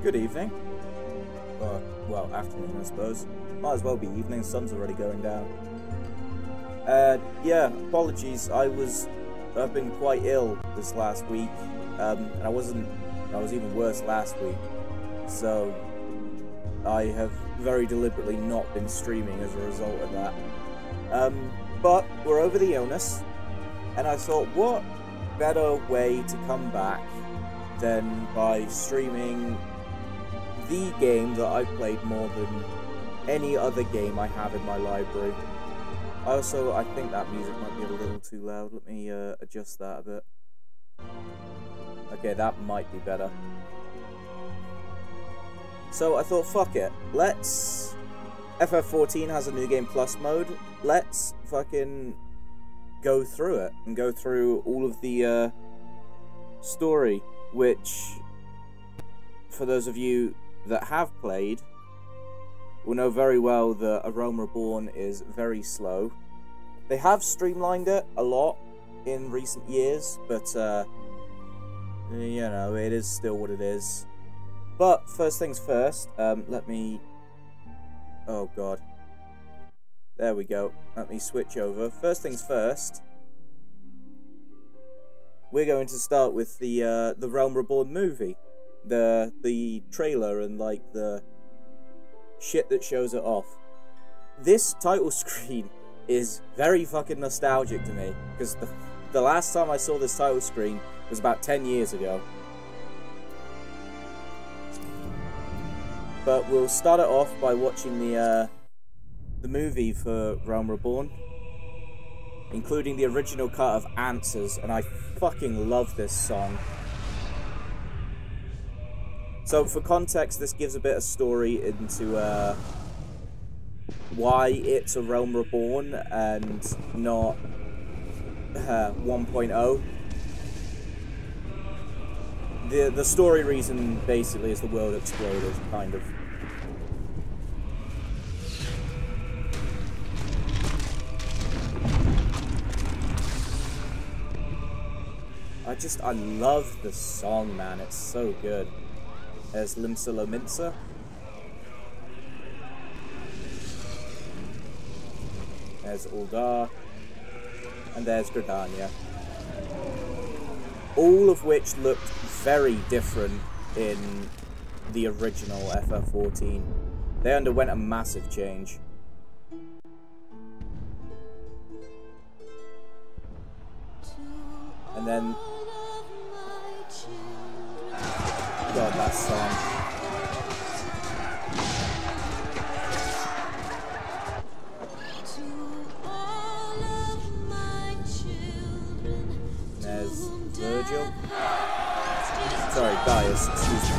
Good evening. Well, afternoon, I suppose. Might as well be evening, the sun's already going down. Yeah, apologies, I've been quite ill this last week, and I was even worse last week, so I have very deliberately not been streaming as a result of that. But we're over the illness, and I thought, what better way to come back than by streaming the game that I've played more than any other game I have in my library. I think that music might be a little too loud. Let me adjust that a bit. Okay, that might be better. So I thought, fuck it. FF14 has a New Game Plus mode. Let's fucking go through it and go through all of the story, which, for those of you that have played, will know very well that A Realm Reborn is very slow. They have streamlined it a lot in recent years, but you know, it is still what it is. But first things first, let me... Oh god. There we go. Let me switch over. First things first, we're going to start with the Realm Reborn movie. The trailer and, like, the shit that shows it off. This title screen is very fucking nostalgic to me, because the last time I saw this title screen was about 10 years ago. But we'll start it off by watching the movie for Realm Reborn, including the original cut of Answers, and I fucking love this song. So, for context, this gives a bit of story into why it's A Realm Reborn and not 1.0. The story reason, basically, is the world exploded, kind of. I love the song, man. It's so good. There's Limsa Lominsa. There's Uldar. And there's Gridania. All of which looked very different in the original FF14. They underwent a massive change. And then... God, that song. There's Virgil. Sorry, Gaius, excuse me.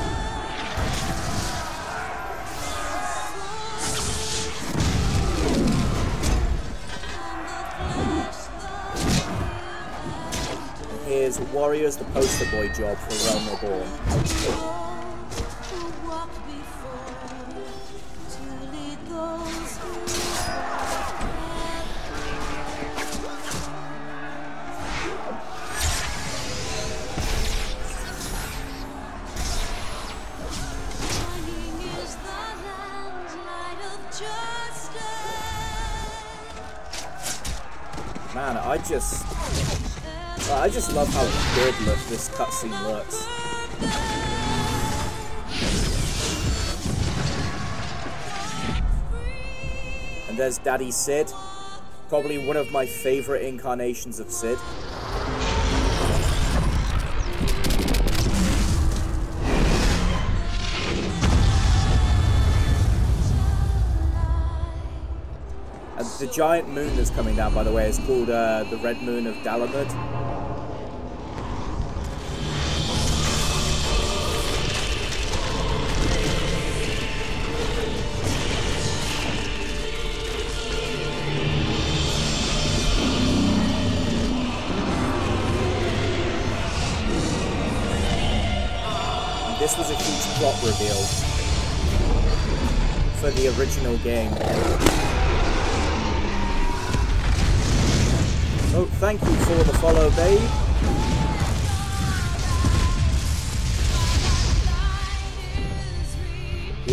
And here's Warriors, the poster boy job for Realm Reborn. Man, I just love how good this cutscene looks. And there's Daddy Cid, probably one of my favorite incarnations of Cid. The giant moon that's coming down, by the way, is called the Red Moon of Dalamud. And this was a huge plot reveal for the original game. Oh, thank you for the follow, babe.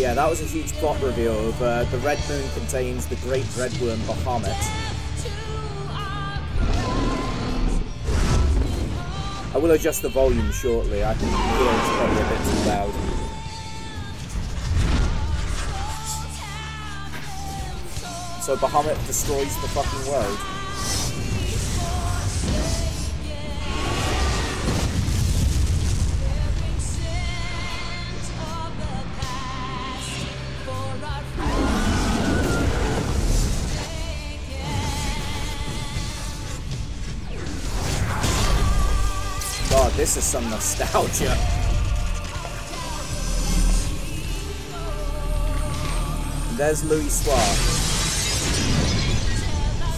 yeah, that was a huge plot reveal of the Red Moon contains the Great Dreadworm Bahamut. I will adjust the volume shortly. I can hear it's probably a bit too loud. So Bahamut destroys the fucking world. God, this is some nostalgia. And there's Louis Soir.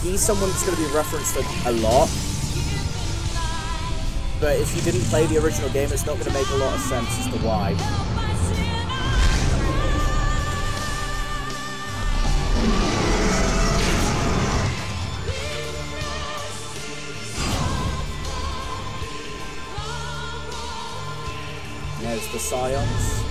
He's someone that's going to be referenced a lot. But if you didn't play the original game, it's not going to make a lot of sense as to why. There's the Scions.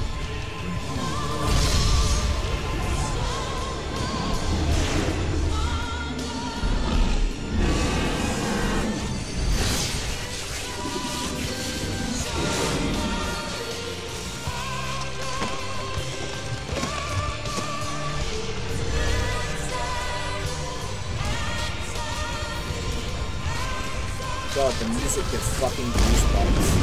God, the music gives fucking goosebumps.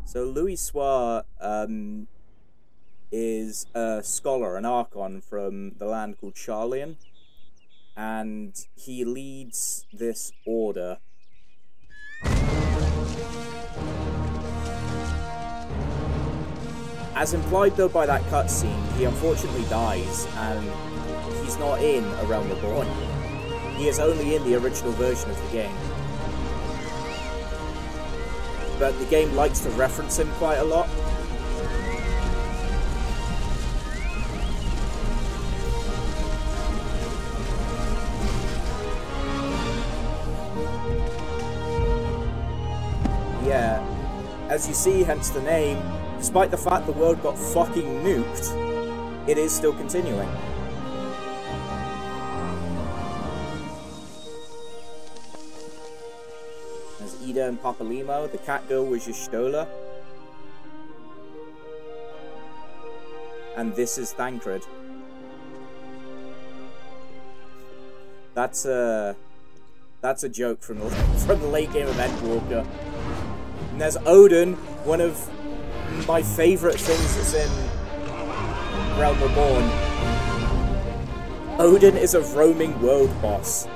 So Louis Soir is a scholar, an Archon from the land called Sharlayan, and he leads this order. As implied though by that cutscene, he unfortunately dies, and he's not in A Realm Reborn. He is only in the original version of the game. But the game likes to reference him quite a lot. Yeah, as you see, hence the name, despite the fact the world got fucking nuked, it is still continuing. Ida and Papalymo, the cat girl was Y'shtola. And this is Thancred. That's a joke from the late game of Endwalker. And there's Odin, one of my favourite things that's in Realm Reborn. Odin is a roaming world boss.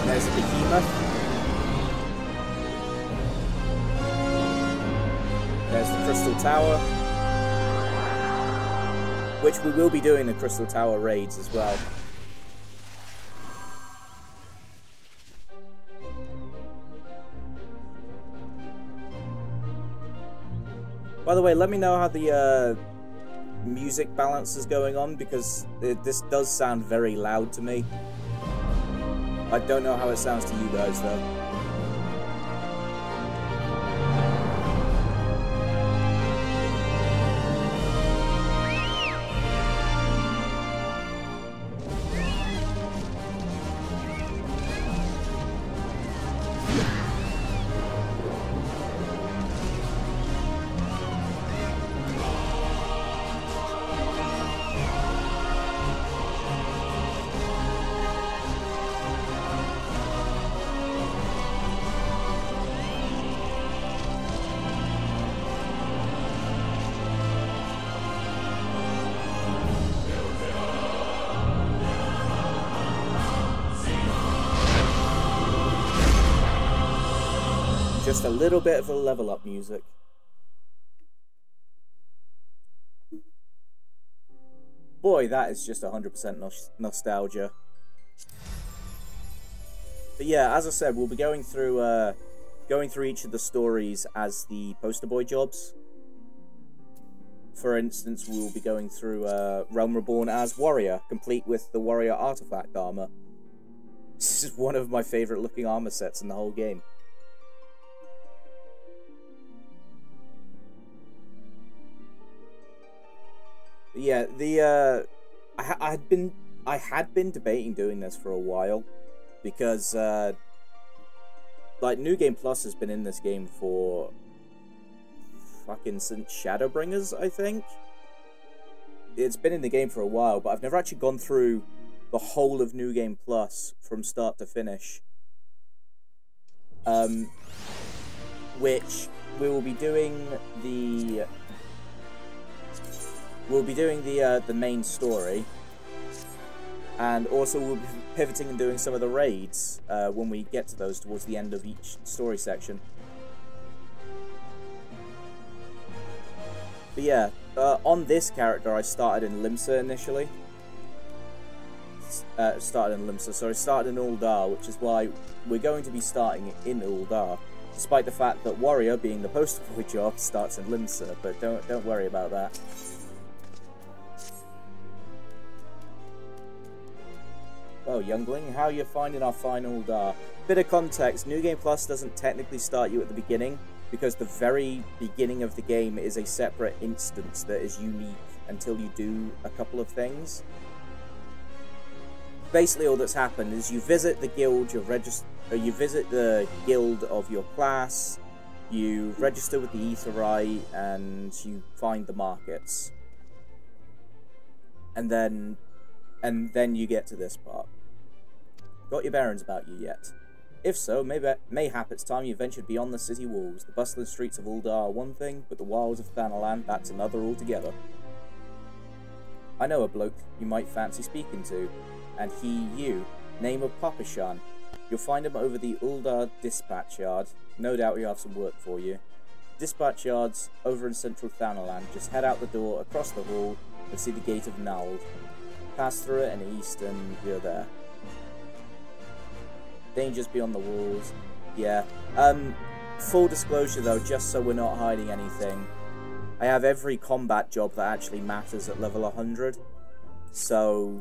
There's the Behemoth. There's the Crystal Tower. Which we will be doing the Crystal Tower raids as well. By the way, let me know how the music balance is going on, because this does sound very loud to me. I don't know how it sounds to you guys, though. just a little bit of a level up music. Boy, that is just 100% nostalgia. But yeah, as I said, we'll be going through each of the stories as the poster boy jobs. For instance, we'll be going through Realm Reborn as Warrior, complete with the Warrior artifact armor. This is one of my favorite looking armor sets in the whole game. But yeah, I had been debating doing this for a while because like New Game Plus has been in this game for fucking since Shadowbringers, I think. It's been in the game for a while, but I've never actually gone through the whole of New Game Plus from start to finish. Which we will be doing the main story, and also we'll be pivoting and doing some of the raids when we get to those towards the end of each story section. But yeah, on this character I started in Limsa initially. Started in Ul'dah, which is why we're going to be starting in Ul'dah, despite the fact that Warrior, being the poster boy job, starts in Limsa, but don't worry about that. Well, youngling, how are you finding our fine Ul'dah? Bit of context, New Game Plus doesn't technically start you at the beginning, because the very beginning of the game is a separate instance that is unique until you do a couple of things. Basically, all that's happened is you visit the guild, you visit the guild of your class, you register with the Aetheryte, and you find the markets. And then you get to this part. Got your bearings about you yet? If so, mayhap it's time you ventured beyond the city walls. The bustling streets of Ul'dah are one thing, but the wilds of Thanalan, that's another altogether. I know a bloke you might fancy speaking to, and he you, name of Papashan. You'll find him over the Ul'dah Dispatch Yard. No doubt he'll have some work for you. Dispatch Yard's over in central Thanalan. Just head out the door, across the hall, and see the Gate of Nald. Pass through it and east, and you're there. Dangers beyond the walls. Yeah. Full disclosure though, just so we're not hiding anything, I have every combat job that actually matters at level 100. So,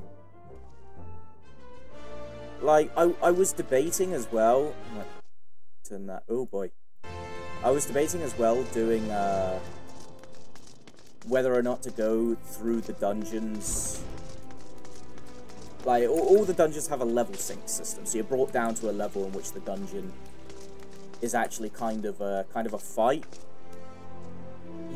like, I was debating as well. Turn that. Oh boy. I was debating as well doing whether or not to go through the dungeons. Like, all the dungeons have a level sync system, so you're brought down to a level in which the dungeon is actually kind of a fight.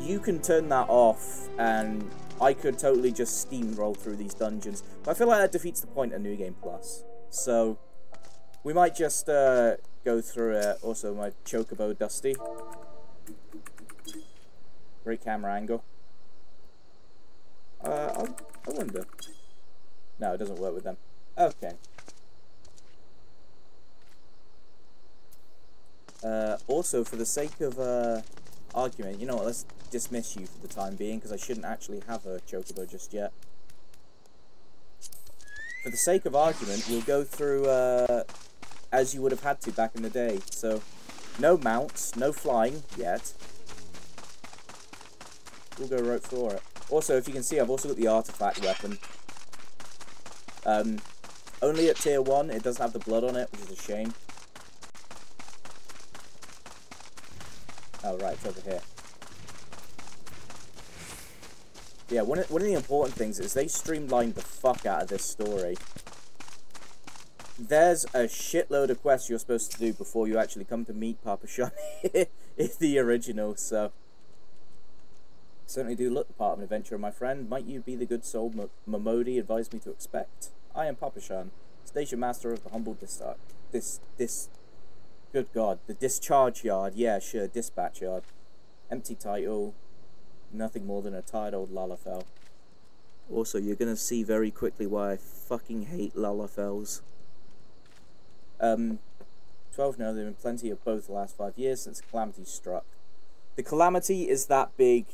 You can turn that off, and I could totally just steamroll through these dungeons. But I feel like that defeats the point of New Game Plus. So, we might just go through it. Also, my Chocobo Dusty. Great camera angle. I wonder. No, it doesn't work with them. Okay. Also, for the sake of argument, you know what, let's dismiss you for the time being, because I shouldn't actually have a Chocobo just yet. For the sake of argument, we'll go through as you would have had to back in the day. So, no mounts, no flying yet. We'll go right for it. Also, if you can see, I've also got the artifact weapon. Only at tier 1, it doesn't have the blood on it, which is a shame. Oh, right, it's over here. Yeah, one of the important things is they streamlined the fuck out of this story. There's a shitload of quests you're supposed to do before you actually come to meet Papashan in the original, so... Certainly do look the part of an adventurer, my friend. Might you be the good soul Momodi advised me to expect? I am Papashan, station master of the humble good God, the discharge yard. Yeah, sure, dispatch yard. Empty title. Nothing more than a tired old Lalafell. Also, you're gonna see very quickly why I fucking hate Lalafels. 12? No, there have been plenty of both the last 5 years since the Calamity struck. The Calamity is that big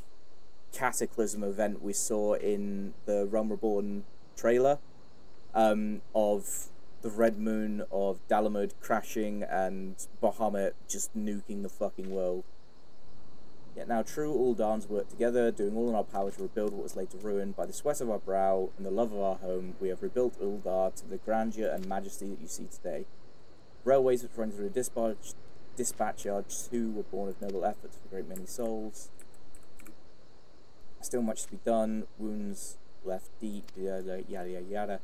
cataclysm event we saw in the Realm Reborn trailer, of the Red Moon of Dalamud crashing and Bahamut just nuking the fucking world. Yet now true Uldans work together, doing all in our power to rebuild what was later ruined. By the sweat of our brow and the love of our home, we have rebuilt Uldar to the grandeur and majesty that you see today. Railways which run through dispatch yards too were born of noble efforts for a great many souls. Still much to be done, wounds left deep, yada yada yada.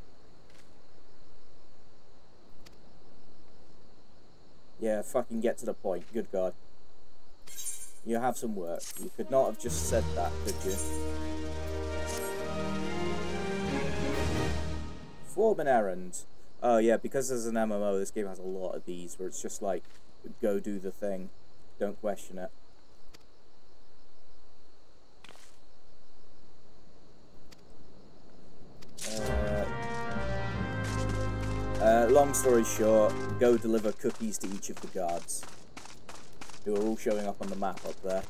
Yeah, fucking get to the point, good God. You have some work. You could not have just said that, could you? Form an errand. Oh yeah, because there's an MMO, this game has a lot of these, where it's just like, go do the thing. Don't question it. Long story short, go deliver cookies to each of the guards, who are all showing up on the map up there.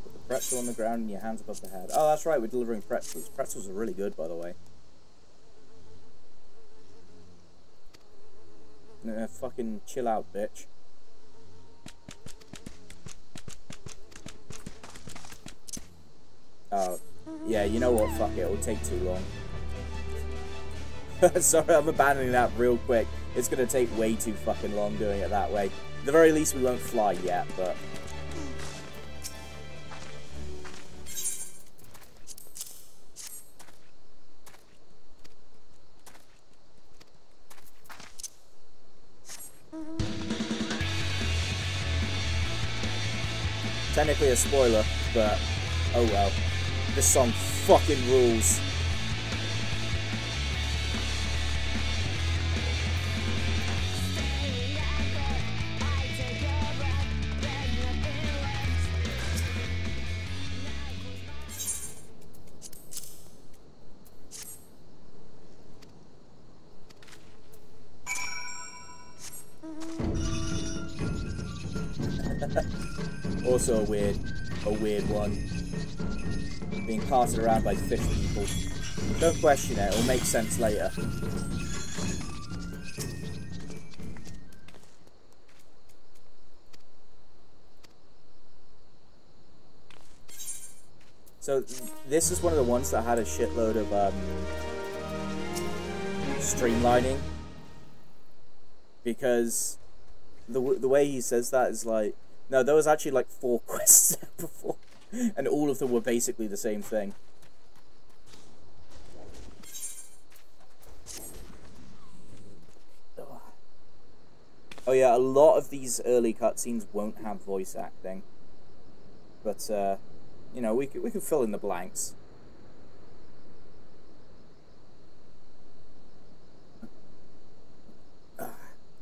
Put the pretzel on the ground and your hands above the head. Oh, that's right, we're delivering pretzels. Pretzels are really good, by the way. Fucking chill out, bitch. Oh, yeah, you know what, fuck it, it'll take too long. Sorry, I'm abandoning that real quick. It's gonna take way too fucking long doing it that way. At the very least, we won't fly yet, but... Technically a spoiler, but oh well. This song fucking rules. Also a weird one. Being carted around by fish people. Don't question it, it'll make sense later. So this is one of the ones that had a shitload of streamlining, because the way he says that is like, no, there was actually like 4 quests before, and all of them were basically the same thing. Oh yeah, a lot of these early cutscenes won't have voice acting, but you know, we could fill in the blanks.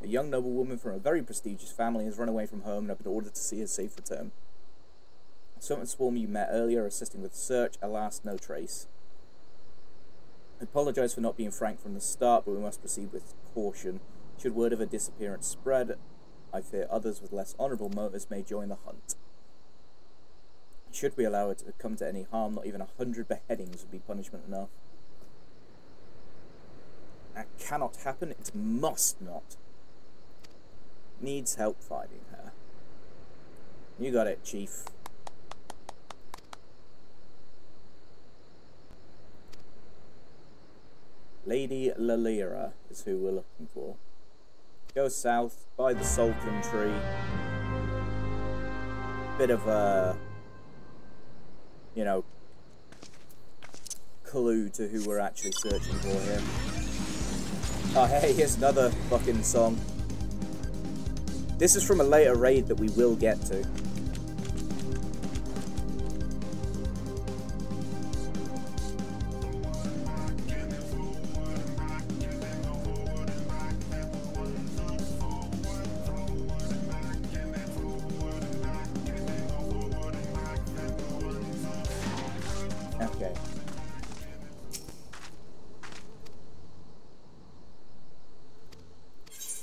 A young noblewoman from a very prestigious family has run away from home and I've been ordered to see her safe return. Someone swarm you met earlier, assisting with the search. Alas, no trace. I apologise for not being frank from the start, but we must proceed with caution. Should word of a disappearance spread, I fear others with less honourable motives may join the hunt. Should we allow it to come to any harm, not even 100 beheadings would be punishment enough. That cannot happen, it must not. Needs help finding her. You got it, Chief. Lady Lalira is who we're looking for. Go south, by the Sultan tree. Bit of a, you know, clue to who we're actually searching for here. Oh hey, here's another fucking song. This is from a later raid that we will get to. Okay.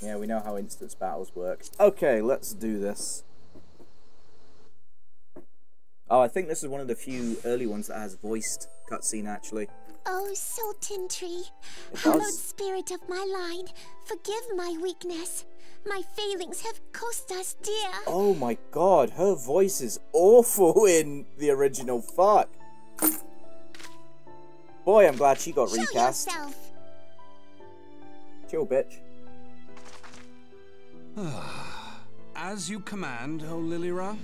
Yeah, we know how instance battles work. Okay, let's do this. Oh, I think this is one of the few early ones that has voiced cutscene, actually. Oh, Sultan Tree, It hallowed does. spirit of my line, forgive my weakness. My failings have cost us dear. Oh my god, her voice is awful in the original. Fuck. Boy, I'm glad she got Show recast. yourself. Chill, bitch. As you command, O Lilira.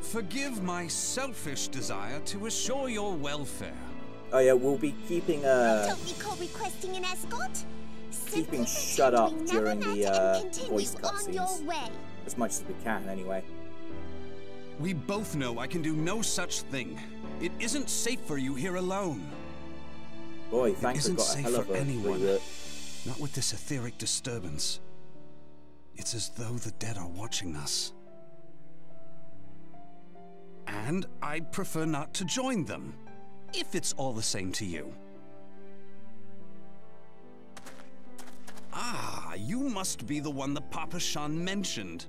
Forgive my selfish desire to assure your welfare. Oh yeah, we'll be keeping Don't recall requesting an escort? keeping Simply shut up pretend we during never the met and continue voice on your cutscenes way. as much as we can, anyway. We both know I can do no such thing. It isn't safe for you here alone. Boy, thanks for isn't got a safe hell of for a anyone. reboot. Not with this etheric disturbance. It's as though the dead are watching us. And I'd prefer not to join them, if it's all the same to you. Ah, you must be the one that Papa Shan mentioned.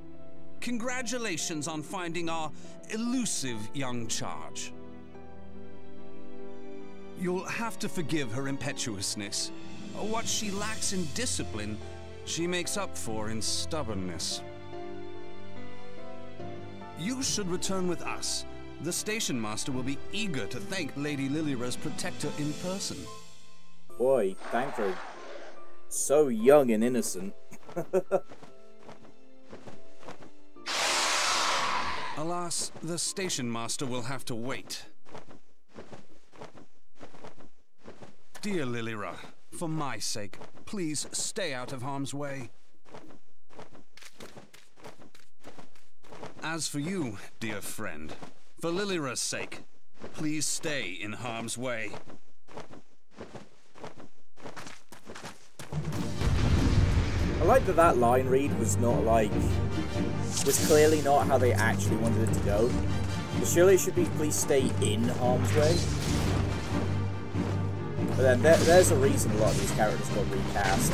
Congratulations on finding our elusive young charge. You'll have to forgive her impetuousness. What she lacks in discipline, she makes up for in stubbornness. You should return with us. The station master will be eager to thank Lady Lilira's protector in person. Boy, thank her. So young and innocent. Alas, the station master will have to wait. Dear Lilira, for my sake, please stay out of harm's way. As for you, dear friend, for Lilira's sake, please stay in harm's way. I like that that line read was not like... was clearly not how they actually wanted it to go. But surely it should be, please stay in harm's way. But then there's a reason a lot of these characters got recast.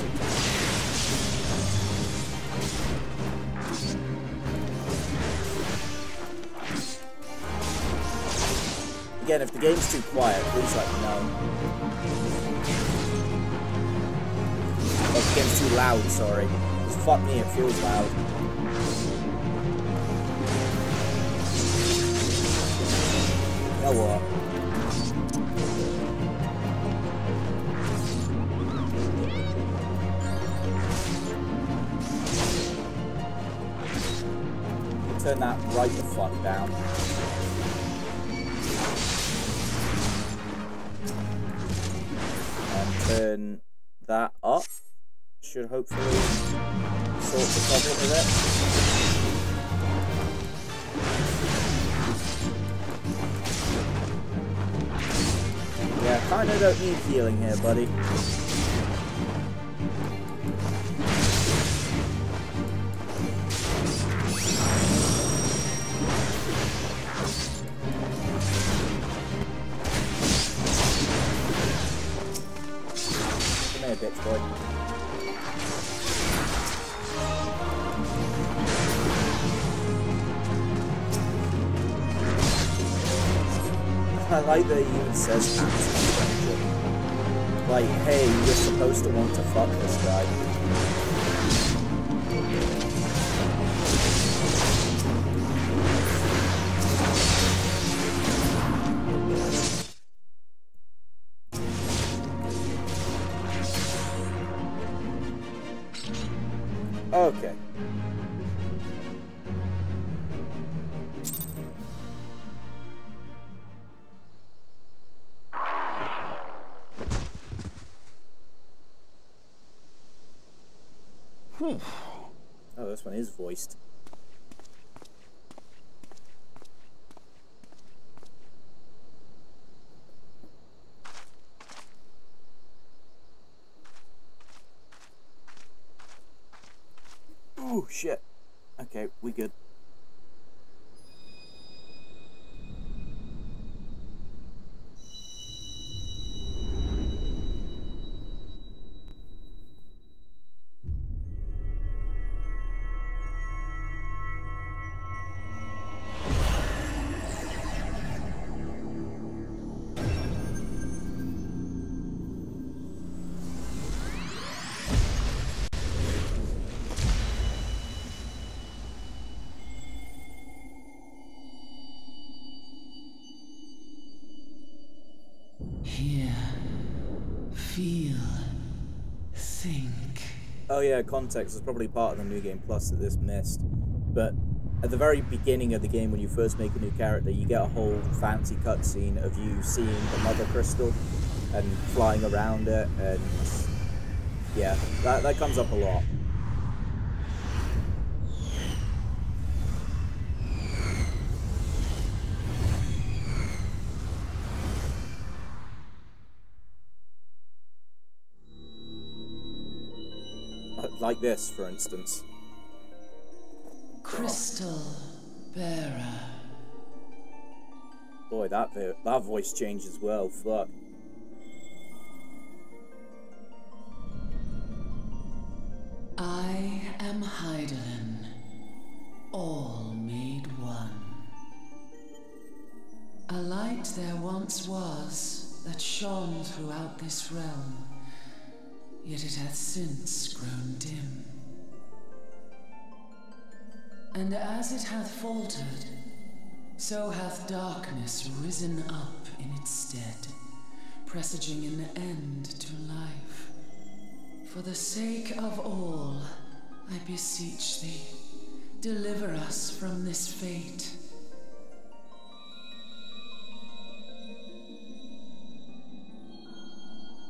Again, if the game's too quiet, please let me know. Oh, the game's too loud, sorry. Fuck me, it feels loud. You know what? Turn that right the fuck down. And turn that up. Should hopefully sort the problem with it. Yeah, kinda don't need healing here, buddy. Come here, bitch boy. I like that he even says absolute. Like, hey, you're supposed to want to fuck this guy. Okay. Whew. Oh, this one is voiced. Ooh, shit. Okay, we good. Hear, feel, think. Oh yeah, context is probably part of the New Game Plus that this missed. But at the very beginning of the game, when you first make a new character, you get a whole fancy cutscene of you seeing the Mother Crystal and flying around it, and yeah, that comes up a lot. Like this, for instance. Crystal Bearer. Boy, that voice changed as well. Fuck. I am Hydaelyn, all made one. A light there once was that shone throughout this realm, yet it hath since grown dim. And as it hath faltered, so hath darkness risen up in its stead, presaging an end to life. For the sake of all, I beseech thee, deliver us from this fate.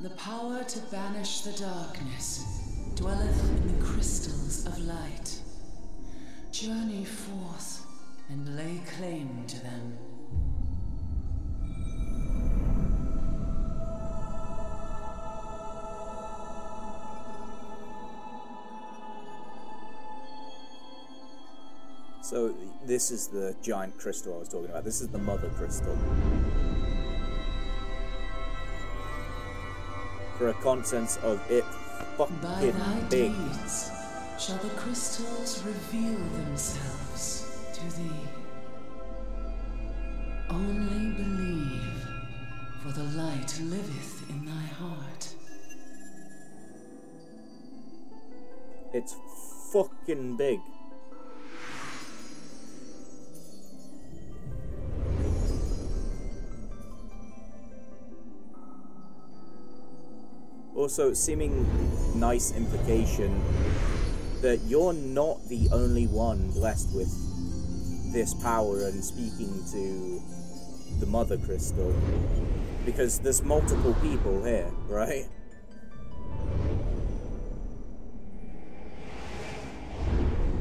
The power to banish the darkness dwelleth in the crystals of light. Journey forth and lay claim to them. So this is the giant crystal I was talking about. This is the Mother Crystal. For a contents of it fucking By thy big. deeds shall the crystals reveal themselves to thee. Only believe, for the light liveth in thy heart. It's fucking big. Also, seeming nice implication that you're not the only one blessed with this power and speaking to the Mother Crystal. Because there's multiple people here, right?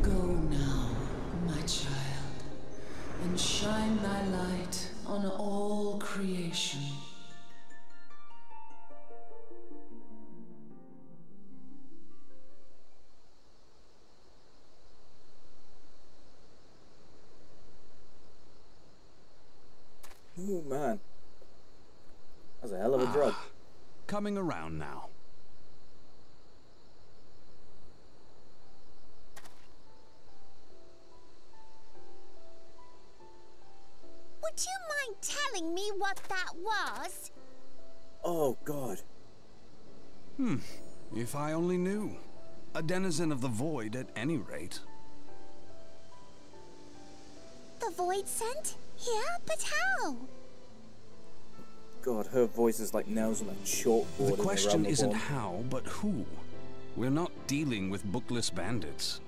Go now, my child, and shine thy light on all creation. Oh man. That's a hell of a drug. Coming around now. Would you mind telling me what that was? Oh god. If I only knew. A denizen of the void at any rate. The Void Scent? Yeah, but how? God, her voice is like nails on a chalkboard. The question isn't Realm. how, but who. We're not dealing with bookless bandits.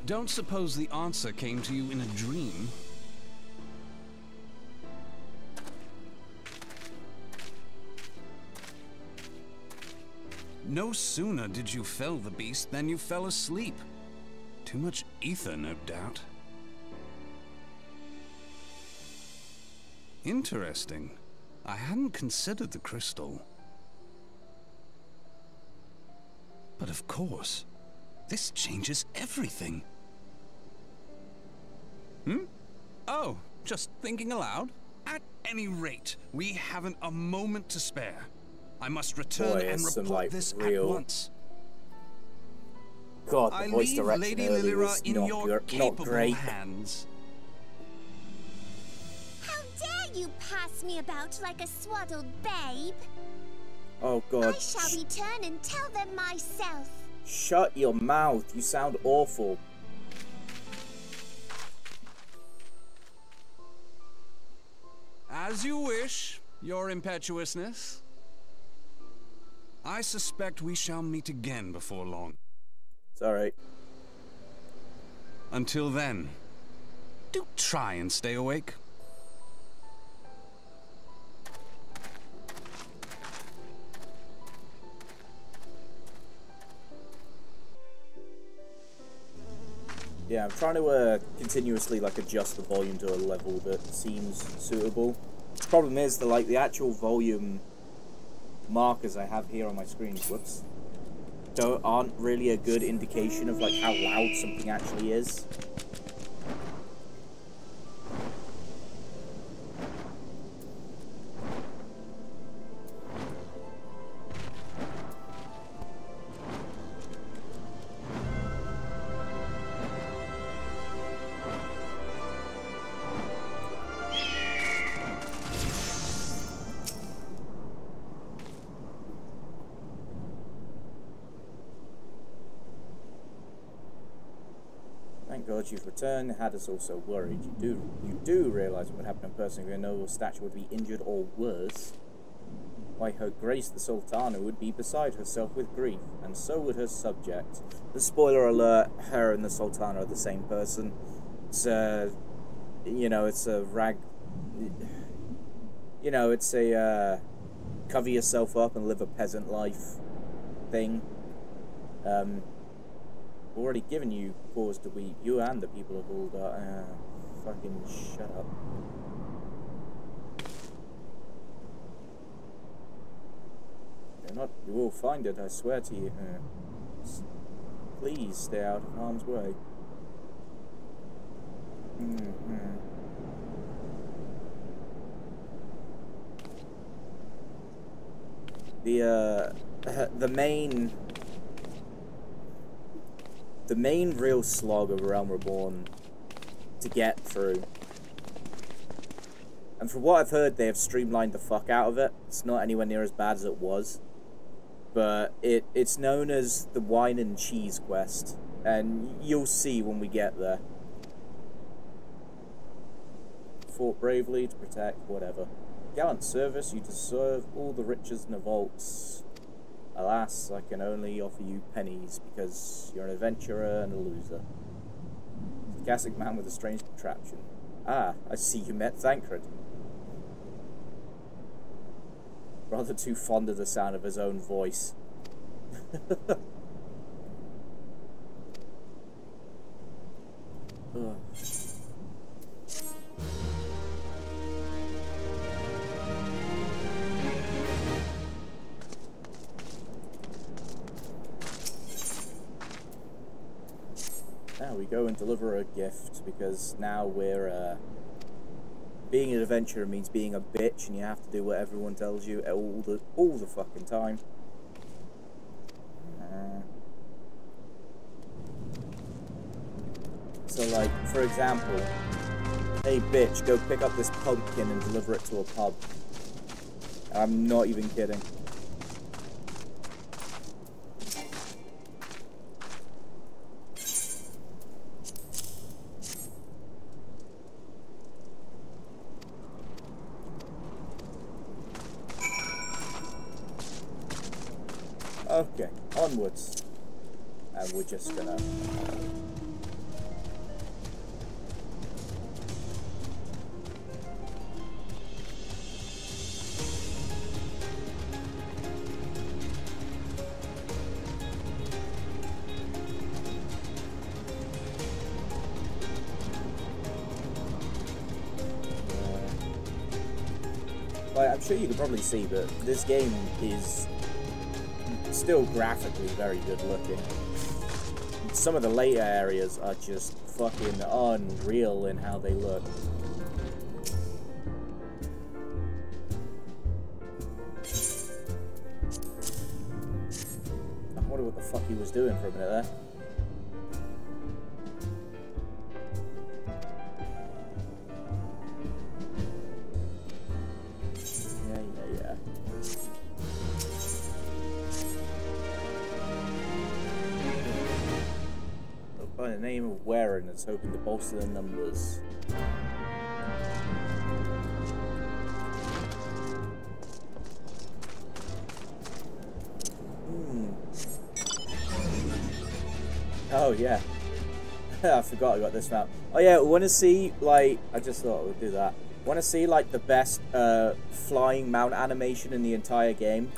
Don't suppose the answer came to you in a dream? No sooner did you fell the beast than you fell asleep. Too much ether, no doubt. Interesting. I hadn't considered the crystal. But of course, this changes everything. Oh, just thinking aloud? At any rate, we haven't a moment to spare. I must return and report this at once. God, the I voice leave direction Lady earlier Lilira was in not your not capable great. hands. How dare you pass me about like a swaddled babe? Oh God. I shall return and tell them myself. Shut your mouth. You sound awful. As you wish, your impetuousness. I suspect we shall meet again before long. It's alright. Until then, do try and stay awake. Yeah, I'm trying to continuously adjust the volume to a level that seems suitable. The problem is that the actual volume markers I have here on my screen, whoops, aren't really a good indication of how loud something actually is. Thank God you've returned. Had us also worried. You do realise what would happen to a person if a noble statue would be injured or worse. Why, Her Grace the Sultana would be beside herself with grief, and so would her subject. The spoiler alert: her and the Sultana are the same person. It's it's a rag. It's a cover yourself up and live a peasant life thing. Already given you cause to weep, you and the people of Ul'dah. Fucking shut up. You will find it, I swear to you. Please stay out of harm's way. The main real slog of Realm Reborn to get through, and from what I've heard, they have streamlined the fuck out of it. It's not anywhere near as bad as it was, but it's known as the Wine and Cheese Quest, and you'll see when we get there. Fought bravely to protect whatever. Gallant service, you deserve all the riches in the vaults. Alas, I can only offer you pennies because you're an adventurer and a loser. Sarcastic man with a strange contraption. Ah, I see you met Thancred. Rather too fond of the sound of his own voice. Ugh. Now we go and deliver a gift, because now we're, being an adventurer means being a bitch, and you have to do what everyone tells you all the fucking time. So, for example, hey bitch, go pick up this pumpkin and deliver it to a pub. I'm not even kidding. Okay, onwards. And we're just gonna... I'm sure you can probably see that this game is still graphically very good looking. Some of the later areas are just fucking unreal in how they look. I wonder what the fuck he was doing for a minute there. Yeah. By the name of Warren, it's hoping to bolster the numbers. Oh yeah. I forgot I got this map. Oh yeah, I want to see, like, I just thought I would do that. Want to see, like, the best flying mount animation in the entire game?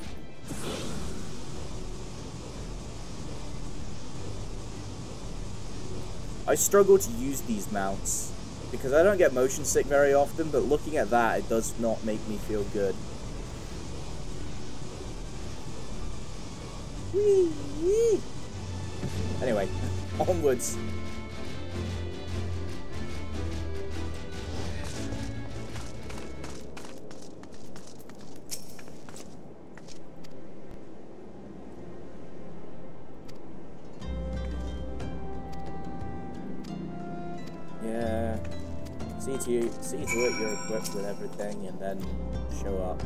I struggle to use these mounts because I don't get motion sick very often, but looking at that, it does not make me feel good. Whee! Anyway, onwards. Yeah. See to it you're equipped with everything and then show up.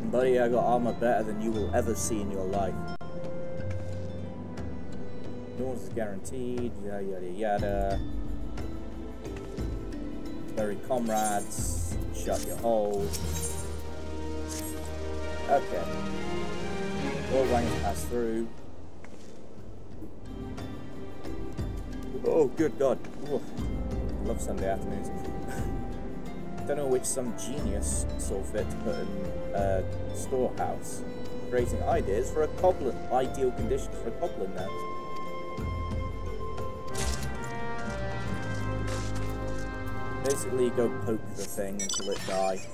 And buddy, I got armor better than you will ever see in your life. Yours is guaranteed, yada yada yada. Bury comrades, shut your hole. Okay. All ranks pass through. Oh, good God. Ooh. Love Sunday afternoons. Don't know which some genius saw fit to put in a storehouse, creating ideas for a goblin, ideal conditions for a goblin net. Basically, go poke the thing until it dies.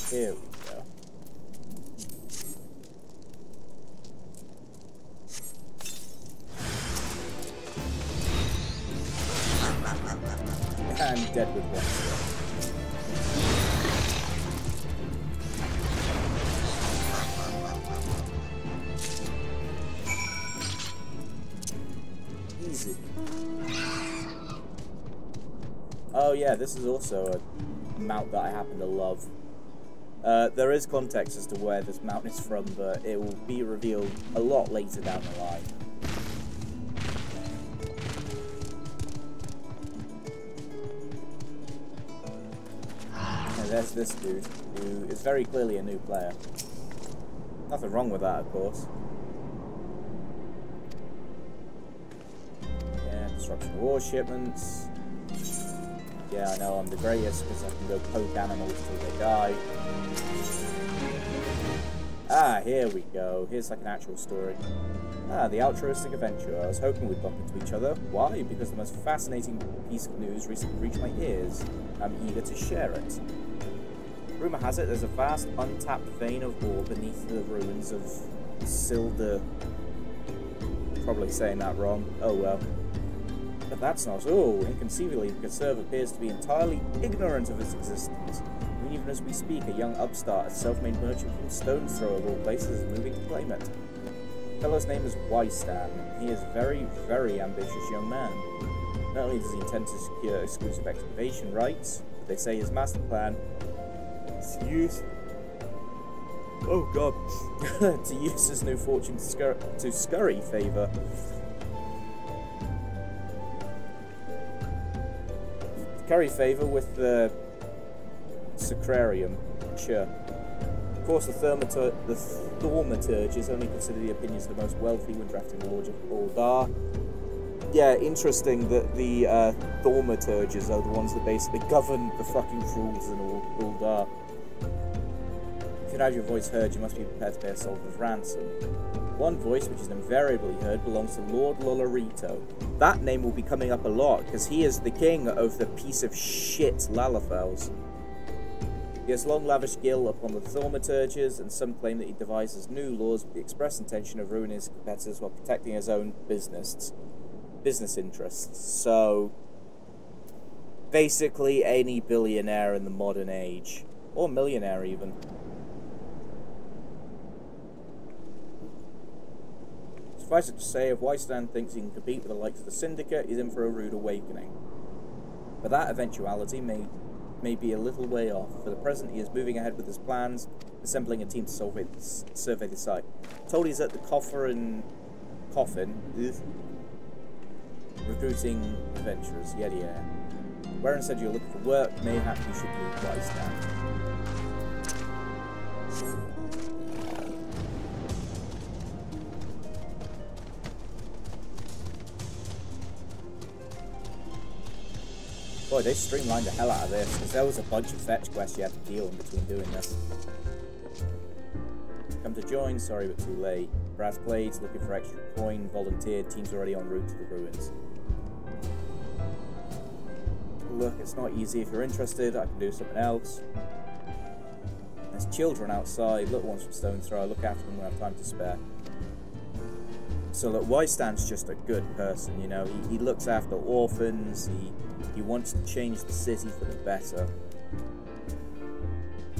Here we go. I'm dead with one. Easy. Oh yeah, this is also a mount that I happen to love. There is context as to where this mount is from, but it will be revealed a lot later down the line. And there's this dude, who is very clearly a new player. Nothing wrong with that, of course. Yeah, disruption war shipments. Yeah, I know, I'm the greatest because I can go poke animals till they die. Ah, here we go. Here's like an actual story. Ah, the altruistic adventure. I was hoping we'd bump into each other. Why? Because the most fascinating piece of news recently reached my ears. I'm eager to share it. Rumour has it there's a vast, untapped vein of ore beneath the ruins of Silda. Probably saying that wrong. Oh well. But that's not all. Inconceivably, the Conserve appears to be entirely ignorant of its existence. Even as we speak, a young upstart, a self-made merchant from Stone's Throw of all places, is moving to claim it. The fellow's name is Wystan. He is a very, very ambitious young man. Not only does he intend to secure exclusive excavation rights, but they say his master plan is to use... Oh god. to use his new fortune to scurry favour. Curry favour with the Sacrarium, sure. Of course, the Thaumaturge is only considered the opinions of the most wealthy when drafting the Lord of Uldar. Yeah, interesting that the Thaumaturges are the ones that basically govern the fucking rules in Uldar. you'd have your voice heard, you must be prepared to pay a soldier's ransom. One voice, which is invariably heard, belongs to Lord Lolorito. That name will be coming up a lot, because he is the king of the piece of shit Lalafels. He has long lavished guilt upon the thaumaturges, and some claim that he devises new laws with the express intention of ruining his competitors while protecting his own business interests. So, basically any billionaire in the modern age. Or millionaire, even. Suffice it to say, if Wystan thinks he can compete with the likes of the Syndicate, he's in for a rude awakening. But that eventuality may be a little way off. For the present, he is moving ahead with his plans, assembling a team to survey the site. Told he's at the Coffin, recruiting adventurers, yada yada. Warren said you're looking for work, mayhap you should meet Wystan. Boy, they streamlined the hell out of this, because there was a bunch of fetch quests you had to deal in between doing this. Come to join, sorry but too late. Brass Blades, looking for extra coin, volunteered, team's already en route to the ruins. Look, it's not easy. If you're interested, I can do something else. There's children outside, little ones from Stone's Throw. I look after them when I have time to spare. So look, Wystan's just a good person, you know. He looks after orphans, he wants to change the city for the better.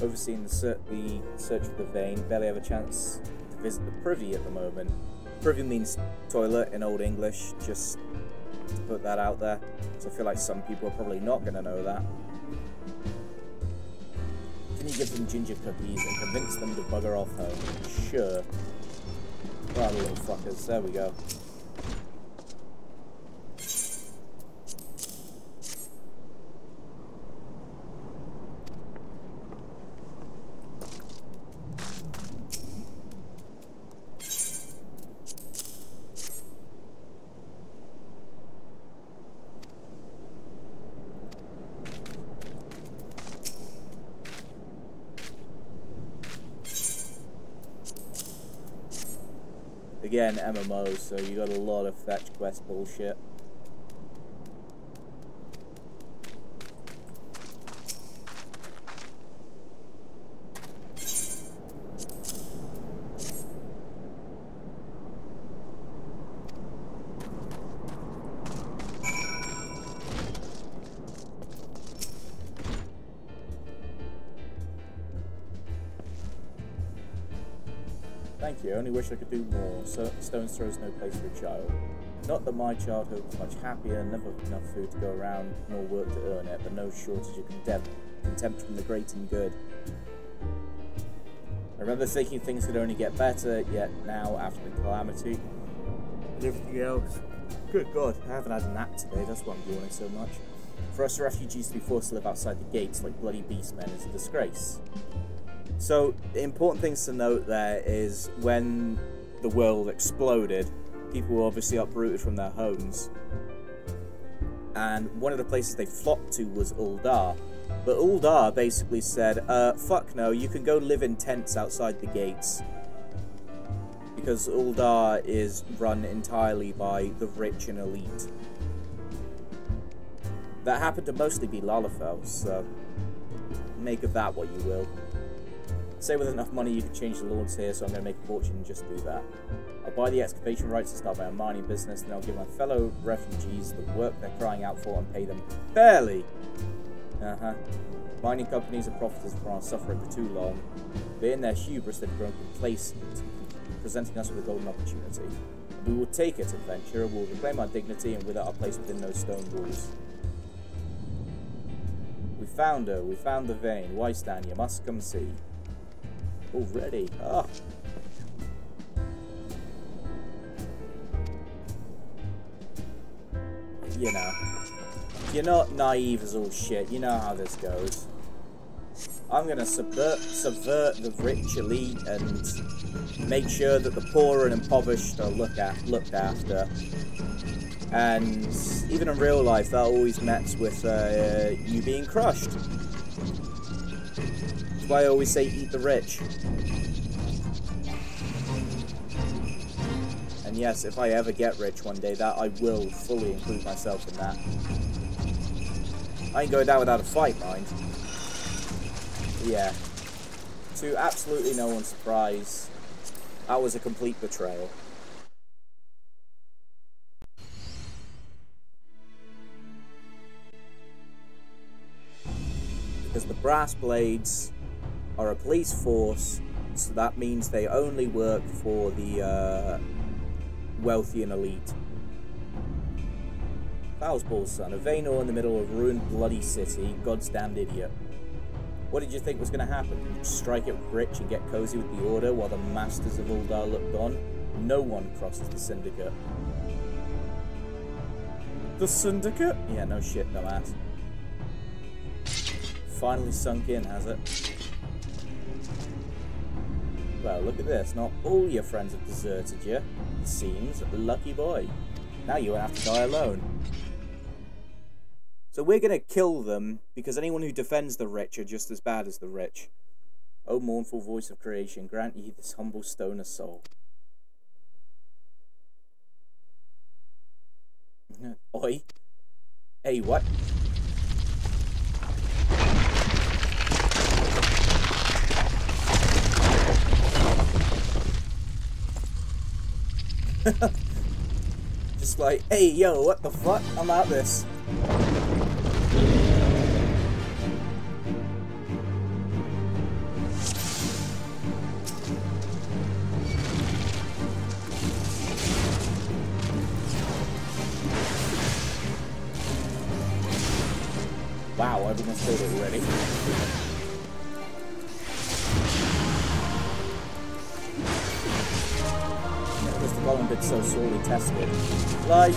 Overseeing the search for the vein, barely have a chance to visit the privy at the moment. Privy means toilet in Old English, just to put that out there. So I feel like some people are probably not going to know that. Can you give them ginger cookies and convince them to bugger off home? Sure. Right, little fuckers, there we go. Again, MMO, so you got a lot of fetch quest bullshit. Thank you, I only wish I could do more. So, Stone's Throw is no place for a child. Not that my childhood was much happier, never enough food to go around, nor work to earn it, but no shortage of contempt from the great and good. I remember thinking things could only get better, yet now, after the calamity, and everything else. Good God, I haven't had a nap today, that's why I'm yawning so much. For us refugees to be forced to live outside the gates like bloody beastmen is a disgrace. So, the important things to note there is when the world exploded, people were obviously uprooted from their homes. And one of the places they flocked to was Uldar. But Uldar basically said, fuck no, you can go live in tents outside the gates. Because Uldar is run entirely by the rich and elite. That happened to mostly be Lalafels, so make of that what you will. Say with enough money you could change the lords here, so I'm going to make a fortune and just do that. I'll buy the excavation rights and start my own mining business, then I'll give my fellow refugees the work they're crying out for and pay them fairly. Mining companies and profiters are suffering for too long, but in their hubris they've grown complacent, presenting us with a golden opportunity. We will take it, adventurer, we'll reclaim our dignity and with it our place within those stone walls. We found her, we found the vein. Wystan, you must come see. Already. Ah. You know. You're not naive as all shit. You know how this goes. I'm gonna subvert the rich elite and make sure that the poor and impoverished are looked after. And even in real life, that always met with you being crushed. That's why I always say eat the rich. And yes, if I ever get rich one day, that I will fully include myself in that. I ain't going down without a fight, mind. But yeah. To absolutely no one's surprise, that was a complete betrayal. Because the Brass Blades are a police force, so that means they only work for the wealthy and elite. Foulsball's son, a Vaynor in the middle of a ruined bloody city, God's damned idiot. What did you think was going to happen? Did you strike it rich and get cozy with the Order while the Masters of Ul'dah looked on? No one crosses the Syndicate. The Syndicate? Yeah, no shit, dumbass. Finally sunk in, has it? Well, look at this. Not all your friends have deserted you. It seems. Lucky boy. Now you won't have to die alone. So we're going to kill them, because anyone who defends the rich are just as bad as the rich. O mournful voice of creation, grant ye this humble stone a soul. Oi. Hey, what? Just like, hey, yo, what the fuck? I'm at this. Wow, I've almost killed it already. Because the golem bit's so sorely tested. Like,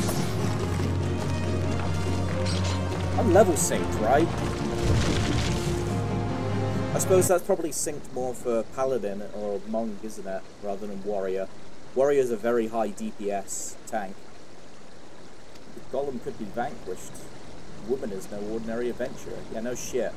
I'm level synced, right? I suppose that's probably synced more for Paladin or Monk, isn't it? Rather than Warrior. Warrior's a very high DPS tank. The golem could be vanquished. Woman is no ordinary adventurer. Yeah, no shit.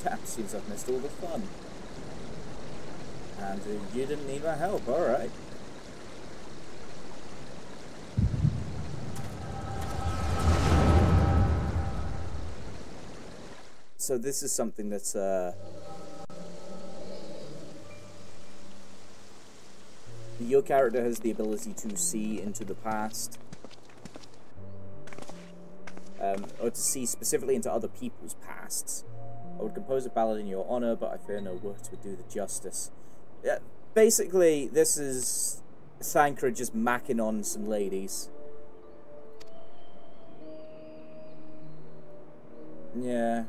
Damn, seems I've missed all the fun. And you didn't need my help, alright. So this is something that's your character has the ability to see into the past, or to see specifically into other people's pasts. I would compose a ballad in your honor, but I fear no words would do the justice. Yeah, basically, this is Thancred just macking on some ladies. Yeah.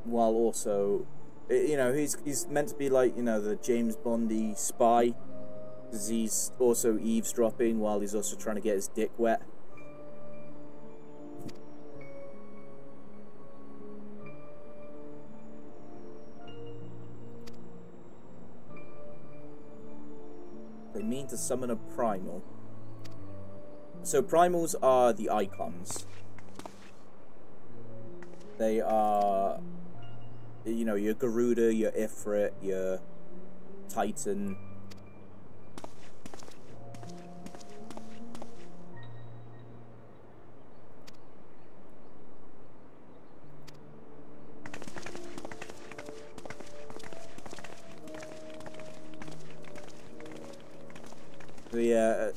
While also, you know, he's meant to be like, you know, the James Bondy spy, because he's also eavesdropping while he's also trying to get his dick wet. They mean to summon a primal. So primals are the icons. They are, you know, your Garuda, your Ifrit, your Titan. The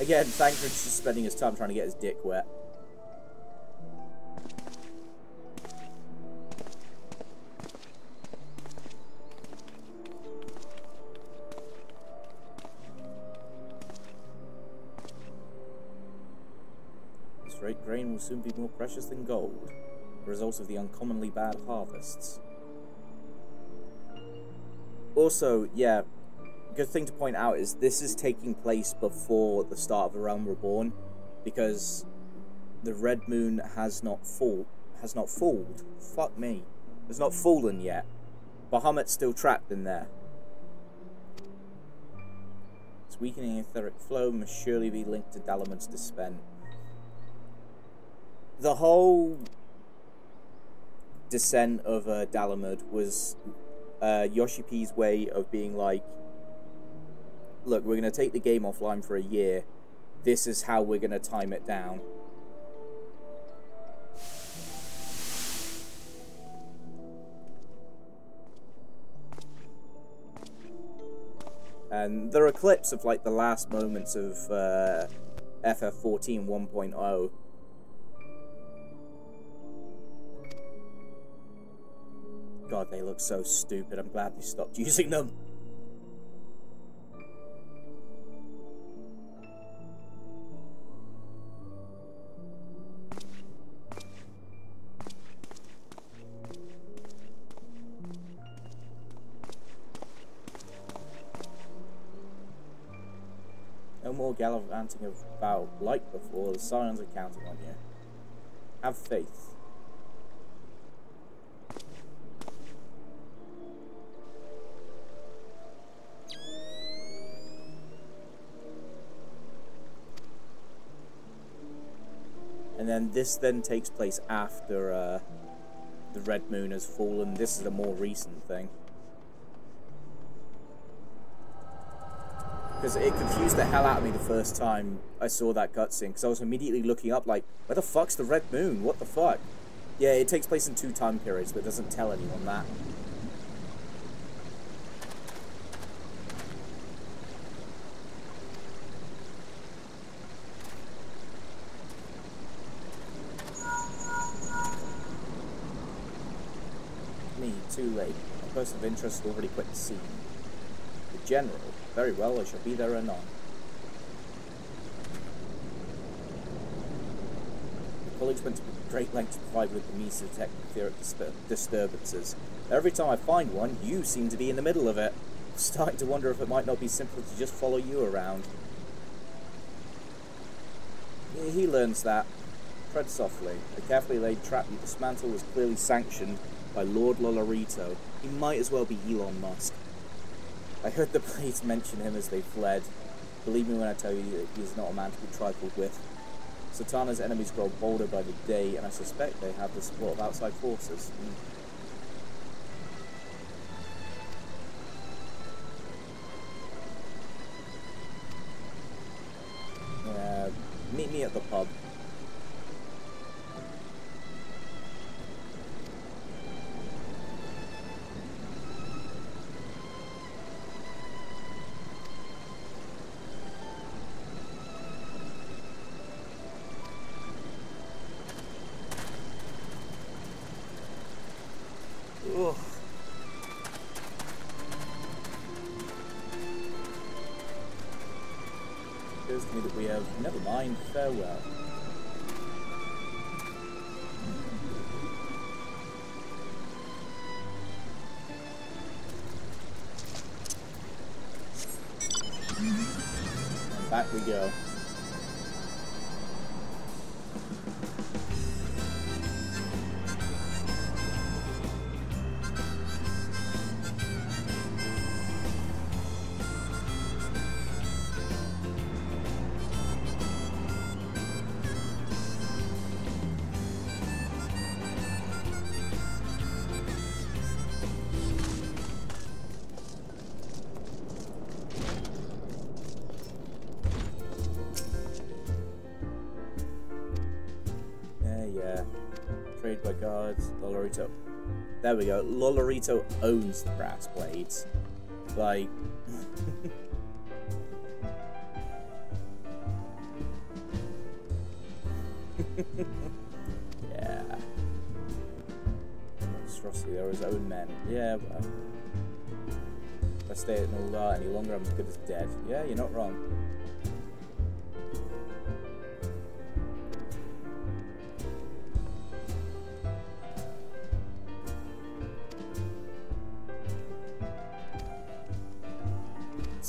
again, Thancred's just spending his time trying to get his dick wet. Grain will soon be more precious than gold, the result of the uncommonly bad harvests. Also, yeah, good thing to point out is this is taking place before the start of the Realm Reborn, because the Red Moon has not fallen. Fuck me. Has not fallen yet. Bahamut's still trapped in there. Its weakening etheric flow must surely be linked to Dalamud's descent. The whole descent of Dalamud was Yoshi P's way of being like, look, we're going to take the game offline for a year. This is how we're going to time it down. And there are clips of like the last moments of FF14 1.0. God, they look so stupid. I'm glad they stopped using them. No more gallivanting about like before. The Scions are counting on you. Have faith. And then this then takes place after the Red Moon has fallen. This is a more recent thing. Because it confused the hell out of me the first time I saw that cutscene. Because I was immediately looking up like, where the fuck's the Red Moon? What the fuck? Yeah, it takes place in 2 time periods, but it doesn't tell anyone that. Me, too late. A person of interest already quit the scene. The General. Very well, I shall be there anon. The colleagues went to great lengths to provide with the means to detect etheric disturbances. Every time I find one, you seem to be in the middle of it. I'm starting to wonder if it might not be simpler to just follow you around. Yeah, he learns that. Tread softly. The carefully laid trap you dismantle was clearly sanctioned by Lord Lolorito. He might as well be Elon Musk. I heard the Blades mention him as they fled. Believe me when I tell you that he is not a man to be trifled with. Satana's enemies grow bolder by the day, and I suspect they have the support of outside forces. Meet me at the pub. Ugh. Appears to me that we have never mind, farewell. And back we go. Yeah. Trade by guards. Lolorito. There we go. Lolorito owns the brass blades. Like. Yeah. Monstrosity, they're his own men. Yeah, well. If I stay at Noldar any longer, I'm as good as dead. Yeah, you're not wrong.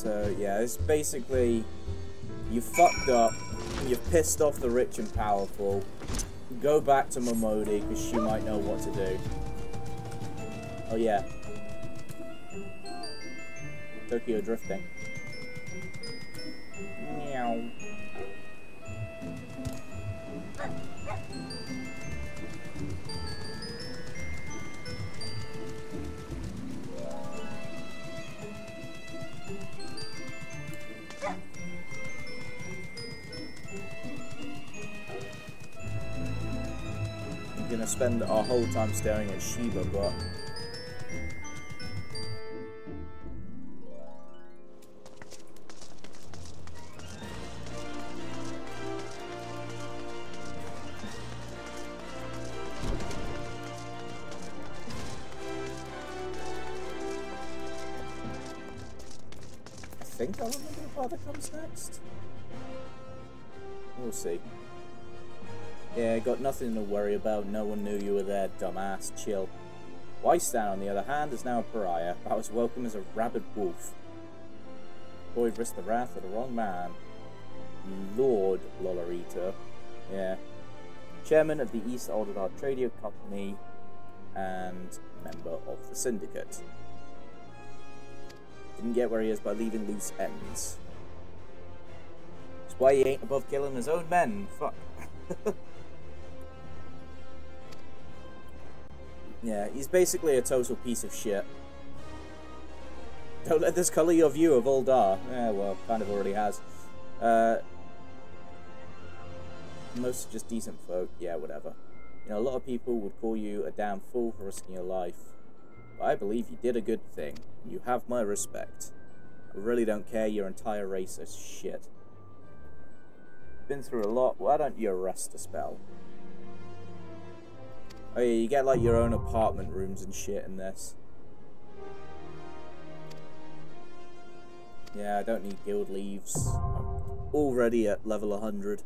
So, yeah, it's basically, you fucked up, you've pissed off the rich and powerful, go back to Momodi, because she might know what to do. Oh, yeah. Tokyo drifting. Meow. I'm gonna spend our whole time staring at Shiba, but I think I remember the part that comes next. We'll see. Yeah, got nothing to worry about. No one knew you were there, dumbass. Chill. Weistan, on the other hand, is now a pariah. I was welcome as a rabid wolf. Boyd risked the wrath of the wrong man. Lord Lolorito. Yeah. Chairman of the East Alderdar Tradio Company and member of the Syndicate. Didn't get where he is by leaving loose ends. That's why he ain't above killing his own men. Fuck. Yeah, he's basically a total piece of shit. Don't let this colour your view of Uldar. Yeah, well, kind of already has. Most are just decent folk. Yeah, whatever. You know, a lot of people would call you a damn fool for risking your life. But I believe you did a good thing. You have my respect. I really don't care your entire race is shit. Been through a lot, why don't you rest a spell? Oh yeah, you get like your own apartment rooms and shit in this. Yeah, I don't need guild leaves. I'm already at level 100.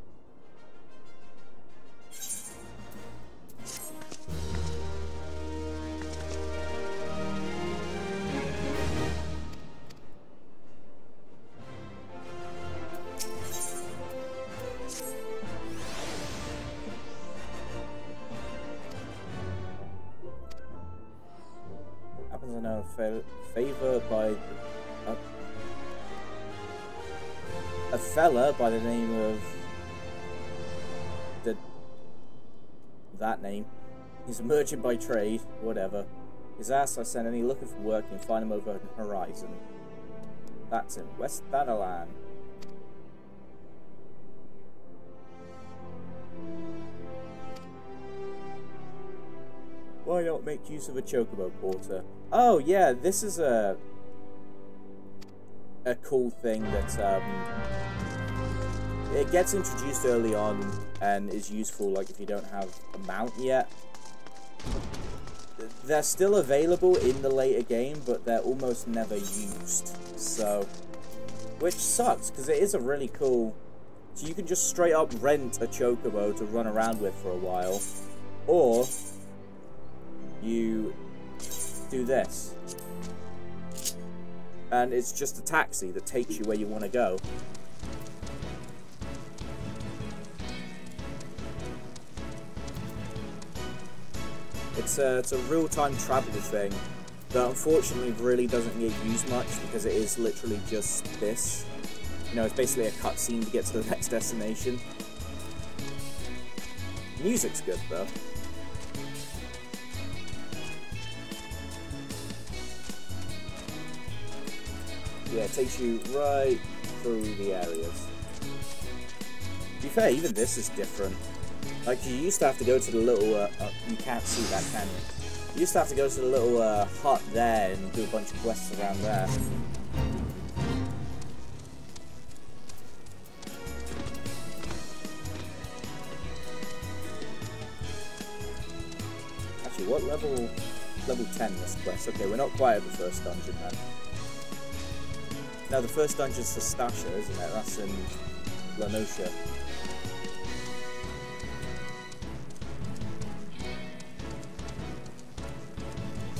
Happens I know favor by a fella by the name of that name. He's a merchant by trade, whatever. His ass I sent any looking for work and find him over on the horizon. That's in West Thanalan. Why not make use of a chocobo porter? Oh yeah, this is a cool thing that it gets introduced early on and is useful like if you don't have a mount yet. They're still available in the later game, but they're almost never used. So, which sucks because it is a really cool. So you can just straight up rent a chocobo to run around with for a while, or you do this. And it's just a taxi that takes you where you want to go. It's a real-time travel thing that unfortunately really doesn't get used much because it is literally just this. You know, it's basically a cutscene to get to the next destination. Music's good though. Yeah, it takes you right through the areas. To be fair, even this is different. Like, you used to have to go to the little, you can't see that, can you? You used to have to go to the little hut there and do a bunch of quests around there. Actually, what level? Level 10 this quest. Okay, we're not quite at the first dungeon then. Now the first dungeon's for Stasha, isn't it? That's in La Noscea.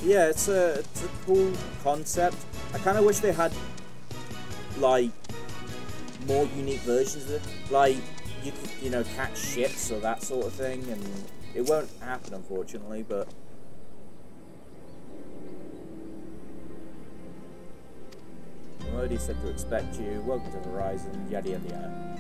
Yeah, it's a cool concept. I kind of wish they had like, more unique versions of it. Like, you could, you know, catch ships or that sort of thing, and it won't happen, unfortunately, but... I'm already said to expect you, welcome to Horizon, yada yada yada.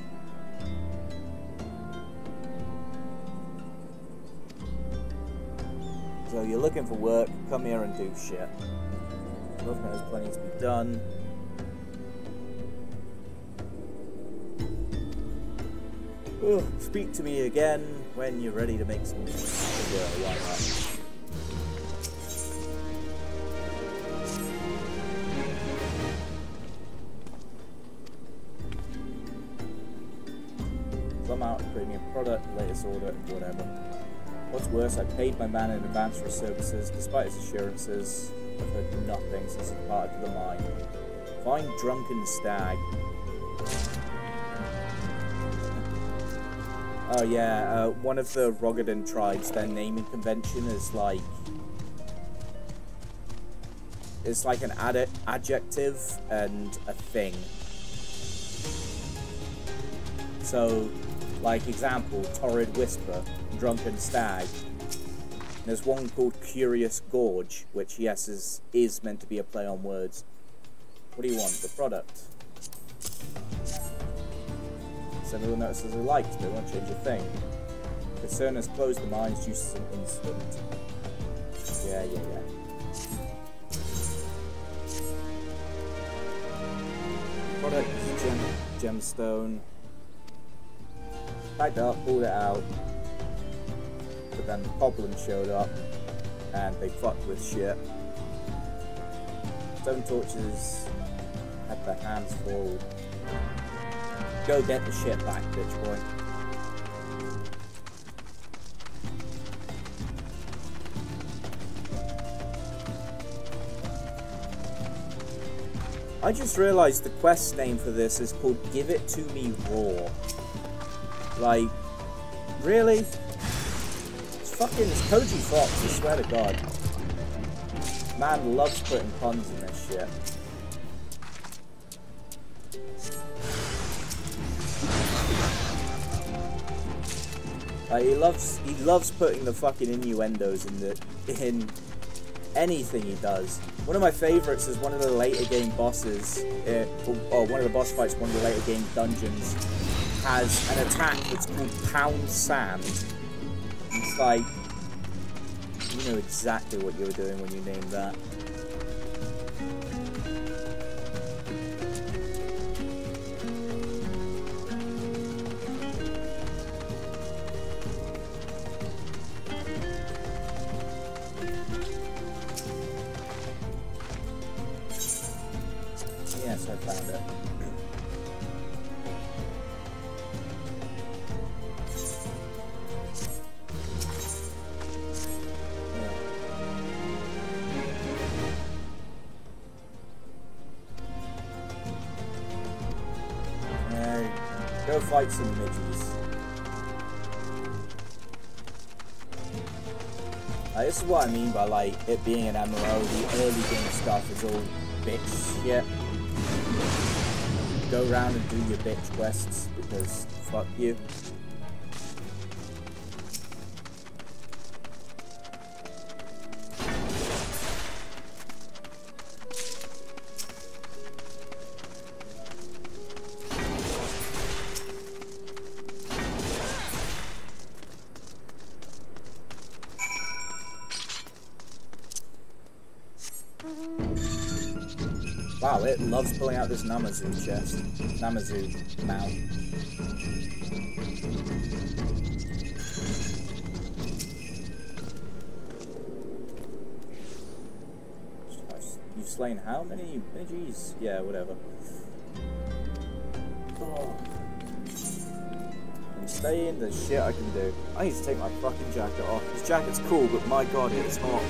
So you're looking for work, come here and do shit. Love knows plenty to be done. Ugh, speak to me again when you're ready to make some music. Yeah, why not? Some out premium product, latest order, whatever. What's worse, I paid my man in advance for his services, despite his assurances. I've heard nothing since he departed to the mine. Find Drunken Stag. Oh yeah, one of the Rogadan tribes, their naming convention is like... It's like an adjective and a thing. So, like example, Torrid Whisper, Drunken Stag. There's one called Curious Gorge, which yes is meant to be a play on words. What do you want? The product. Everyone notices they liked, they won't change a thing. Concern has closed the mines due to some incident. Yeah. Product is gemstone. Packed up, pulled it out. But then the goblins showed up and they fucked with shit. Stone torches had their hands full. Go get the shit back, bitch boy. I just realized the quest name for this is called Give It To Me Raw. Like, really? It's Koji Fox, I swear to God. Man loves putting puns in this shit. He loves putting the fucking innuendos in anything he does. One of my favorites is one of the later game bosses, or one of the boss fights, one of the later game dungeons, has an attack that's called Pound Sand. It's like, you know exactly what you were doing when you named that. Yes, I found it. Go fight some midges. This is what I mean by like it being an MMO. The early game stuff is all bitch shit. Go around and do your bitch quests because fuck you. Wow, it loves pulling out this Namazu chest. Namazu mount. You've slain how many G's? Yeah, whatever. Oh. I'm staying the shit I can do. I need to take my fucking jacket off. This jacket's cool, but my god, it's hot.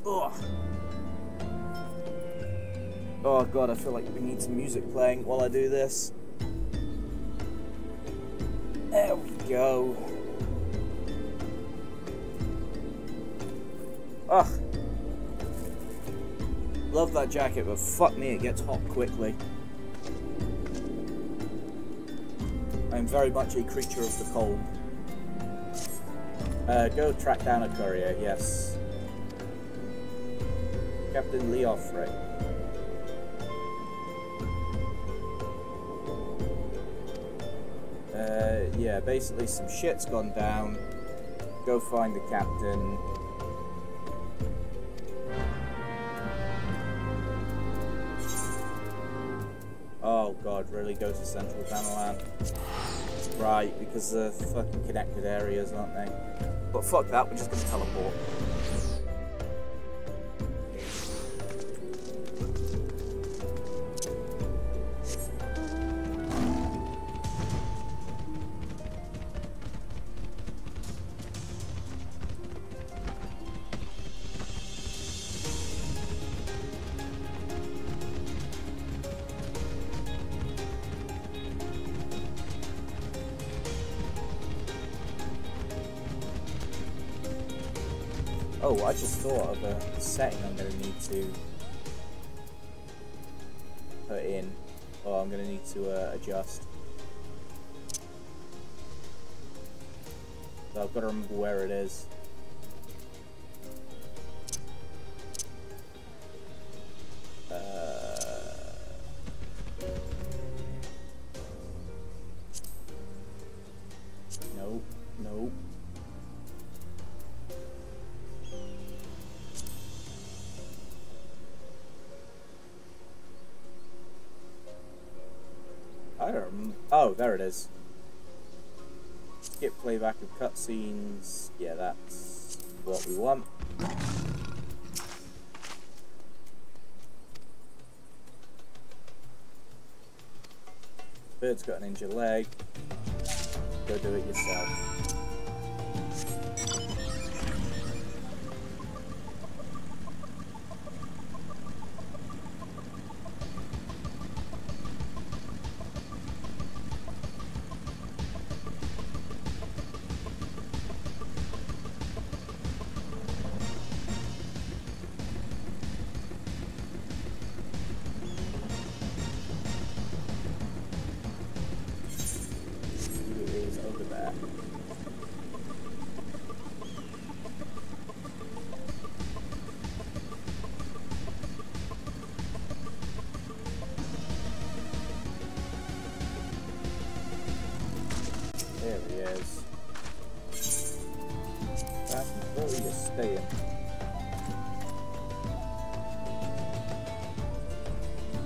Ugh. Oh god, I feel like we need some music playing while I do this. There we go. Ugh. Love that jacket, but fuck me, it gets hot quickly. I'm very much a creature of the cold. Go track down a courier, yes. Captain Leoffrey. Yeah, basically some shit's gone down. Go find the captain. Oh god, really? Go to Central Danalan? Right, because they're fucking connected areas, aren't they? But fuck that, we're just gonna teleport. Oh, I just thought of a setting I'm going to need to put in, or I'm going to need to adjust. So I've got to remember where it is. Nope, nope. Oh, there it is. Skip playback of cutscenes. Yeah, that's what we want. Bird's got an injured leg. Go do it yourself. There he is. That's where are you staying?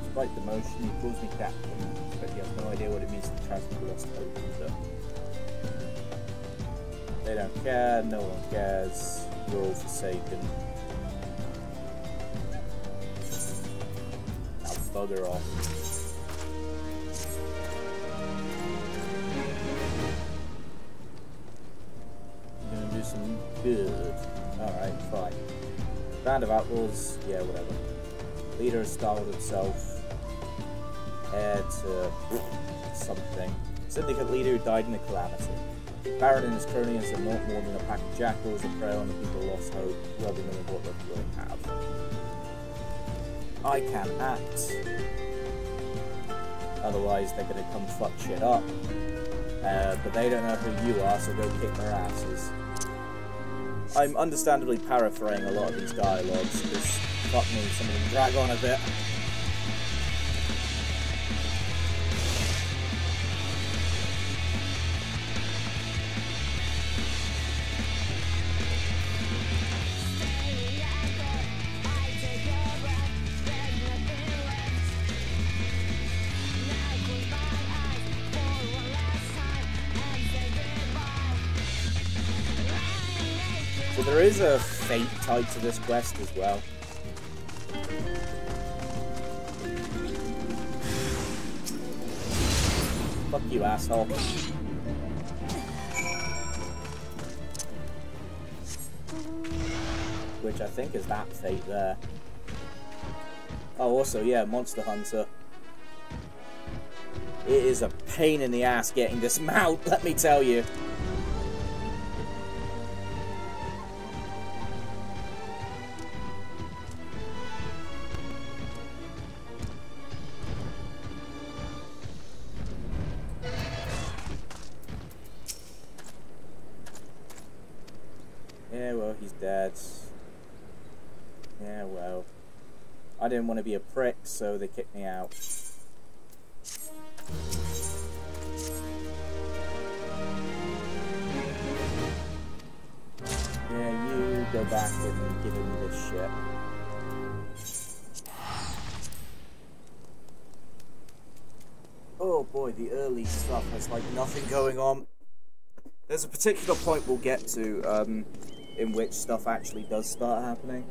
Despite the motion, he calls me captain, but he has no idea what it means to transfer lost hope. They don't care, no one cares, we're all forsaken. Now bugger off. Some good. Alright, fine. Band of Outlaws, yeah, whatever. Leader has styled himself heir to something. Syndicate leader who died in a calamity. Baron and his cronies are not more than a pack of jackals that prey on the people lost hope, robbing them of what they really have. I can act. Otherwise, they're gonna come fuck shit up. But they don't know who you are, so go kick their asses. I'm understandably paraphrasing a lot of these dialogues, because fuck me, some of them drag on a bit. So there is a fate tied to this quest as well. Fuck you, asshole. Which I think is that fate there. Oh, also, yeah, Monster Hunter. It is a pain in the ass getting this mount, let me tell you. I didn't want to be a prick, so they kicked me out. Yeah, you go back and give him this shit. Oh boy, the early stuff has like nothing going on. There's a particular point we'll get to in which stuff actually does start happening.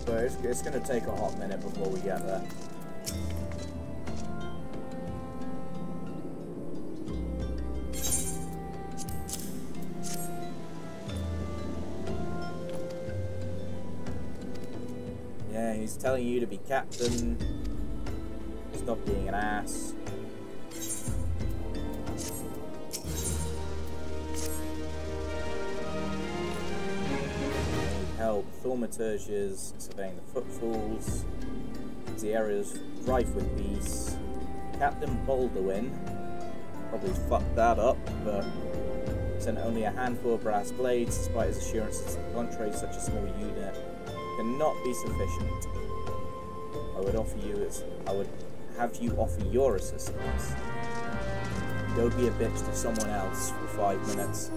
But it's going to take a hot minute before we get there. Yeah, he's telling you to be captain. Stop being an ass. Help. Thaumaturges surveying the footfalls. The area is rife with beasts. Captain Baldwin probably fucked that up, but sent only a handful of brass blades, despite his assurances to the contrary. Such a small unit cannot be sufficient. I would have you offer your assistance. Go be a bitch to someone else for 5 minutes.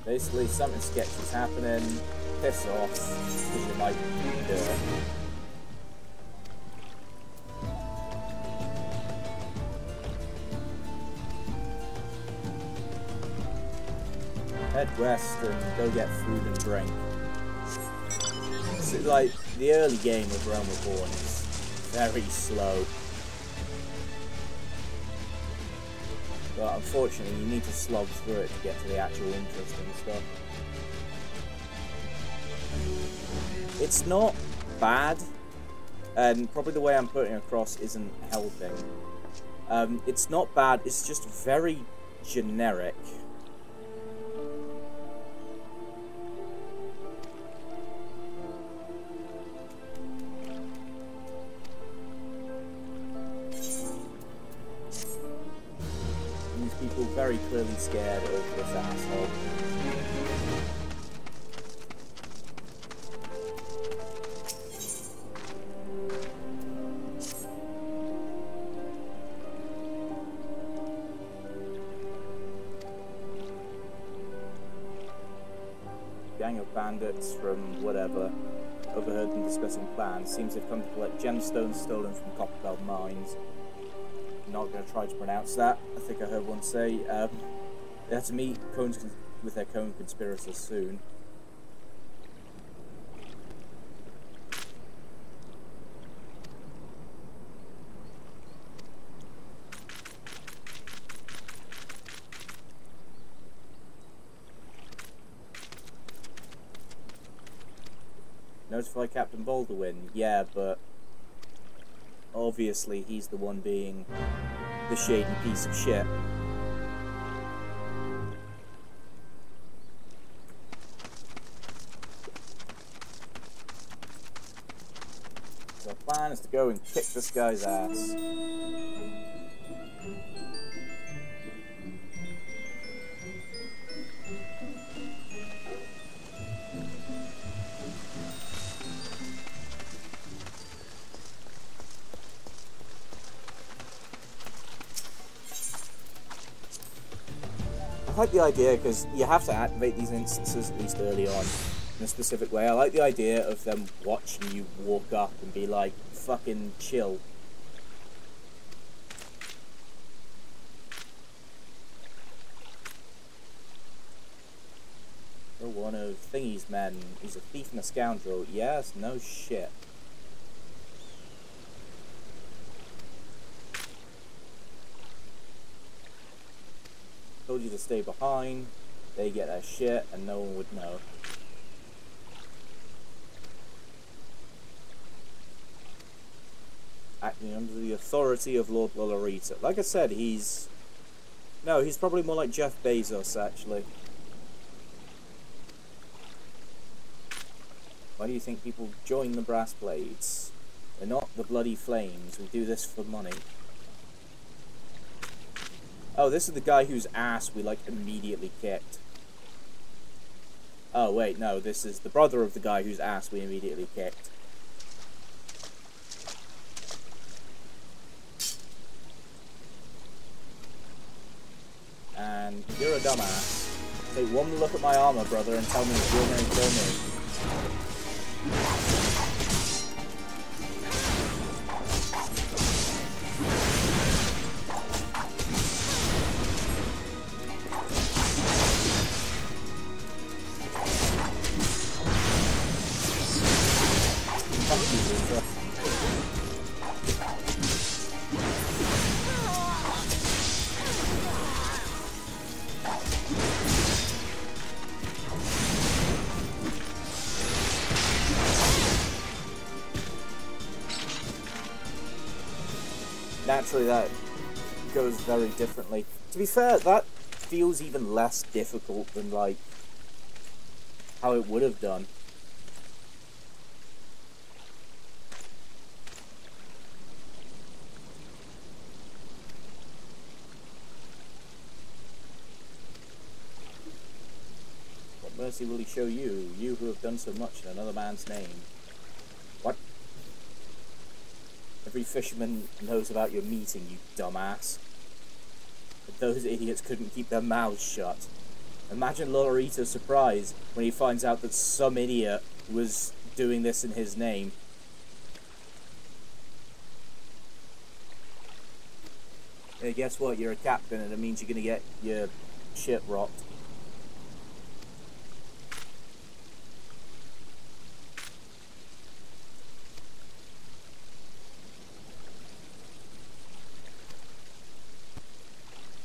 Basically, something sketchy's happening. Piss off, because you might do it. Head west and go get food and drink. So, like, the early game of Realm Reborn is very slow. But unfortunately, you need to slog through it to get to the actual interesting stuff. It's not bad, and probably the way I'm putting it across isn't helping. It's not bad, it's just very generic. People very clearly scared of this asshole. Gang of bandits from whatever overheard them discussing plans. Seems they've come to collect gemstones stolen from Copperbelt mines. Not going to try to pronounce that. I think I heard one say they have to meet with their co-conspirators soon. Notify Captain Baldwin. Yeah, but obviously he's the one being the shady piece of shit. So the plan is to go and kick this guy's ass. I like the idea, because you have to activate these instances, at least early on, in a specific way. I like the idea of them watching you walk up and be like, fucking chill. You're one of Thingy's men. He's a thief and a scoundrel. Yes, no shit. Told you to stay behind. they get their shit and no one would know. Acting under the authority of Lord Lolorita. Like I said, he's probably more like Jeff Bezos, actually. Why do you think people join the Brass Blades? They're not the bloody flames. We do this for money. Oh, this is the guy whose ass we, like, immediately kicked. Oh, wait, no, this is the brother of the guy whose ass we immediately kicked. And you're a dumbass. Take one look at my armor, brother, and tell me if you're going to kill me. Naturally, that goes very differently. To be fair, that feels even less difficult than, like, how it would have done. What mercy will he show you, you who have done so much in another man's name? What? Every fisherman knows about your meeting, you dumbass. But those idiots couldn't keep their mouths shut. Imagine Lolorito's surprise when he finds out that some idiot was doing this in his name. Hey, guess what? You're a captain and it means you're gonna get your shit rocked.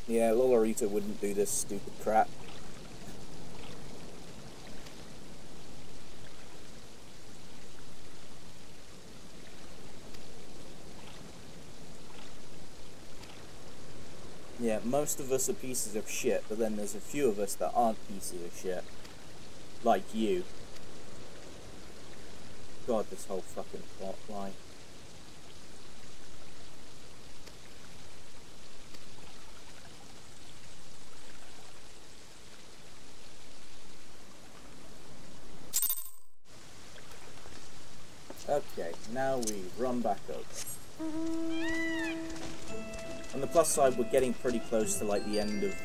Yeah, Lolorito wouldn't do this stupid crap. Yeah, most of us are pieces of shit, but then there's a few of us that aren't pieces of shit. Like you. God, this whole fucking plot line. Okay, now we run back over. On the plus side, we're getting pretty close to, like, the end of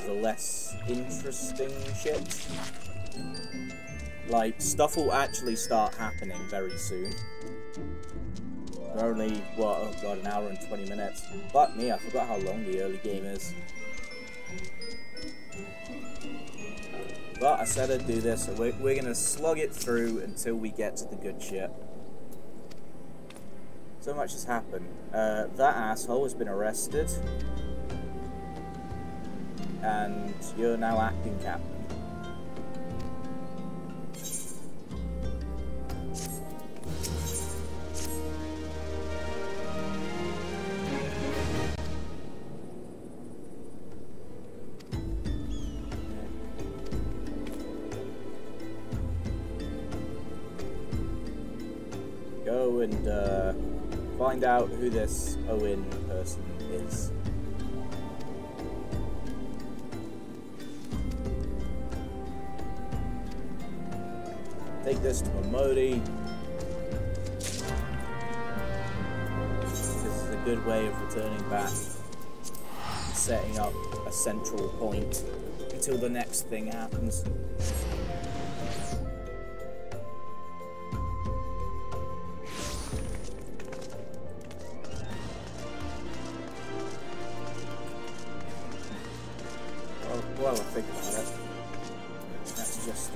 the less interesting shit. Like, stuff will actually start happening very soon. We're only, what, oh god, an hour and 20 minutes. Fuck me, I forgot how long the early game is. But I said I'd do this, so we're gonna slug it through until we get to the good shit. So much has happened. That asshole has been arrested. And you're now acting captain. Go and find out who this Owen person is. Take this to Momodi. This is a good way of returning back and setting up a central point until the next thing happens. Well, I think about it. That's just,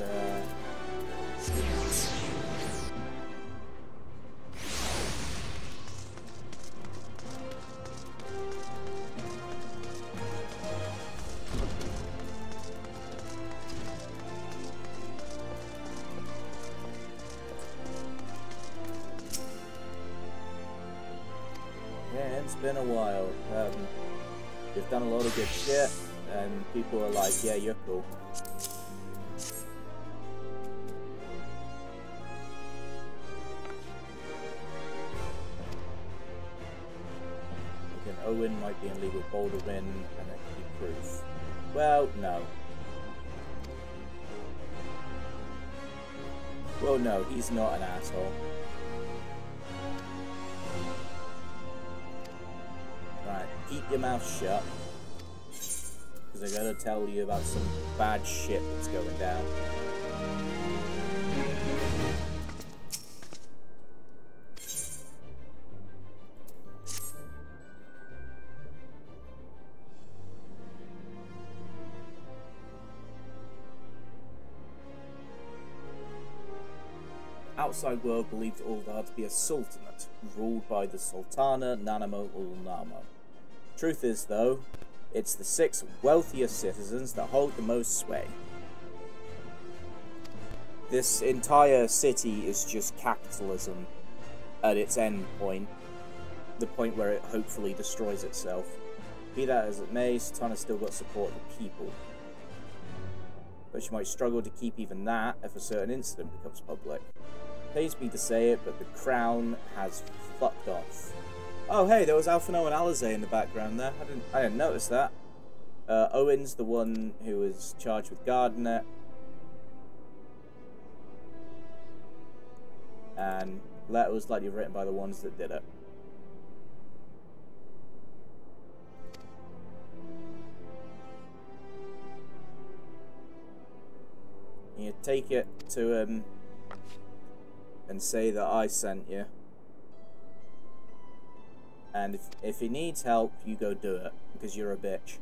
been a while. You've done a lot of good shit, and people are like, yeah, you're cool. Again, Owen might be in league with Balduin, and that could be proof. Well, no. Well, no, he's not an asshole. Right, keep your mouth shut. Because I gotta tell you about some bad shit that's going down. Outside world believed Uldar to be a sultanate, ruled by the Sultana Nanamo ul Nama. Truth is, though, it's the 6 wealthiest citizens that hold the most sway. This entire city is just capitalism at its end point, the point where it hopefully destroys itself. Be that as it may, Sultana's still got support of the people. But she might struggle to keep even that if a certain incident becomes public. Pains me to say it, but the crown has fucked off. Oh hey, there was Alphinaud and Alisaie in the background there. I didn't notice that. Owen's the one who was charged with guarding it. And letter was likely written by the ones that did it. You take it to him and say that I sent you. And if he needs help, you go do it, because you're a bitch.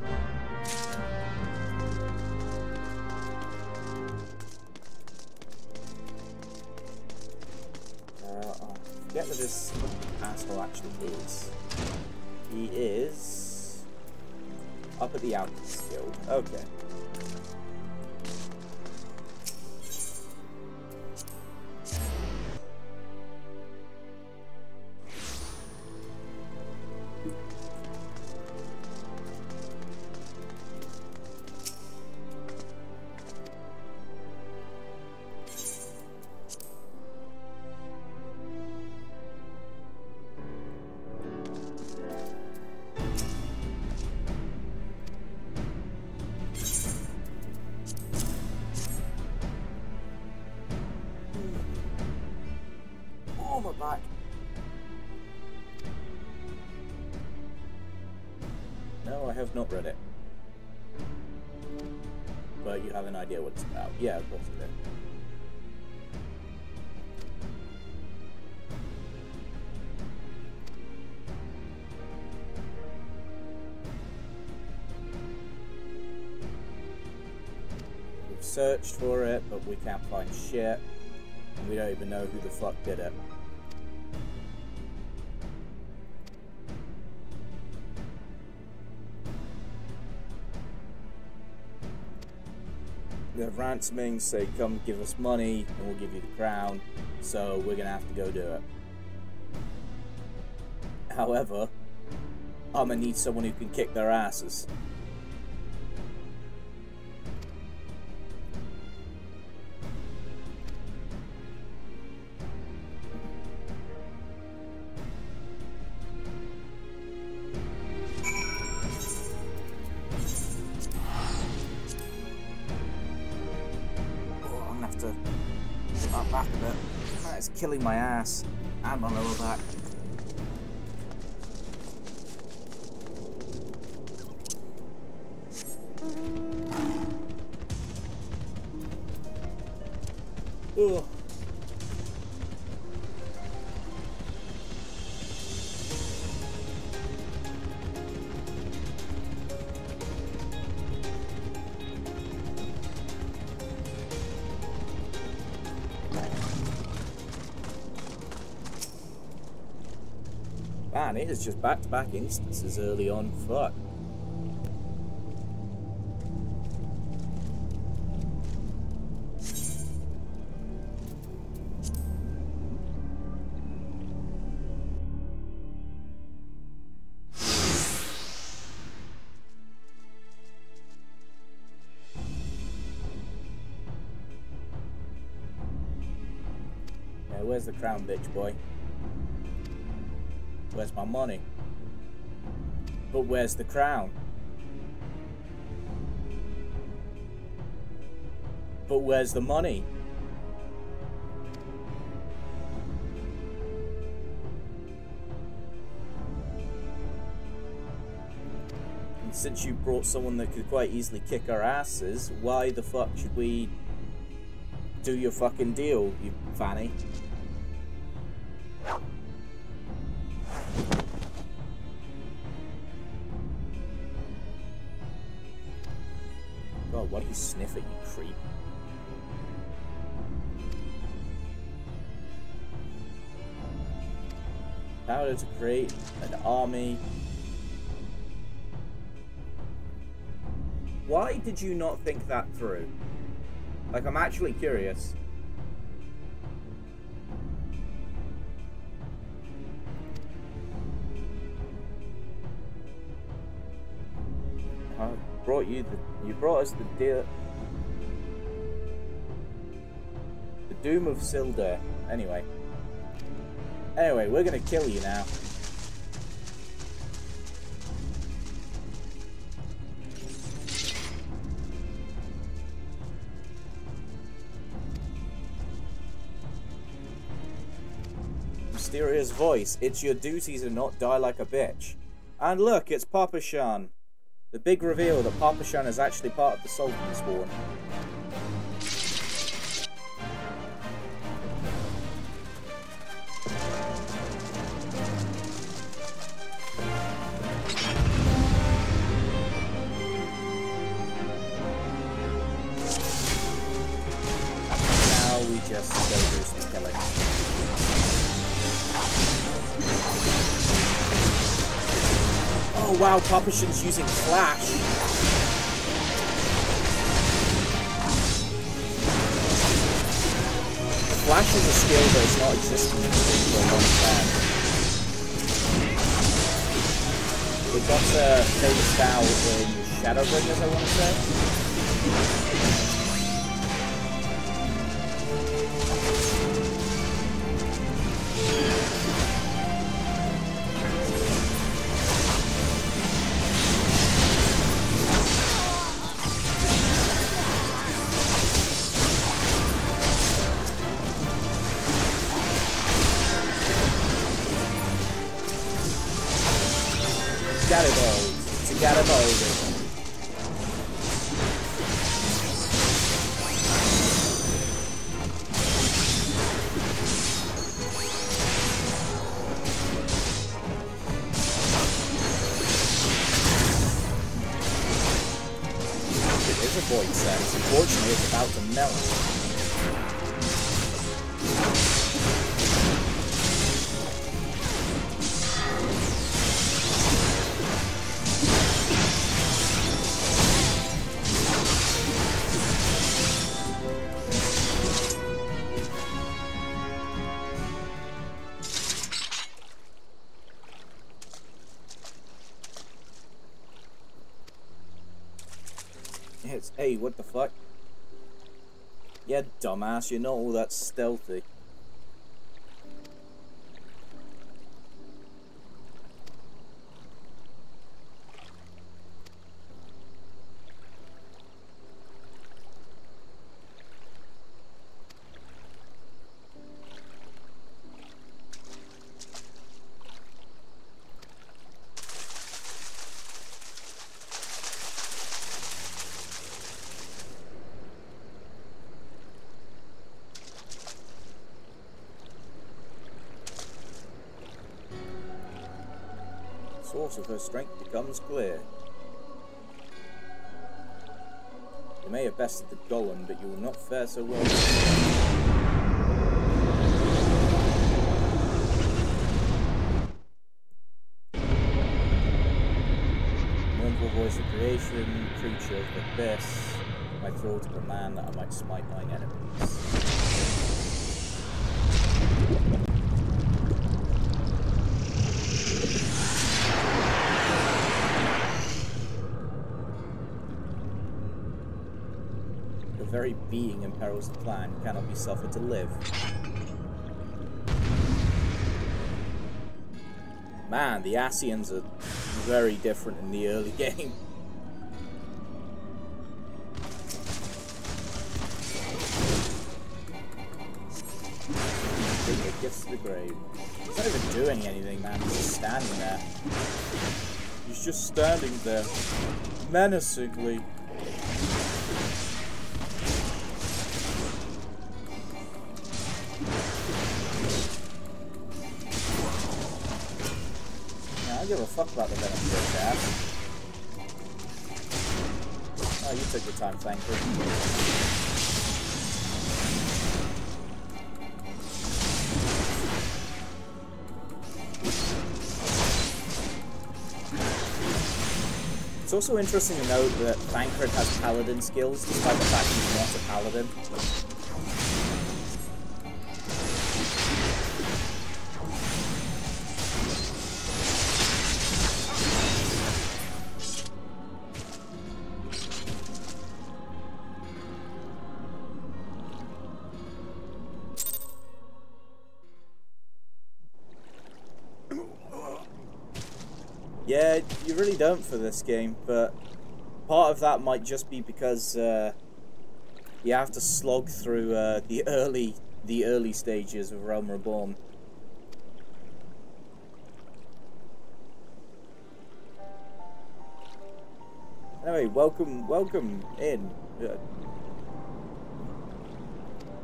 I forget what this asshole actually is. He is up at the Alchemist Guild. Okay. Back. No, I have not read it. But you have an idea what it's about. Yeah, of course I do. We've searched for it, but we can't find shit. And we don't even know who the fuck did it. The ransoming say, come give us money and we'll give you the crown, so we're gonna have to go do it. However, I'm gonna need someone who can kick their asses. Back a bit. That is killing my ass and my lower back. Ugh. Man, it is just back-to-back instances early on. Fuck. Where's the crown, bitch boy? Where's my money? But where's the crown? But where's the money? And since you brought someone that could quite easily kick our asses, why the fuck should we do your fucking deal, you fanny? God, why do you sniff it, you creep? Power to create an army. Why did you not think that through? Like, I'm actually curious. I brought you you brought us the Doom of Sildar. Anyway, we're gonna kill you now. Mysterious voice. It's your duty to not die like a bitch. And look, it's Papa Shan. The big reveal that Papa Shan is actually part of the Sultan Spawn. Now we just go do some killing. Oh wow, Papa Shan's using Flash. Flash is a skill that has not existed in the game for a long time. We got phased out in Shadowbringers, I want to say. Unfortunately, it's about to melt. Hey, what the fuck? Yeah, dumbass, you're not all that stealthy. Source of her strength becomes clear. You may have bested the golem, but you will not fare so well. Mournful voice of creation, creature of the abyss, my throat to the man that I might smite mine enemies. Very being imperils the plan cannot be suffered to live. Man, the Ascians are very different in the early game. Gifts to the grave. He's not even doing anything, man. He's just standing there. He's just standing there, menacingly. Yeah, I don't give a fuck about the venom bitch ass. Oh, you took your time, thank you. It's also interesting to note that Thancred has paladin skills, despite the fact he's not a paladin. Yeah, you really don't for this game, but part of that might just be because you have to slog through the early stages of Realm Reborn. Anyway, welcome in.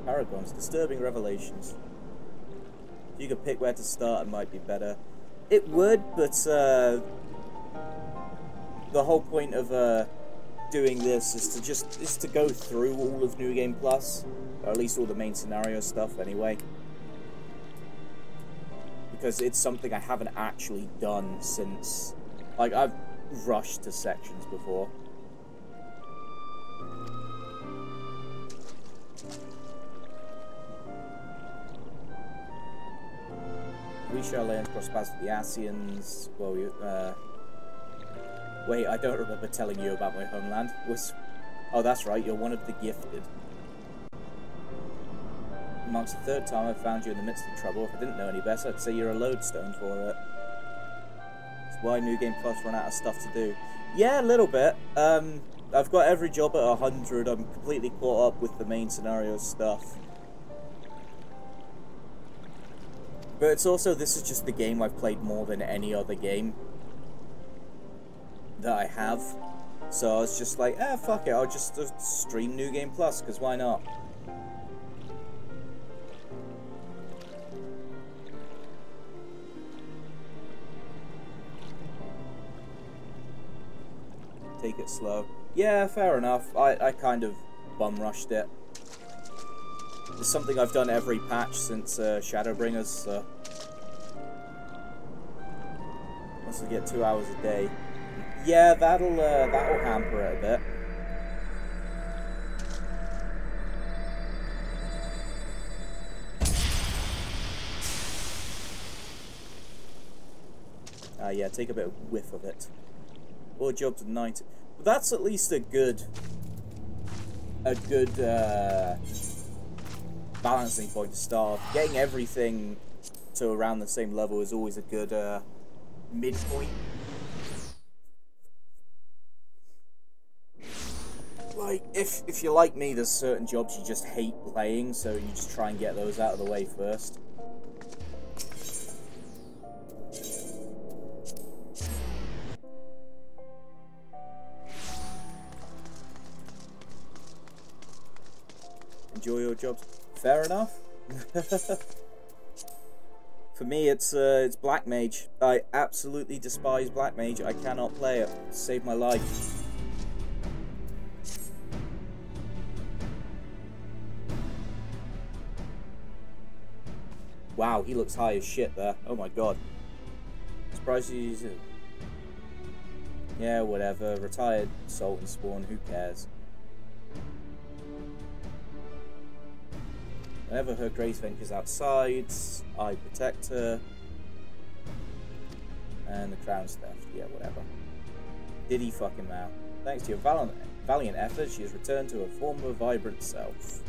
Paragons, disturbing revelations. If you could pick where to start, it might be better. It would, but the whole point of doing this is to go through all of New Game Plus, or at least all the main scenario stuff anyway, because it's something I haven't actually done since, like, I've rushed to sections before. We shall learn to cross paths with the Ascians. Well, wait, I don't remember telling you about my homeland. Oh, that's right, you're one of the gifted. Marks the third time I've found you in the midst of trouble. If I didn't know any better, I'd say you're a lodestone for it. That's why New Game Plus run out of stuff to do. Yeah, a little bit. I've got every job at 100. I'm completely caught up with the main scenario stuff. But it's also, this is just the game I've played more than any other game that I have. So I was just like, fuck it, I'll just stream New Game Plus, because why not? Take it slow. Yeah, fair enough. I kind of bum rushed it. It's something I've done every patch since Shadowbringers, so once I get 2 hours a day, yeah, that'll hamper it a bit. Yeah, take a bit of whiff of it. Or job to 90. But that's at least a good balancing point to start off. Getting everything to around the same level is always a good midpoint. Like, if you're like me, there's certain jobs you just hate playing, so you just try and get those out of the way first. Enjoy your jobs. Fair enough. For me, it's Black Mage. I absolutely despise Black Mage. I cannot play it. Save my life. Wow, he looks high as shit there. Oh my god. Surprised he's... Yeah, whatever. Retired Salt and Spawn, who cares? Whenever her Grace ventures outside, I protect her. And the crown's theft. Yeah, whatever. Diddy fucking Mao. Thanks to your valiant efforts, she has returned to her former vibrant self.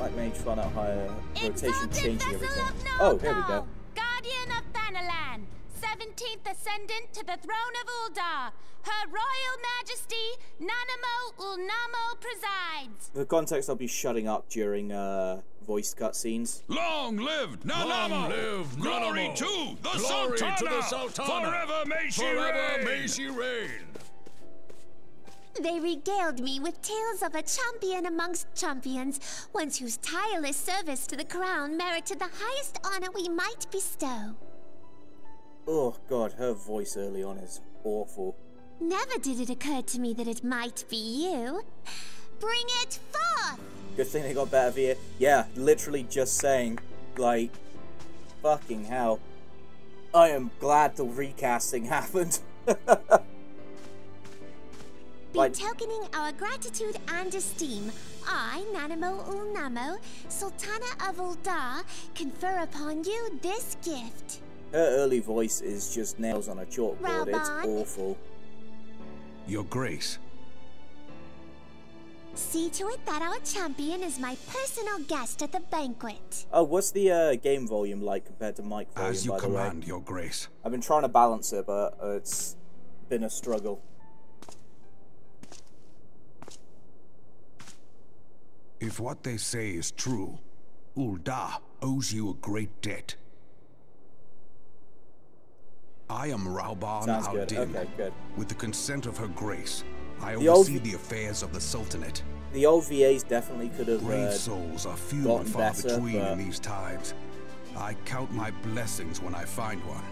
Like mage fun at higher rotation, Exalted changing everything. Vessel of Oh, here we go. Northo, Guardian of Thanalan, 17th Ascendant to the Throne of Uldar. Her Royal Majesty, Nanamo Ulnamo presides. For context, I'll be shutting up during voice cutscenes. Long live Nanamo! Long live Glory Nanamo! to the Glory Sultana! to the Sultana! Forever may she Forever reign! may she reign! They regaled me with tales of a champion amongst champions, one whose tireless service to the crown merited the highest honor we might bestow. Oh god, her voice early on is awful. Never did it occur to me that it might be you. Bring it forth! Good thing they got better VA. Yeah, literally just saying, like, fucking hell. I am glad the recasting happened. Betokening our gratitude and esteem, I, Nanamo Ulnamo, Sultana of Uldar, confer upon you this gift. Her early voice is just nails on a chalkboard. It's Raubahn? awful. Your Grace. See to it that our champion is my personal guest at the banquet. Oh, what's the game volume like compared to mic volume, As you by the way? command, Your Grace. I've been trying to balance it, but it's been a struggle. If what they say is true, Uldar owes you a great debt. I am Raubahn Sounds good. al-Din. Okay, good. With the consent of her Grace, I The old- oversee the affairs of the Sultanate. The old VAs definitely could have Brave souls are few gotten and far better, between but in these times. I count my blessings when I find one.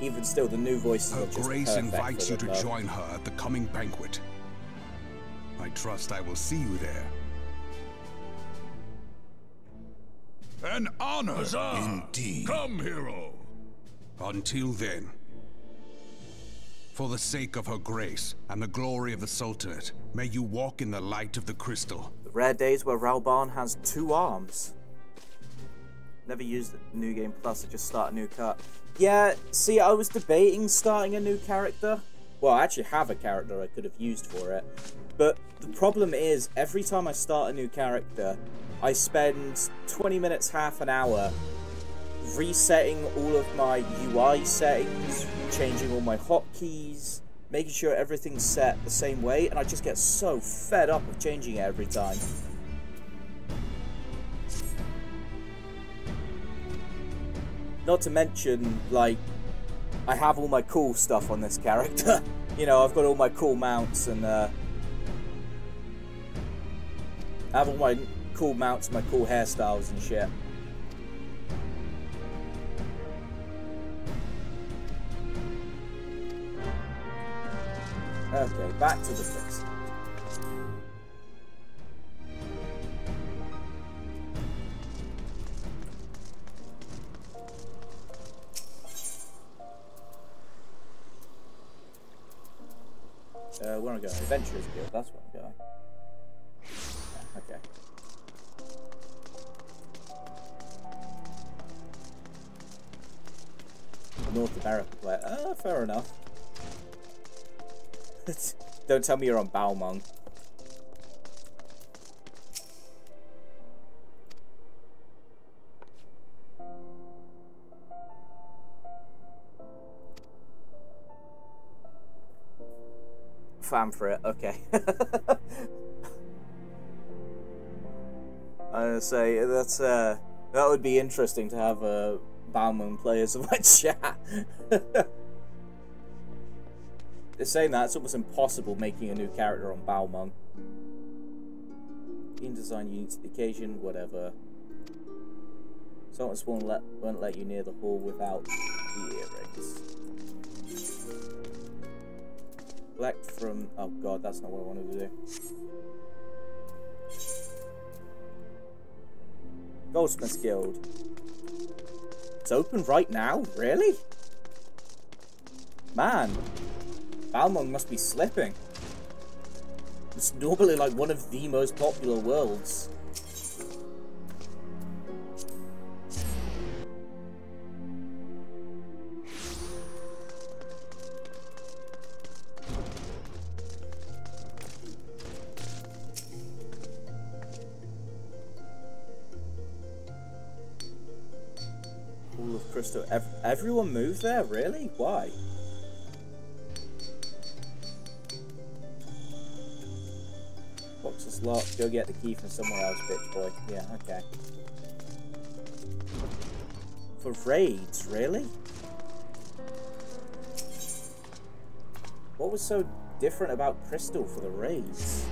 even still, the new voices Her are just Grace perfect invites for you to them, though. join her at the coming banquet. I trust I will see you there. An honor! Huzzah! Indeed. Come, hero! Until then, for the sake of her Grace and the glory of the Sultanate, may you walk in the light of the crystal. The rare days where Raubahn has 2 arms. Never used New Game Plus to just start a new cut. Yeah, see, I was debating starting a new character. Well, I actually have a character I could have used for it. But the problem is, every time I start a new character, I spend 20 minutes, half an hour resetting all of my UI settings, changing all my hotkeys, making sure everything's set the same way, and I just get so fed up of changing it every time. Not to mention, like, I have all my cool stuff on this character. You know, I've got all my cool mounts and, I have all my cool mounts, my cool hairstyles and shit. Okay, back to the fix. Where am I going? Adventurers Guild, that's where I'm going. Yeah, okay. North America player. Fair enough. Don't tell me you're on Balmung. Fan for it, okay. I was gonna say that's that would be interesting to have Balmung players of my chat. They're saying that it's almost impossible making a new character on Balmung. Game design unique to the occasion, whatever. Someone won't let you near the hall without the earrings. Collect from... oh god, that's not what I wanted to do. Goldsmith's Guild. It's open right now? Really? Man. Balmung must be slipping. It's normally like one of the most popular worlds. Crystal. Everyone moved there? Really? Why? Box is locked. Go get the key from somewhere else, bitch boy. Yeah, okay. For raids, really? What was so different about Crystal for the raids?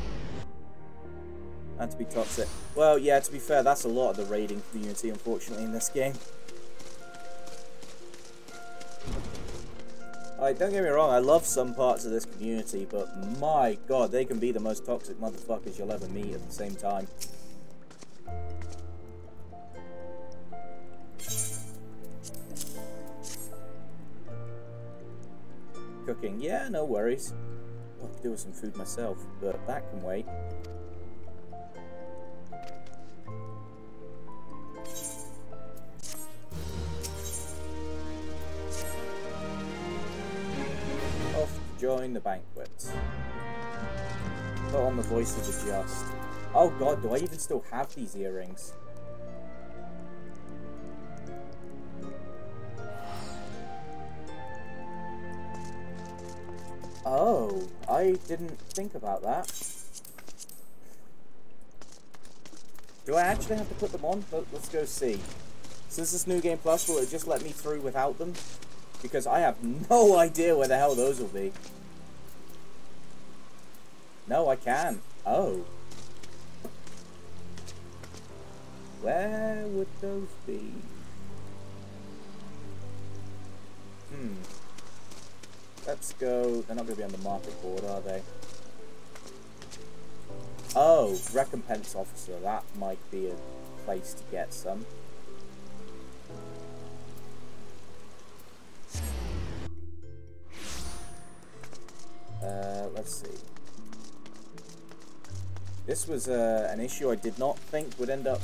And to be toxic. Well, yeah, to be fair, that's a lot of the raiding community, unfortunately, in this game. Like, don't get me wrong, I love some parts of this community, but my god, they can be the most toxic motherfuckers you'll ever meet at the same time. Cooking, yeah, no worries. I could do with some food myself, but that can wait. Off to join the banquet. Put on the voices adjust. Oh god, do I even still have these earrings? Oh, I didn't think about that. Do I actually have to put them on? Let's go see. Since this New Game Plus, will it just let me through without them? Because I have no idea where the hell those will be. No, I can't. Oh. Where would those be? Let's go. They're not going to be on the market board, are they? Oh, recompense officer. That might be a place to get some. Let's see. This was an issue I did not think would end up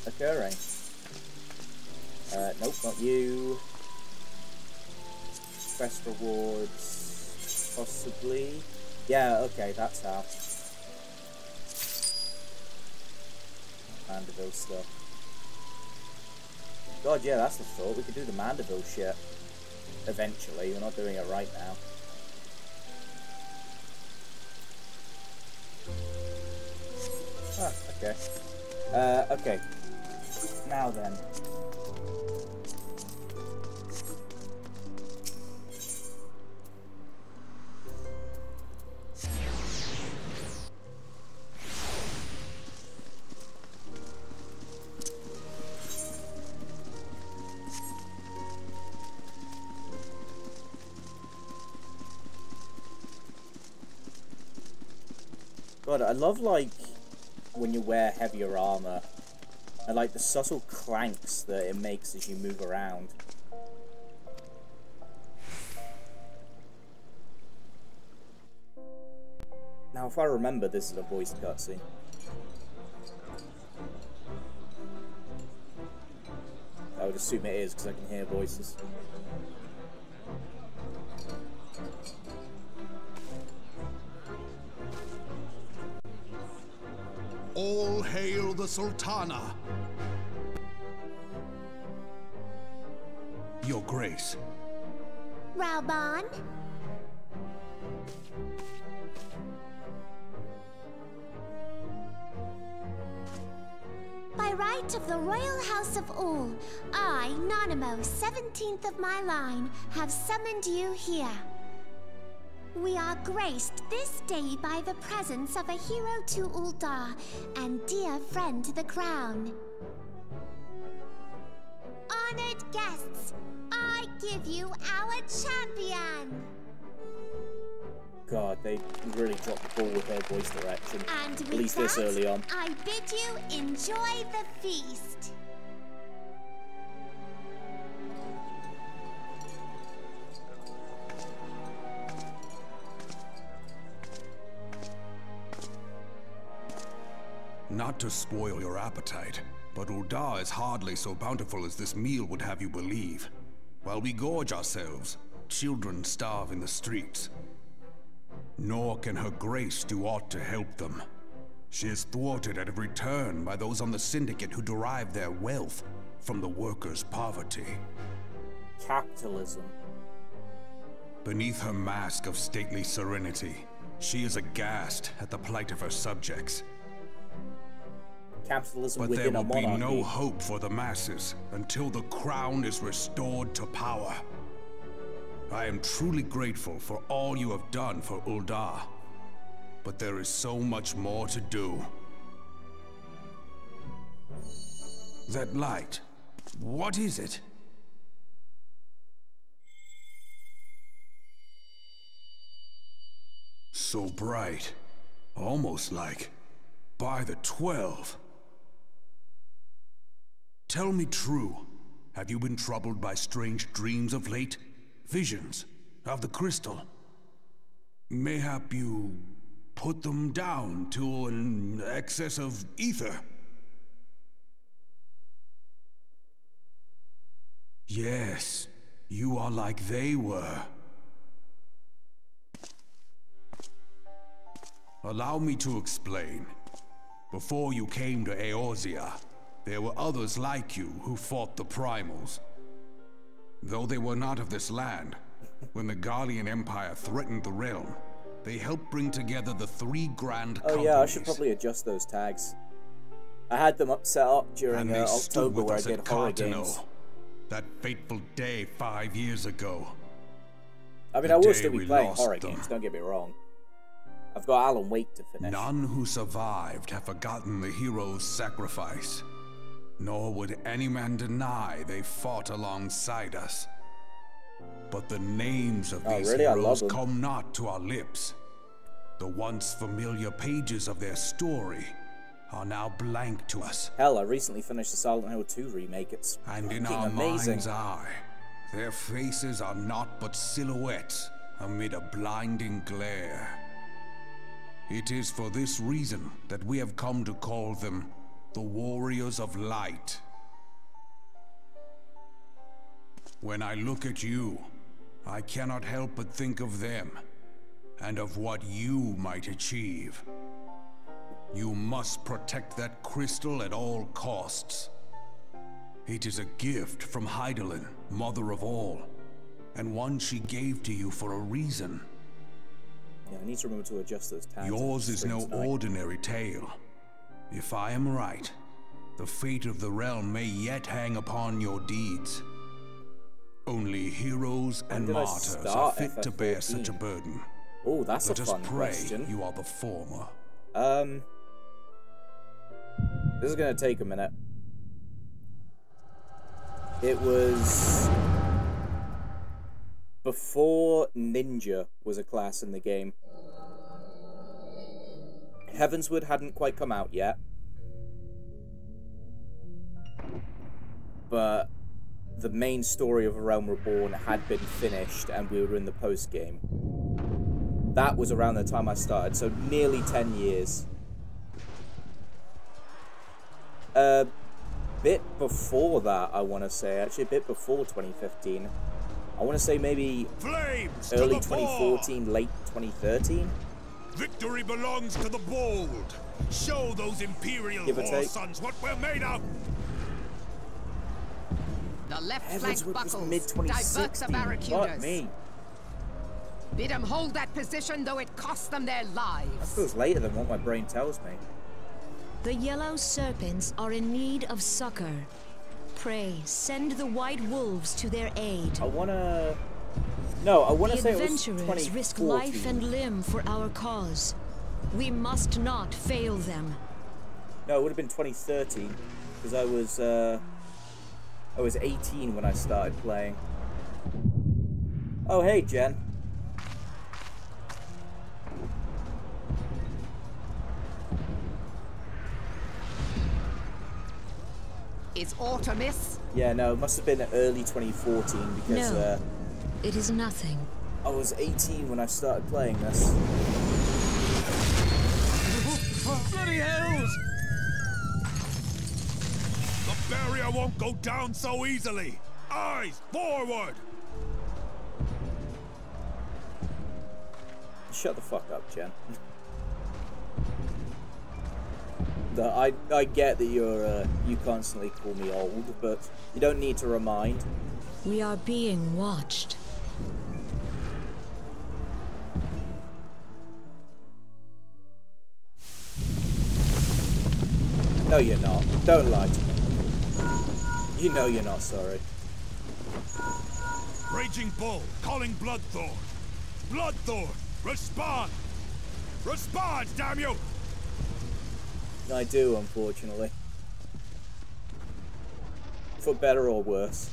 occurring. Nope, not you. Quest rewards, possibly. Yeah, okay, that's how. Mandeville stuff. God, yeah, that's the thought. We could do the Mandeville shit. Eventually, we're not doing it right now. Ah, okay. Okay. Now then. God, I love, like, when you wear heavier armor, and, like, the subtle clanks that it makes as you move around. Now, if I remember, this is a voiced cutscene. I would assume it is, because I can hear voices. All hail the Sultana! Your Grace. Raubahn? By right of the Royal House of Ul, I, Nanamo, 17th of my line, have summoned you here. We are graced this day by the presence of a hero to Ul'dah and dear friend to the crown. Honored guests, I give you our champion! God, they really dropped the ball with their voice direction. And with at least this early on. I bid you enjoy the feast. Not to spoil your appetite, but Ul'dah is hardly so bountiful as this meal would have you believe. While we gorge ourselves, children starve in the streets. Nor can her grace do aught to help them. She is thwarted at every turn by those on the Syndicate who derive their wealth from the workers' poverty. Capitalism. Beneath her mask of stately serenity, she is aghast at the plight of her subjects. Capitalism But there within a will be monarchy. no hope for the masses until the crown is restored to power. I am truly grateful for all you have done for Ul'dah, but there is so much more to do. That light, what is it? So bright, almost like by the 12. Tell me true, have you been troubled by strange dreams of late? Visions of the crystal? Mayhap you put them down to an excess of ether? Yes, you are like they were. Allow me to explain. Before you came to Eorzea, there were others like you who fought the Primals. Though they were not of this land, when the Garlean Empire threatened the realm, they helped bring together the three grand companies. Oh yeah, I should probably adjust those tags. I had them set up during October where I did horror games. That fateful day 5 years ago. I mean, I will still be playing horror games, don't get me wrong. I've got Alan Wake to finish. None who survived have forgotten the hero's sacrifice. Nor would any man deny they fought alongside us. But the names of these heroes come not to our lips. The once familiar pages of their story are now blank to us. Hell, I recently finished the Silent Hill 2 remake. It's and in our mind's eye, their faces are naught but silhouettes amid a blinding glare. It is for this reason that we have come to call them the Warriors of Light. When I look at you, I cannot help but think of them, and of what you might achieve. You must protect that crystal at all costs. It is a gift from Hydaelyn, Mother of All, and one she gave to you for a reason. Yeah, I need to remember to adjust those tags. Yours is no ordinary tale. If I am right, the fate of the realm may yet hang upon your deeds. Only heroes and martyrs are fit to bear such a burden. Oh, that's a fun question. You are the former. This is gonna take a minute. It was before Ninja was a class in the game. Heavensward hadn't quite come out yet, but the main story of A Realm Reborn had been finished and we were in the post-game. That was around the time I started, so nearly 10 years. A bit before that, I want to say, actually a bit before 2015. I want to say maybe early 2014, late 2013. Victory belongs to the bold. Show those Imperial whore sons what we're made of. The left flank buckles. Mid-2016. Fuck me. Bid them hold that position, though it cost them their lives. That feels later than what my brain tells me. The Yellow Serpents are in need of succor. Pray, send the White Wolves to their aid. I wanna... No, I wanna say it was 2014. The adventurers risk life and limb for our cause. We must not fail them. No, it would have been 2013, because I was 18 when I started playing. Oh, hey, Jen. Is Artemis? Yeah, no, it must have been early 2014 because no, it is nothing. I was 18 when I started playing this. Bloody hells! The barrier won't go down so easily. Eyes forward! Shut the fuck up, Jen. older. I get that you constantly call me old, but you don't need to remind. We are being watched. No, you're not. Don't lie to me. You know you're not sorry. Raging Bull, calling Bloodthorn. Bloodthorn, respond! Respond, damn you! I do, unfortunately. For better or worse.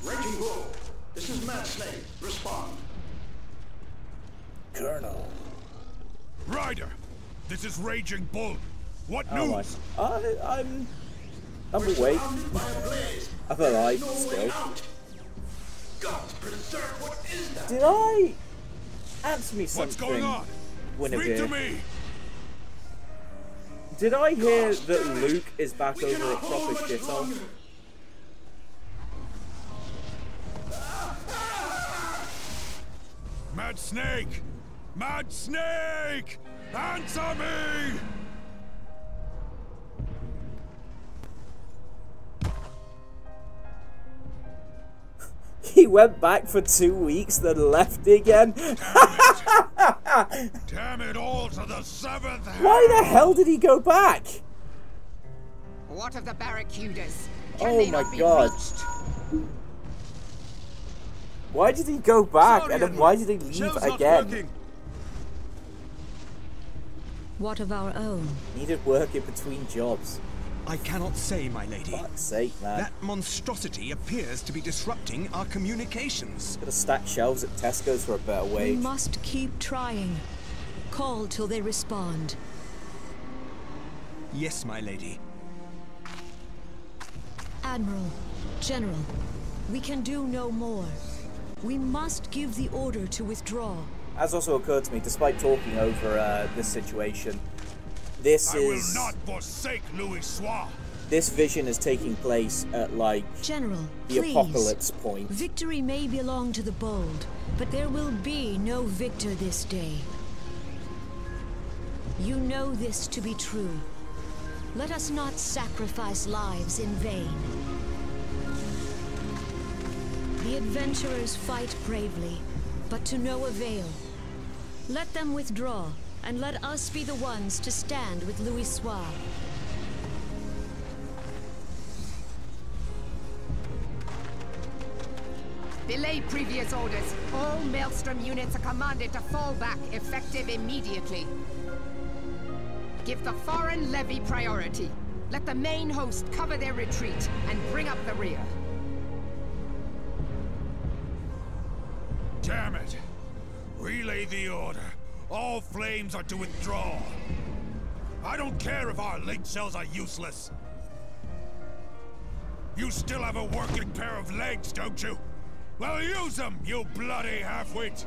Raging Bull, this is Mad Snake. Respond. Colonel. Ryder, this is Raging Bull. What news? I'm awake. I'm alive still. Did I answer me something? What's going on? Guinevere? Speak to me. Did I hear that Luke is back over at proper shithole? Mad Snake! Mad Snake! Answer me! He went back for 2 weeks, then left again. Damn it all to the 7th heaven! Why the hell did he go back? What of the Barracudas? Oh my god. Why did he go back? And then why did he leave again? What of our own? Needed work in between jobs. I cannot say, my lady. Fuck's sake, man. That monstrosity appears to be disrupting our communications. Gotta stack shelves at Tesco's for a better wage. We must keep trying. Call till they respond. Yes, my lady. Admiral, General, we can do no more. We must give the order to withdraw. As also occurred to me, despite talking over this situation, I will not forsake Louis Soir. This vision is taking place at, like, General, the please. apocalypse point. Victory may belong to the bold, but there will be no victor this day. You know this to be true. Let us not sacrifice lives in vain. The adventurers fight bravely, but to no avail. Let them withdraw, and let us be the ones to stand with Louis Soir. Belay previous orders. All Maelstrom units are commanded to fall back, effective immediately. Give the foreign levy priority. Let the main host cover their retreat and bring up the rear. Damn it! Relay the order. All flames are to withdraw. I don't care if our link cells are useless. You still have a working pair of legs, don't you? Well, use them, you bloody half-wit!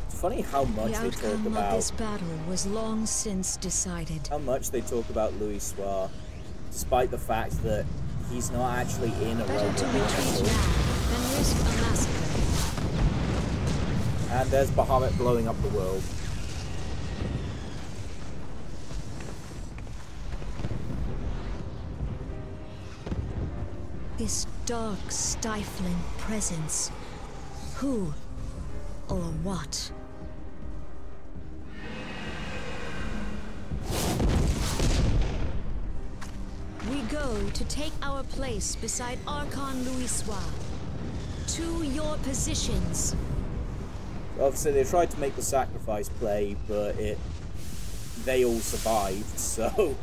It's funny how much they talk The outcome about. of this battle was long since decided. How much they talk about Louis Soir, despite the fact that he's not actually in a Better to Roman retreat vessel. now than risk a massacre. And there's Bahamut blowing up the world. This dark, stifling presence. Who or what? We go to take our place beside Archon Louis Soir. To your positions. Obviously, they tried to make the sacrifice play, but they all survived, so...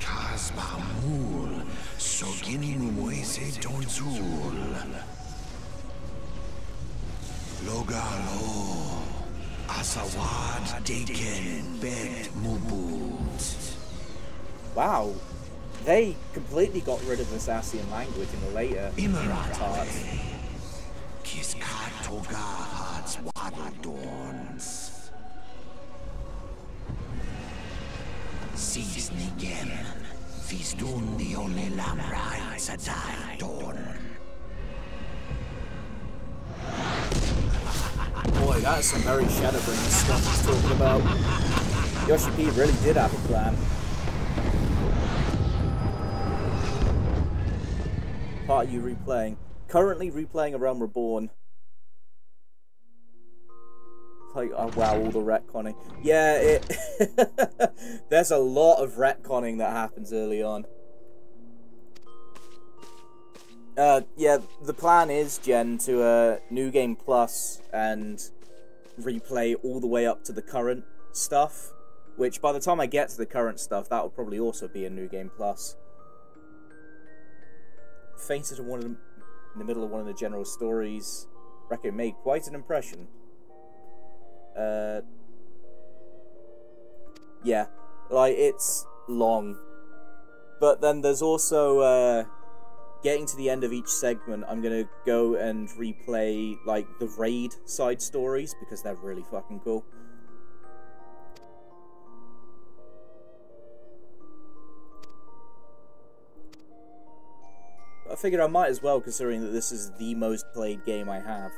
Kasbamul, Soginin Moise Donzul. Logalo, Asawad Deken Bet Mubut. Wow, they completely got rid of Assassian language in the later parts. Kiskat Toga Hats dawns. Sees Nigen, Fizdun the only Lamra Sadai Dawn. Boy, that's some very Shadowbringers stuff he's talking about. Yoshi P really did have a plan. Part of you replaying. Currently replaying A Realm Reborn. Like, oh wow, all the retconning. Yeah, there's a lot of retconning that happens early on. Yeah, the plan is, Jen, to New Game Plus and replay all the way up to the current stuff. Which, by the time I get to the current stuff, that will probably also be a New Game Plus. Fainted in the middle of one of the general stories. Reckon made quite an impression. Yeah, like, it's long. But then there's also, getting to the end of each segment, I'm gonna go and replay, like, the raid side stories, because they're really fucking cool. I figured I might as well, considering that this is the most played game I have.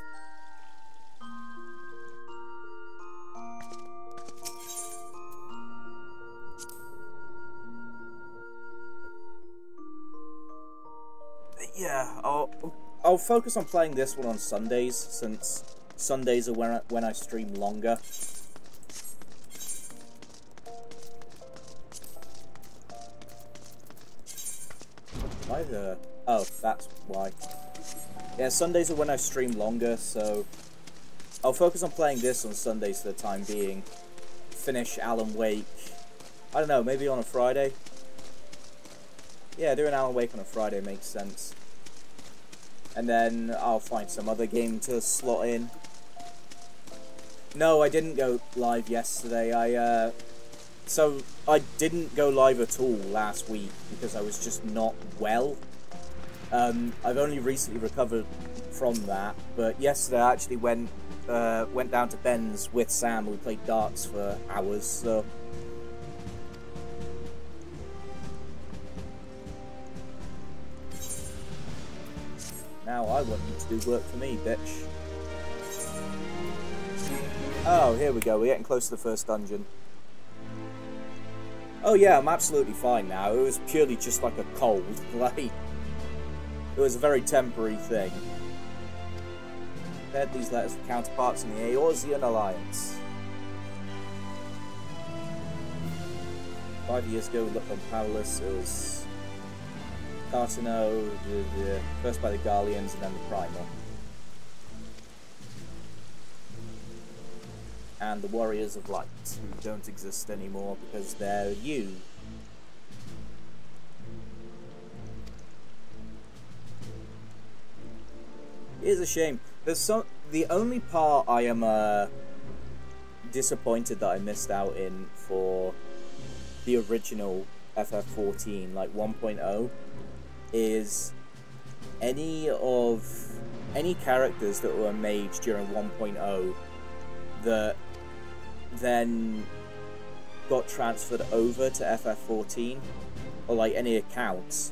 Yeah, I'll focus on playing this one on Sundays, since Sundays are when I stream longer. Why the... Oh, that's why. Yeah, Sundays are when I stream longer, so I'll focus on playing this on Sundays for the time being. Finish Alan Wake, I don't know, maybe on a Friday? Yeah, doing Alan Wake on a Friday makes sense. And then I'll find some other game to slot in. No, I didn't go live yesterday. So I didn't go live at all last week because I was just not well. I've only recently recovered from that, but yesterday I actually went down to Ben's with Sam. We played darts for hours, so... Now I want you to do work for me, bitch. Oh, here we go. We're getting close to the first dungeon. Oh yeah, I'm absolutely fine now. It was purely just like a cold. Like, it was a very temporary thing. Read these letters from counterparts in the Eorzean Alliance. 5 years ago, we looked on powerless. It was Cartino, first by the Garleans and then the Primal. And the Warriors of Light, who don't exist anymore because they're you. It is a shame. The only part I am disappointed that I missed out in for the original FF14, like 1.0, is any characters that were made during 1.0 that then got transferred over to FF14, or like any accounts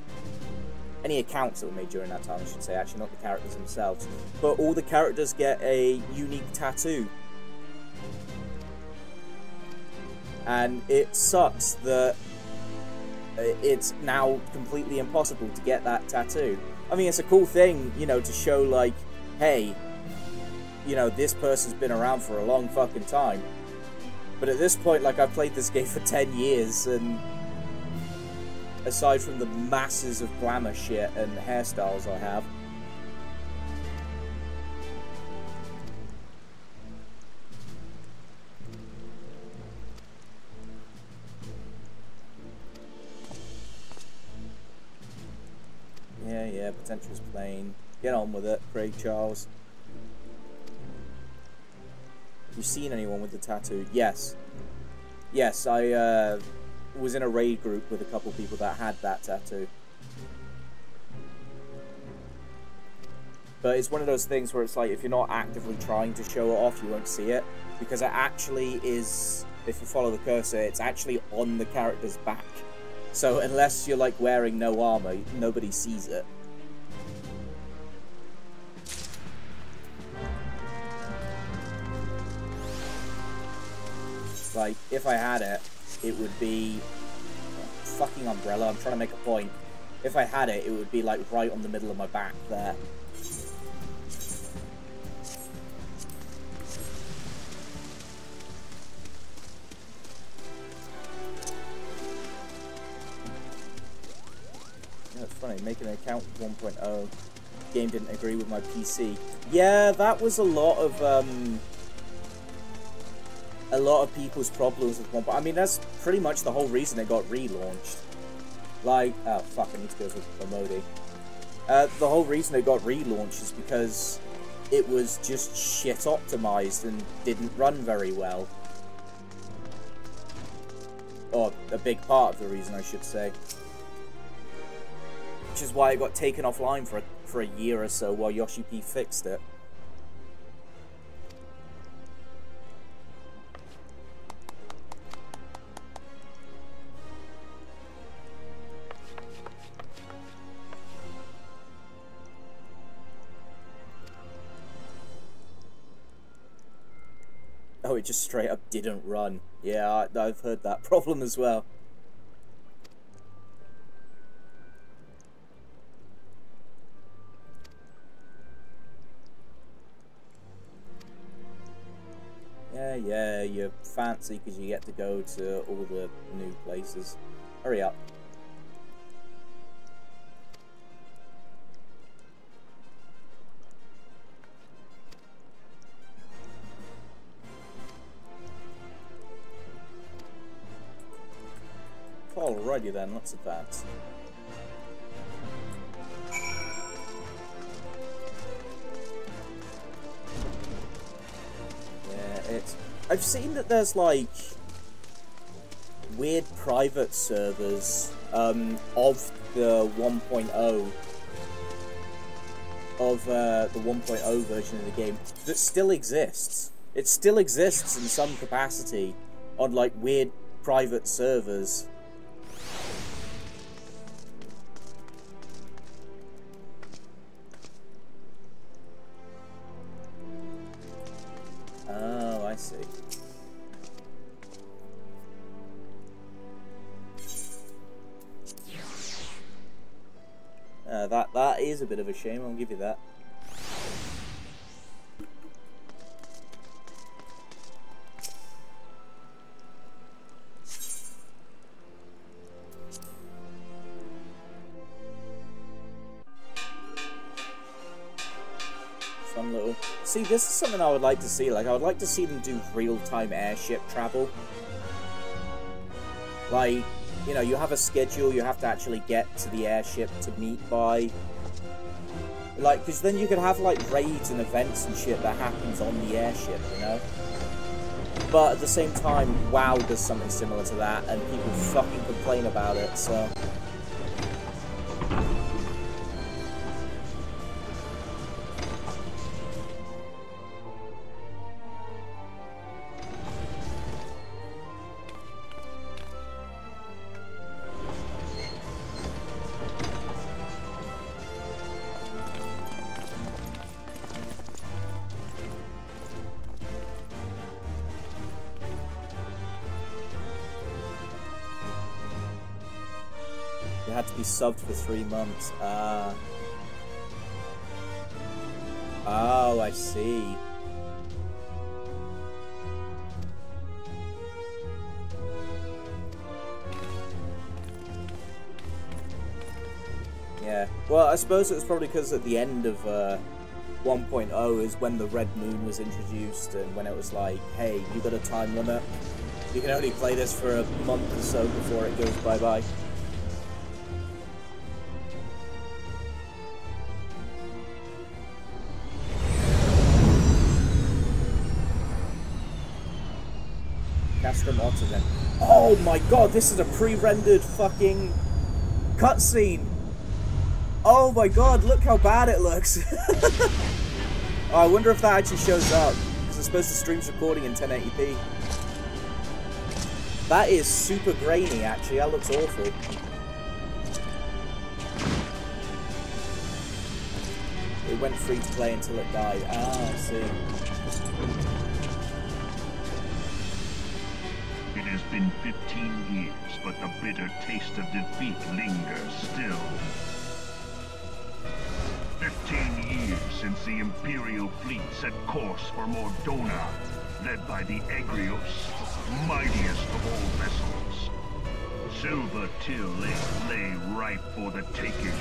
that were made during that time, I should say, actually not the characters themselves, but all the characters get a unique tattoo. And it sucks that it's now completely impossible to get that tattoo. I mean, it's a cool thing, you know, to show, like, hey, you know, this person's been around for a long fucking time. But at this point, like, I've played this game for 10 years, and aside from the masses of glamour shit and hairstyles I have, yeah, potential's plain. Get on with it, Craig Charles. You seen anyone with the tattoo? Yes. Yes, I was in a raid group with a couple people that had that tattoo. But it's one of those things where it's like, if you're not actively trying to show it off, you won't see it. Because it actually is, if you follow the cursor, it's actually on the character's back. So unless you're like wearing no armor, nobody sees it. Like, if I had it, it would be... fucking umbrella, I'm trying to make a point. If I had it, it would be like right on the middle of my back there. Yeah, it's funny, making an account with 1.0. Game didn't agree with my PC. Yeah, that was a lot of people's problems with 1.0. I mean, that's pretty much the whole reason it got relaunched. Like, oh fuck, I need to go with Modi. The whole reason it got relaunched is because it was just shit optimized and didn't run very well. Or a big part of the reason, I should say. Which is why it got taken offline for a year or so while Yoshi P fixed it. Oh, it just straight up didn't run. Yeah, I've heard that problem as well. Yeah, you're fancy because you get to go to all the new places. Hurry up. Alrighty then, let's advance. Yeah, I've seen that there's like weird private servers of the 1.0 the 1.0 version of the game that still exists. It still exists in some capacity on like weird private servers. Oh, I see. That is a bit of a shame, I'll give you that. Fun little... See, this is something I would like to see. Like, I would like to see them do real-time airship travel. Like, you know, you have a schedule, you have to actually get to the airship to meet by. Like, because then you could have, like, raids and events and shit that happens on the airship, you know? But at the same time, WoW does something similar to that, and people fucking complain about it, so... You had to be subbed for 3 months. Oh, I see. Yeah. Well, I suppose it was probably because at the end of 1.0 is when the Red Moon was introduced, and when it was like, hey, you got a time limit. You can only play this for a month or so before it goes bye-bye. Castrum Oxygen. Oh my god, this is a pre-rendered fucking cutscene! Oh my god, look how bad it looks. Oh, I wonder if that actually shows up. Because I'm supposed to stream's recording in 1080p. That is super grainy, actually. That looks awful. It went free to play until it died. Ah, I see. It has been 15 years, but the bitter taste of defeat lingers still. 15 years since the Imperial fleet set course for Mordona, led by the Egrios, mightiest of all vessels. Silver Till lay ripe for the taking,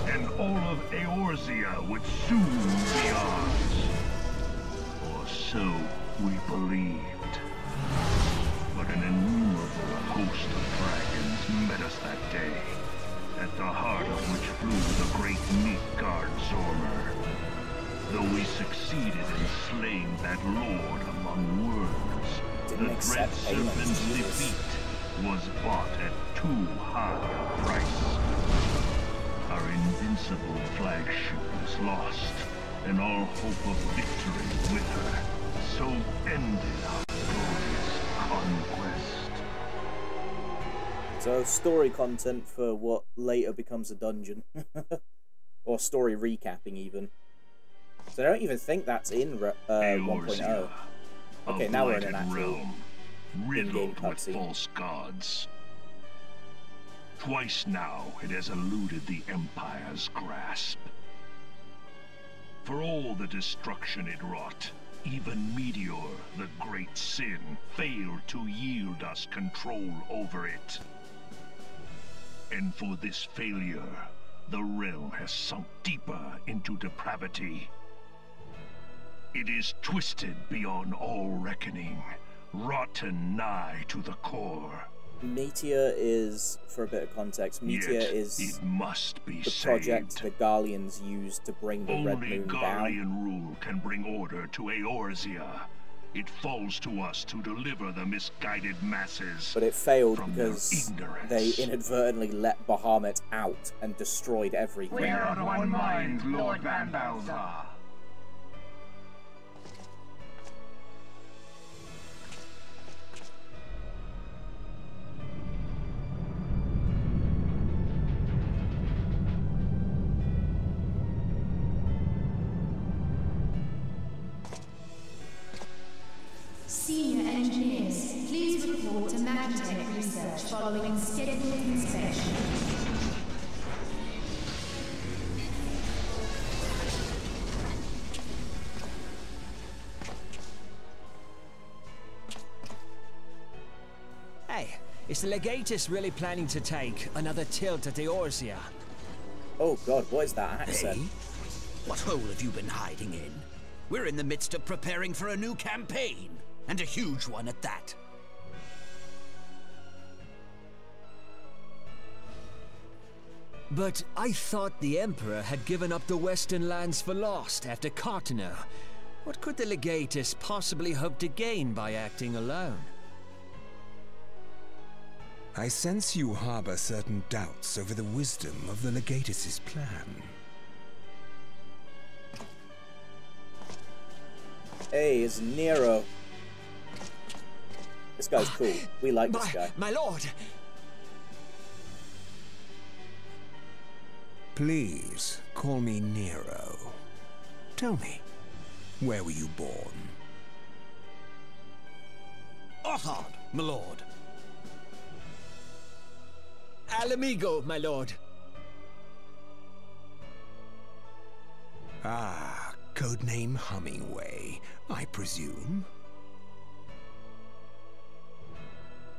and all of Eorzea would soon be ours. Or so we believed. But an innumerable host of dragons met us that day, at the heart of which flew the great Midgard Zormer. Though we succeeded in slaying that lord among worms, the dread serpent's defeat was bought at too high a price. Our invincible flagship was lost, and all hope of victory with her. So ended our glorious conquest. So, story content for what later becomes a dungeon. Or story recapping, even. So I don't even think that's in 1.0. Okay, now we're in an actual realm, riddled with false gods. Twice now it has eluded the Empire's grasp. For all the destruction it wrought, even Meteor, the great sin, failed to yield us control over it. And for this failure, the realm has sunk deeper into depravity. It is twisted beyond all reckoning, rotten nigh to the core. Meteor is, for a bit of context, Meteor is it must be the saved. project the Garleans used to bring the Red Moon down. Only Garlean rule can bring order to Eorzea. It falls to us to deliver the misguided masses. But it failed from because their ignorance. they inadvertently let Bahamut out and destroyed everything. We are of one mind, Lord Van Balthar. Senior engineers, please report to Magitech research following scheduled inspection. Hey, is the Legatus really planning to take another tilt at Eorzea? Oh god, what is that accent? Hey? What hole have you been hiding in? We're in the midst of preparing for a new campaign. And a huge one at that. But I thought the Emperor had given up the Western lands for lost after Carteneau. What could the Legatus possibly hope to gain by acting alone? I sense you harbor certain doubts over the wisdom of the Legatus' plan. Hey, it's Nero. This guy's cool. We like this guy. My lord! Please, call me Nero. Tell me, where were you born? Othard, my lord. Ala Mhigo, my lord. Ah, codename Hummingway, I presume.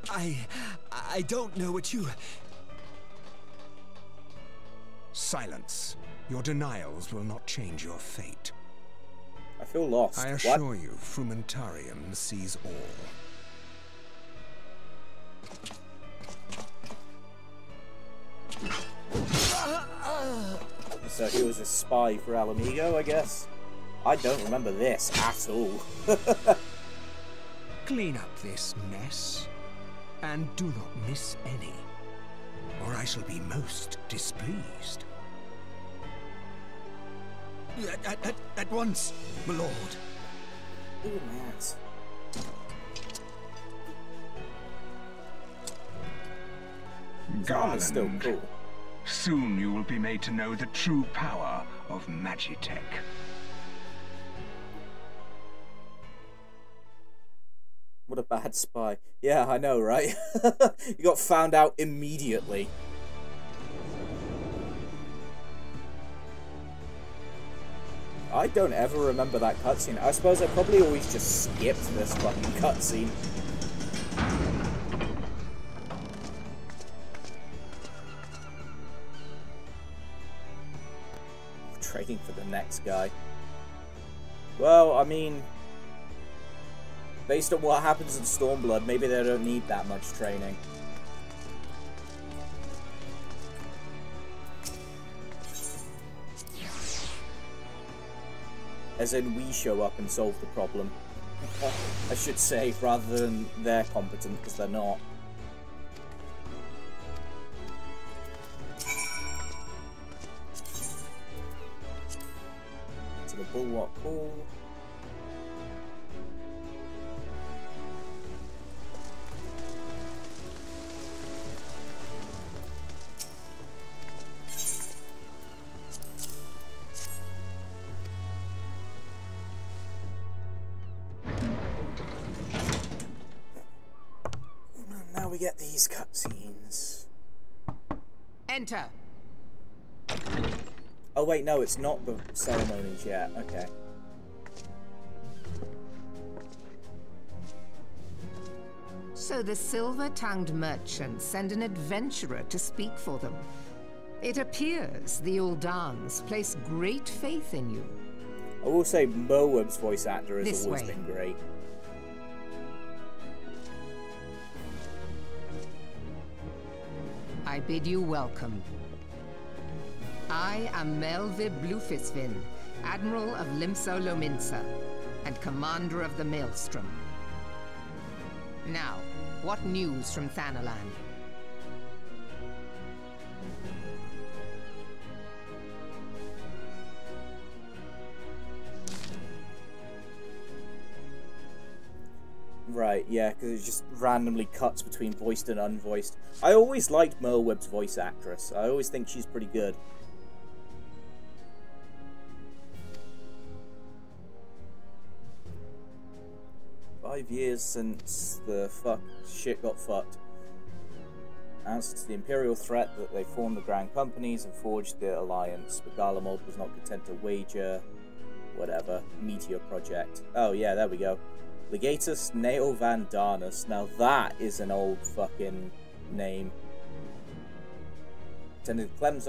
I don't know what you... Silence. Your denials will not change your fate. I feel lost. I assure you, Frumentarium sees all. So he was a spy for Ala Mhigo, I guess. I don't remember this at all. Clean up this mess. And do not miss any, or I shall be most displeased. At once, my lord. Ooh, Matt. Garland, still cool. Soon you will be made to know the true power of Magitech. What a bad spy. Yeah, I know, right? You got found out immediately. I don't ever remember that cutscene. I suppose I probably always just skipped this fucking cutscene. Trading for the next guy. Well, I mean, based on what happens in Stormblood, maybe they don't need that much training. As in, we show up and solve the problem. I should say, rather than they're competent, because they're not. To the Bulwark Hall. Now we get these cutscenes. Enter. Oh wait, no, it's not the ceremonies yet. Okay. So the silver-tongued merchants send an adventurer to speak for them. It appears the Uldans place great faith in you. I will say Merweb's voice actor has This always way. been great. I bid you welcome. I am Melvib Blufisvin, Admiral of Limso Lominsa, and Commander of the Maelstrom. Now, what news from Thanalan? Right, yeah, because it just randomly cuts between voiced and unvoiced. I always liked Merweb's voice actress. I always think she's pretty good. "5 years since the shit got fucked. Answer to the Imperial threat that they formed the Grand Companies and forged the alliance, but Garlemald was not content to wager whatever Meteor Project. Oh yeah, there we go. Legatus Neo Van Darnus. Now that is an old fucking name. Attended Clem's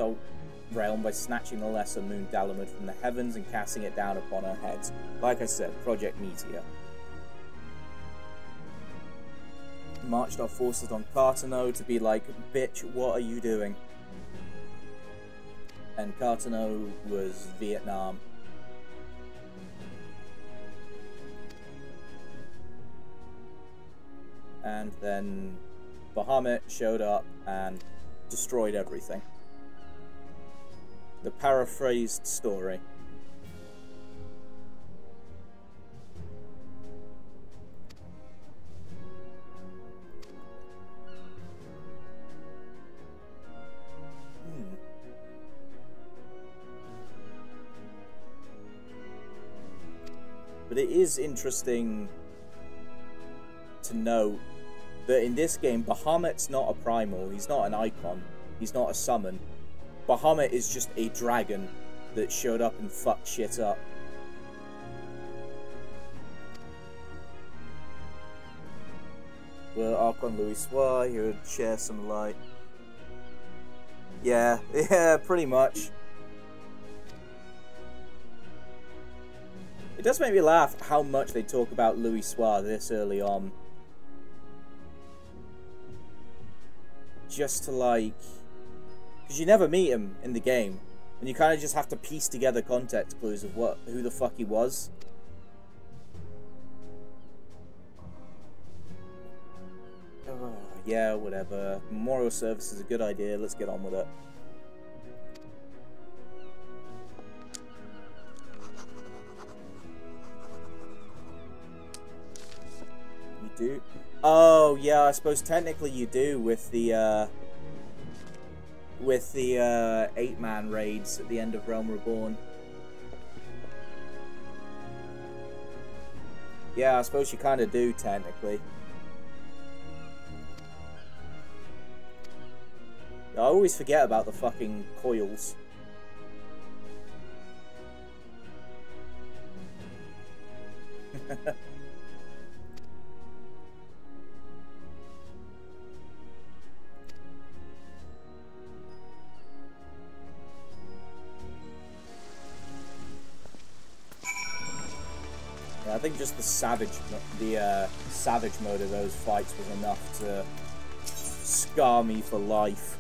realm by snatching the lesser moon Dalamud from the heavens and casting it down upon her heads. Like I said, Project Meteor. Marched our forces on Cartano to be like, bitch, what are you doing? And Cartano was Vietnam. And then Bahamut showed up and destroyed everything. The paraphrased story. But it is interesting to note that in this game, Bahamut's not a primal, he's not an icon, he's not a summon. Bahamut is just a dragon that showed up and fucked shit up. Well, Archon Louis Soir, he would share some light. Yeah, pretty much. It does make me laugh how much they talk about Louis Soir this early on. Just to like... because you never meet him in the game. And you kind of just have to piece together context clues of who the fuck he was. Oh, yeah, whatever. Memorial service is a good idea. Let's get on with it. do. Oh yeah, I suppose technically you do with the 8-man raids at the end of Realm Reborn. Yeah, I suppose you kind of do technically. I always forget about the fucking coils. Yeah, I think just the savage mode of those fights was enough to scar me for life.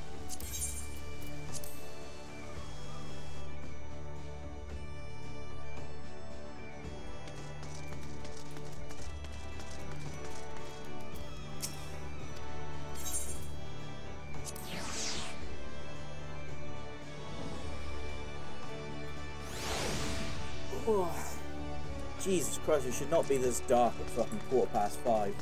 Oh, Jesus Christ, it should not be this dark at fucking 5:15.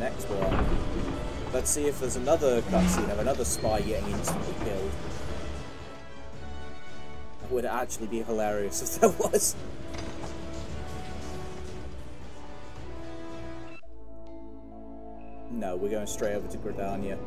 Next one. Let's see if there's another cutscene of another spy getting instantly killed. That would actually be hilarious if there was. No, we're going straight over to Gridania.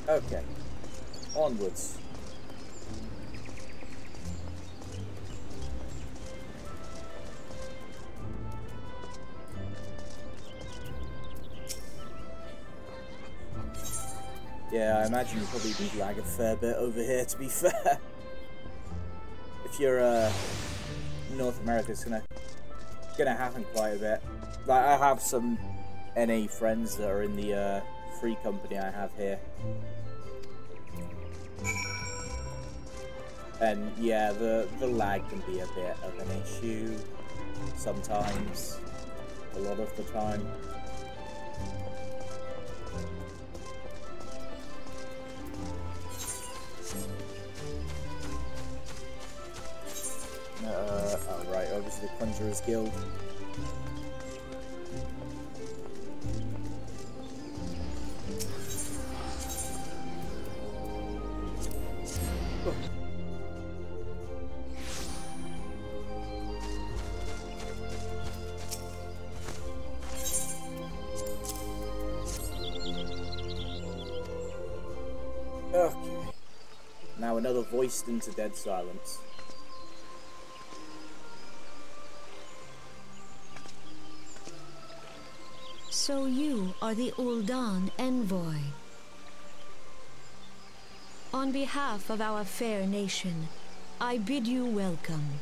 Okay, onwards. Yeah, I imagine you'll probably be lag a fair bit over here, to be fair. If you're North America, it's gonna happen quite a bit. Like, I have some NA friends that are in the free company I have here. And yeah, the lag can be a bit of an issue sometimes, a lot of the time. Oh right, obviously the Conjurer's Guild. Okay. Now another voiced into dead silence. So you are the Ul'Dan envoy. On behalf of our fair nation, I bid you welcome.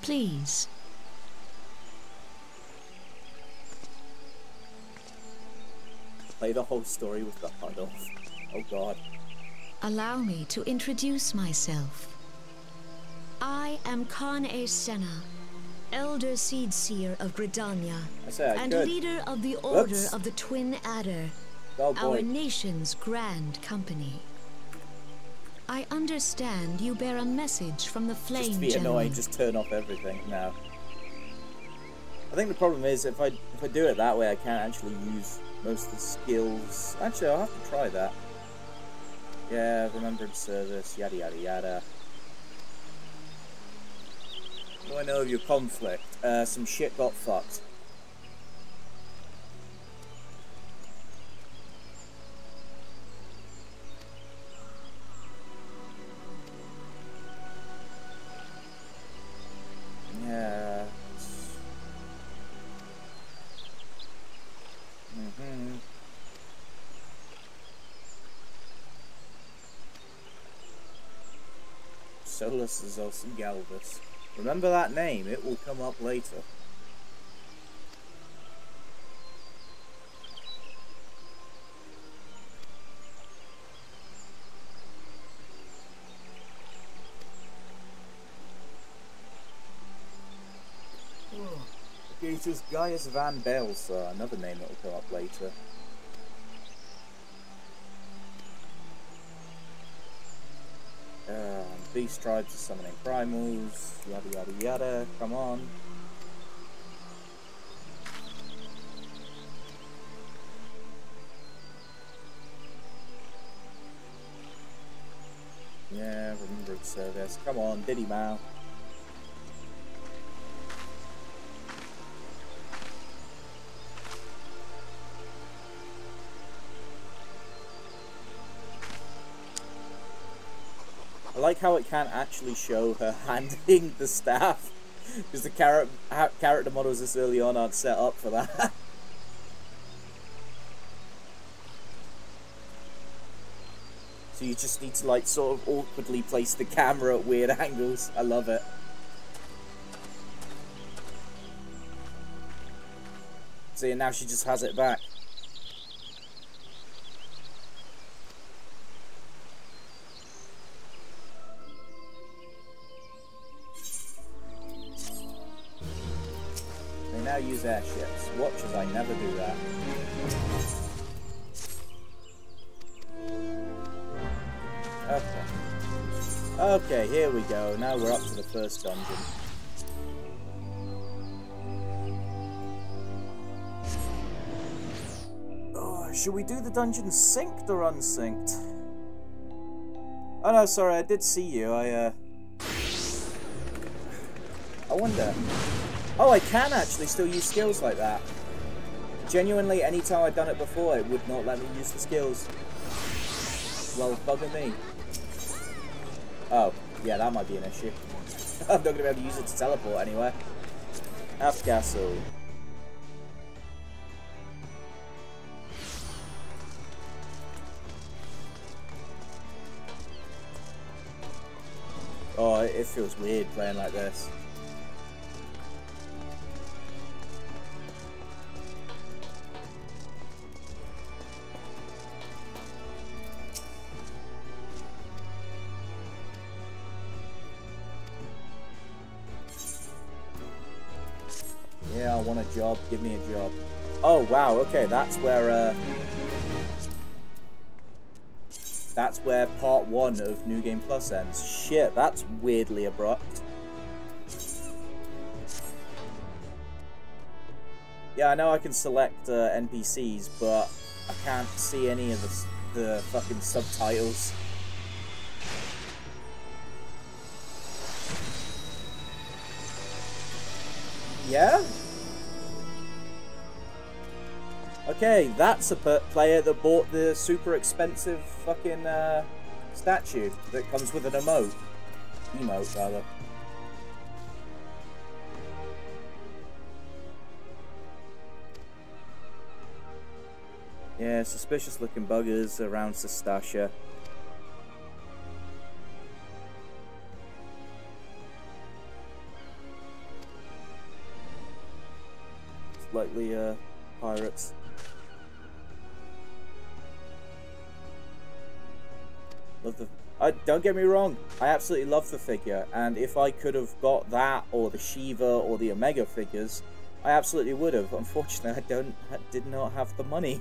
Please. Play the whole story with the HUD off. Oh god. Allow me to introduce myself. I am Kan-E Senna, Elder Seedseer of Gridania, and leader of the Order of the Twin Adder, our nation's grand company. I understand you bear a message from the Flame Just to be General. annoying, just turn off everything now. I think the problem is if I do it that way, I can't actually use most of the skills. Actually, I'll have to try that. Yeah, Remembrance Service, yada yada yada. What do I know of your conflict? Some shit got fucked. Yeah. Solus is also Galvus. Remember that name, it will come up later. Gators Gaius Van Baelsar, another name that will come up later. Beast tribes are summoning primals, yada yada yada, come on. Yeah, remembered service, come on, Diddy Mao. I like how it can't actually show her handing the staff, because the character models this early on aren't set up for that. So you just need to like sort of awkwardly place the camera at weird angles. I love it. See, and now she just has it back. Now use airships. Watch as I never do that. Okay. Okay, here we go. Now we're up to the first dungeon. Oh, should we do the dungeon synced or unsynced? Oh no, sorry, I did see you. I wonder. Oh, I can actually still use skills like that. Genuinely, anytime I've done it before, it would not let me use the skills. Well, bugger me. Oh, yeah, that might be an issue. I'm not going to be able to use it to teleport anywhere. Afgastle. Oh, it feels weird playing like this. Yeah, I want a job. Give me a job. Oh, wow. Okay, that's where part 1 of New Game Plus ends. Shit, that's weirdly abrupt. Yeah, I know I can select NPCs, but I can't see any of the fucking subtitles. Yeah? Okay, that's a player that bought the super expensive fucking statue that comes with an emote. Emote, rather. Yeah, suspicious looking buggers around Sestasha. Likely pirates. Love the. Don't get me wrong. I absolutely love the figure, and if I could have got that or the Shiva or the Omega figures, I absolutely would have. Unfortunately, I did not have the money.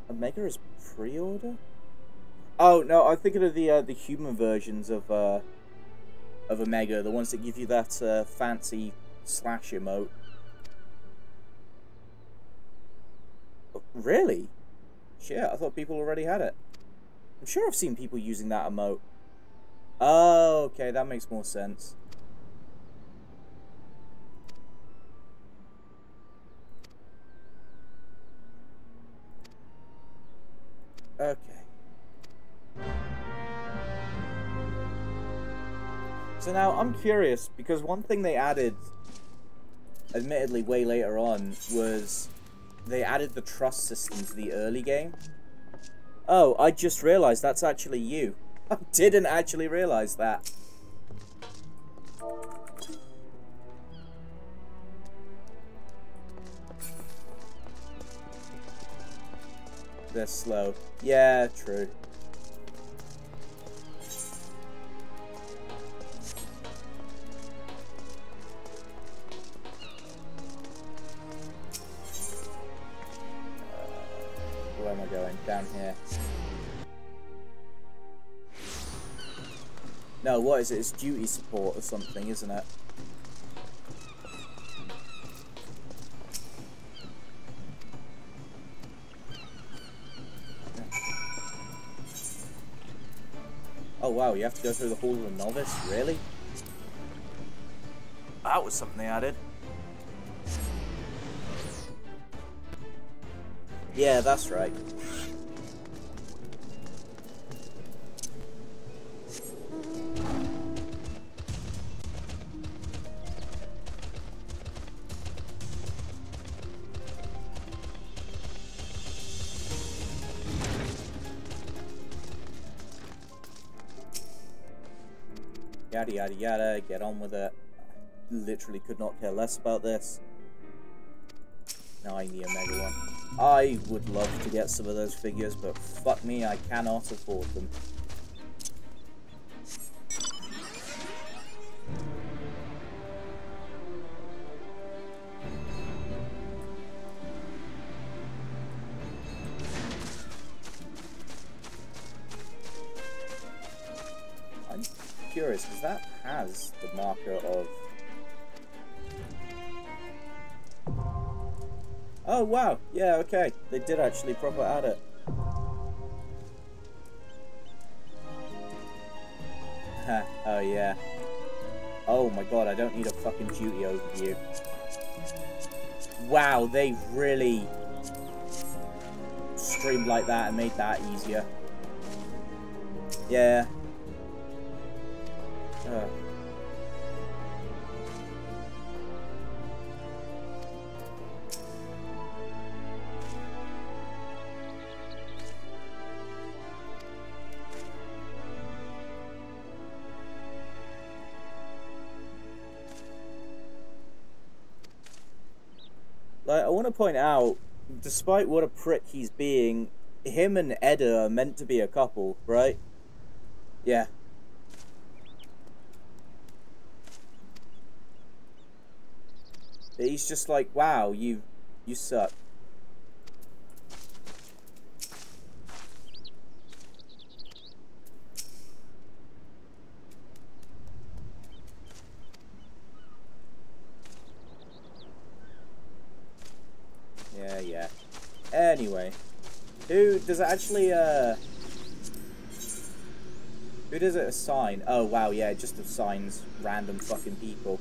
Omega is pre-order. Oh no, I'm thinking of the human versions of Omega, the ones that give you that fancy slash emote. Really? Shit, I thought people already had it. I'm sure I've seen people using that emote. Oh, okay, that makes more sense. Okay. So now, I'm curious, because one thing they added, admittedly way later on, was they added the trust system to the early game. Oh, I just realized that's actually you. I didn't actually realize that. They're slow. Yeah, true. Where am I going? Down here. No, what is it? It's duty support or something, isn't it? Oh wow, you have to go through the Hall of the Novice? Really? That was something they added. Yeah, that's right. Yada yada yada, get on with it. Literally could not care less about this. Now I need a Mega one. I would love to get some of those figures, but fuck me, I cannot afford them. I'm curious, because that has the marker of... Oh wow, yeah, okay. They did actually proper add it. Oh yeah. Oh my god, I don't need a fucking duty overview. Wow, they really streamed like that and made that easier. Yeah. Like, I want to point out, despite what a prick he's being, him and Edda are meant to be a couple, right? Yeah. He's just like, wow, you suck. Yeah. Anyway, who does it actually, who does it assign? Oh, wow, yeah, it just assigns random fucking people.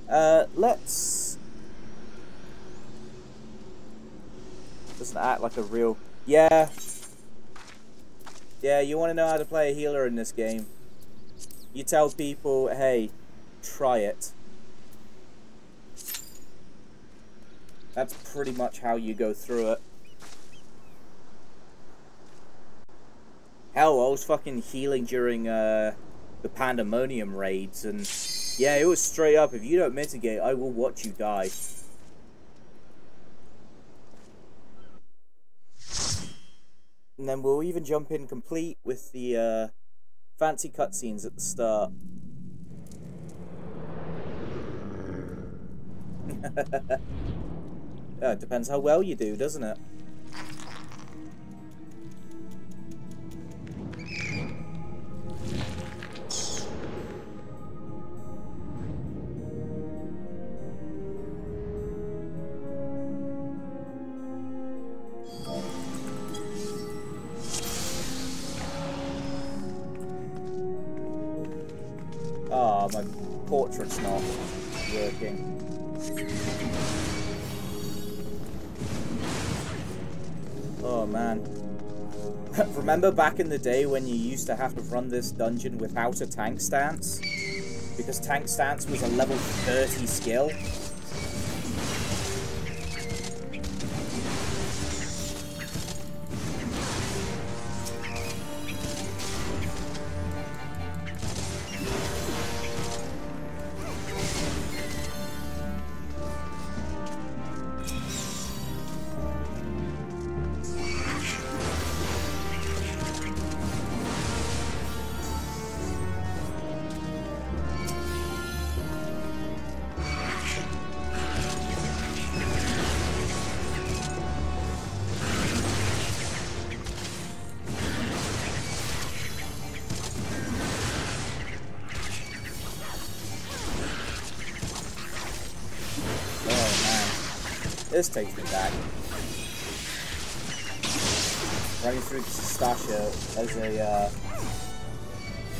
Let's... Doesn't act like a real... Yeah. Yeah, you want to know how to play a healer in this game. You tell people, hey, try it. That's pretty much how you go through it. Hell, I was fucking healing during the Pandemonium raids, and yeah, it was straight up, if you don't mitigate, I will watch you die. And then we'll even jump in complete with the fancy cutscenes at the start. Yeah, it depends how well you do, doesn't it? Ah, my portrait's not working. Oh man. Remember back in the day when you used to have to run this dungeon without a tank stance? Because tank stance was a level 30 skill? This takes me back. Running through Sastasha as a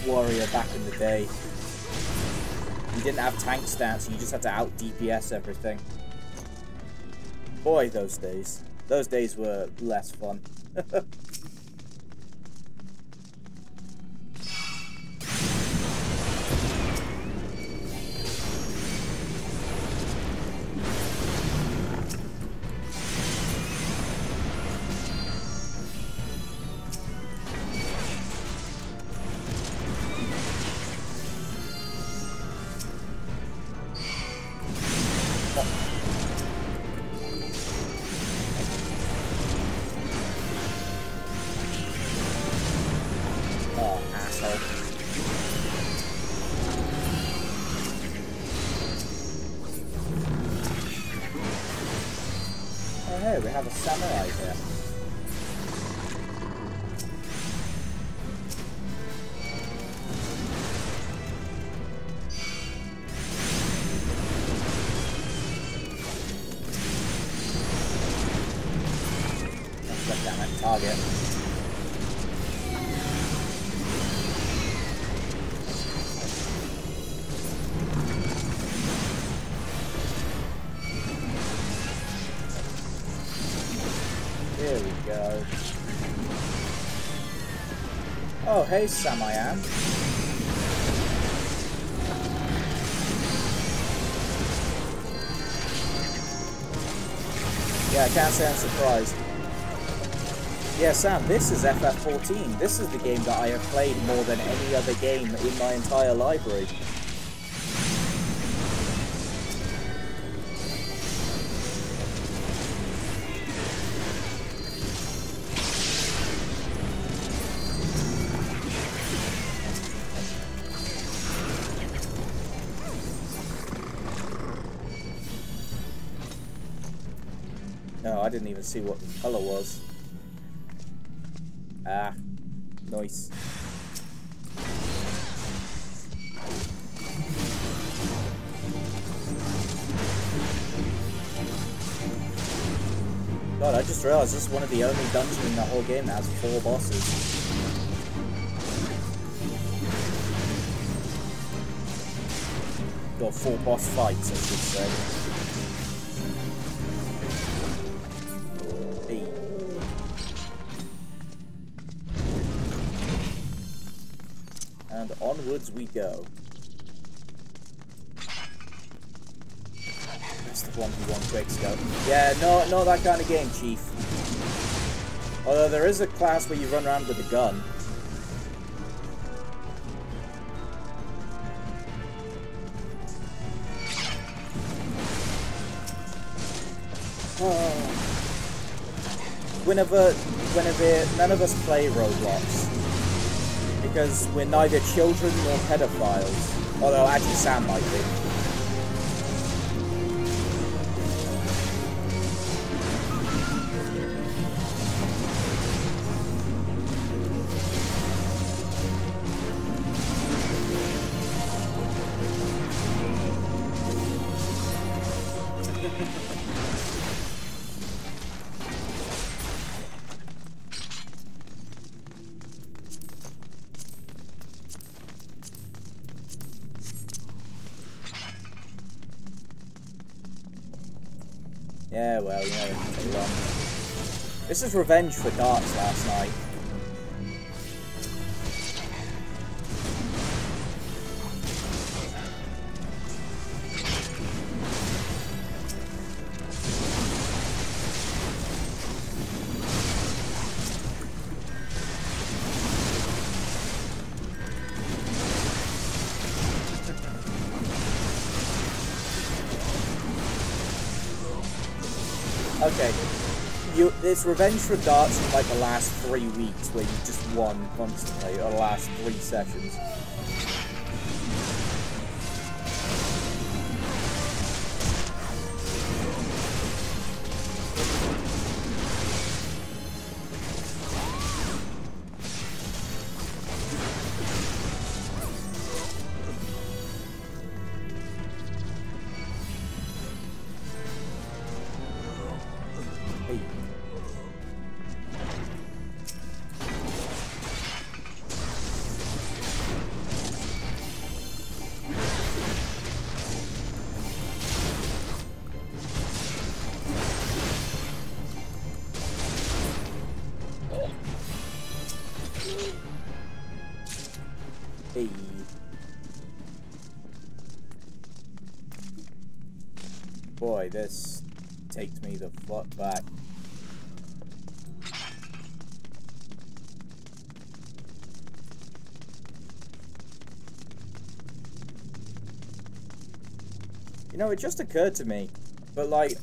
warrior back in the day. You didn't have tank stats, you just had to out DPS everything. Boy, those days. Those days were less fun. We have a samurai here. Let's get down that target. Here we go. Oh, hey, Sam-I-Am. Yeah, I can't say I'm surprised. Yeah, Sam, this is FF14. This is the game that I have played more than any other game in my entire library. No, I didn't even see what the color was. Ah, nice. God, I just realized this is one of the only dungeons in the whole game that has 4 bosses. Or 4 boss fights, I should say. And onwards we go. That's the 1v1 quick scope. Yeah, not that kind of game, Chief. Although there is a class where you run around with a gun. Oh. Whenever none of us play Roblox. Because we're neither children nor pedophiles. Although, actually, Sam might be. Yeah, well, you know, it can take long. This is revenge for Darts last night. Okay, it's revenge for Darts in like the last 3 weeks where you just won constantly, or the last 3 sessions. Hey. Boy, this takes me the fuck back. You know, it just occurred to me, but like,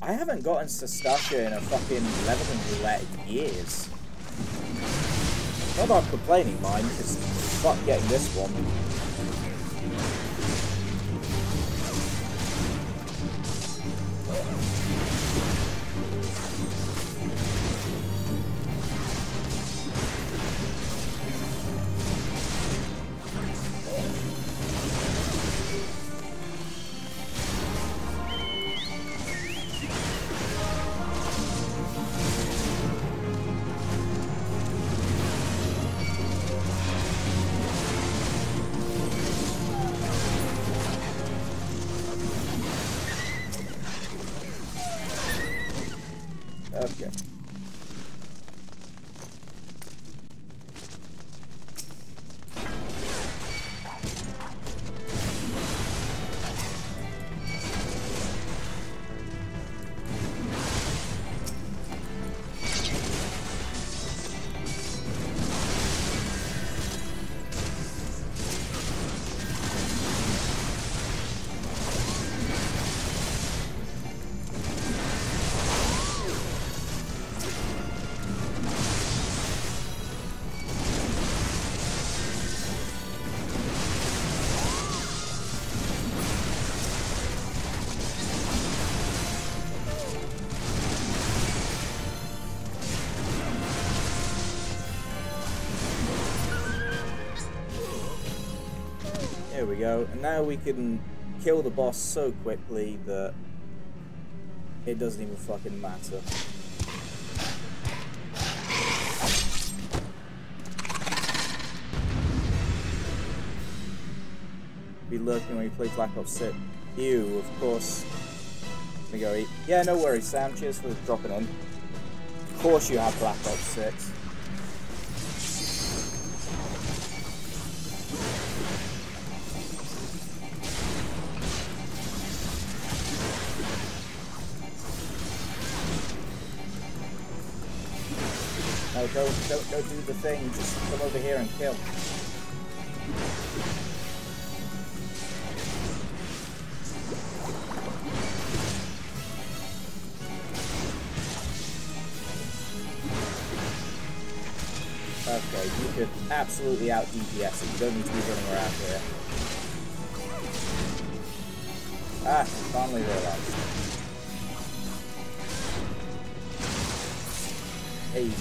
I haven't gotten Sastasha in a fucking Leveling Roulette in years. Not that I'm complaining, mind, because fuck getting this one. Okay. There we go, and now we can kill the boss so quickly that it doesn't even fucking matter. Be lurking when you play Black Ops 6. Ew, of course. Let me go eat. Yeah, no worries, Sam. Cheers for dropping in. Of course you have Black Ops 6. No, don't do the thing. Just come over here and kill. Okay, you could absolutely out DPS it. You don't need to be running around here. Ah, finally realized. Hey.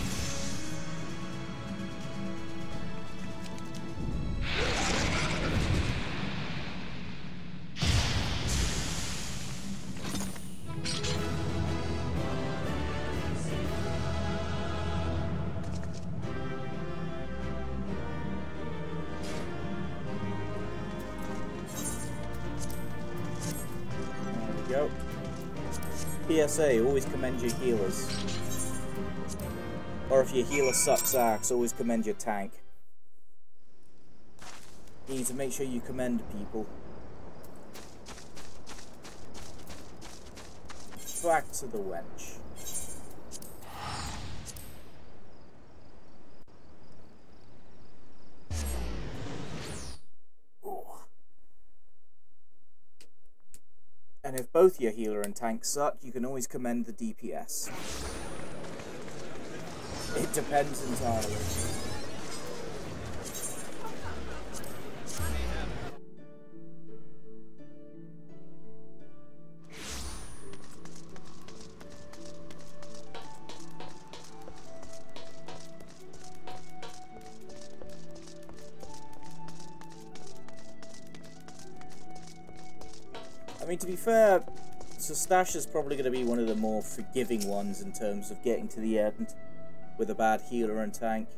Go. PSA, always commend your healers. Or if your healer sucks ass, always commend your tank. You need to make sure you commend people. Back to the wench. And if both your healer and tank suck, you can always commend the DPS. It depends entirely. I mean, to be fair, Sastasha's probably going to be one of the more forgiving ones in terms of getting to the end with a bad healer and tank.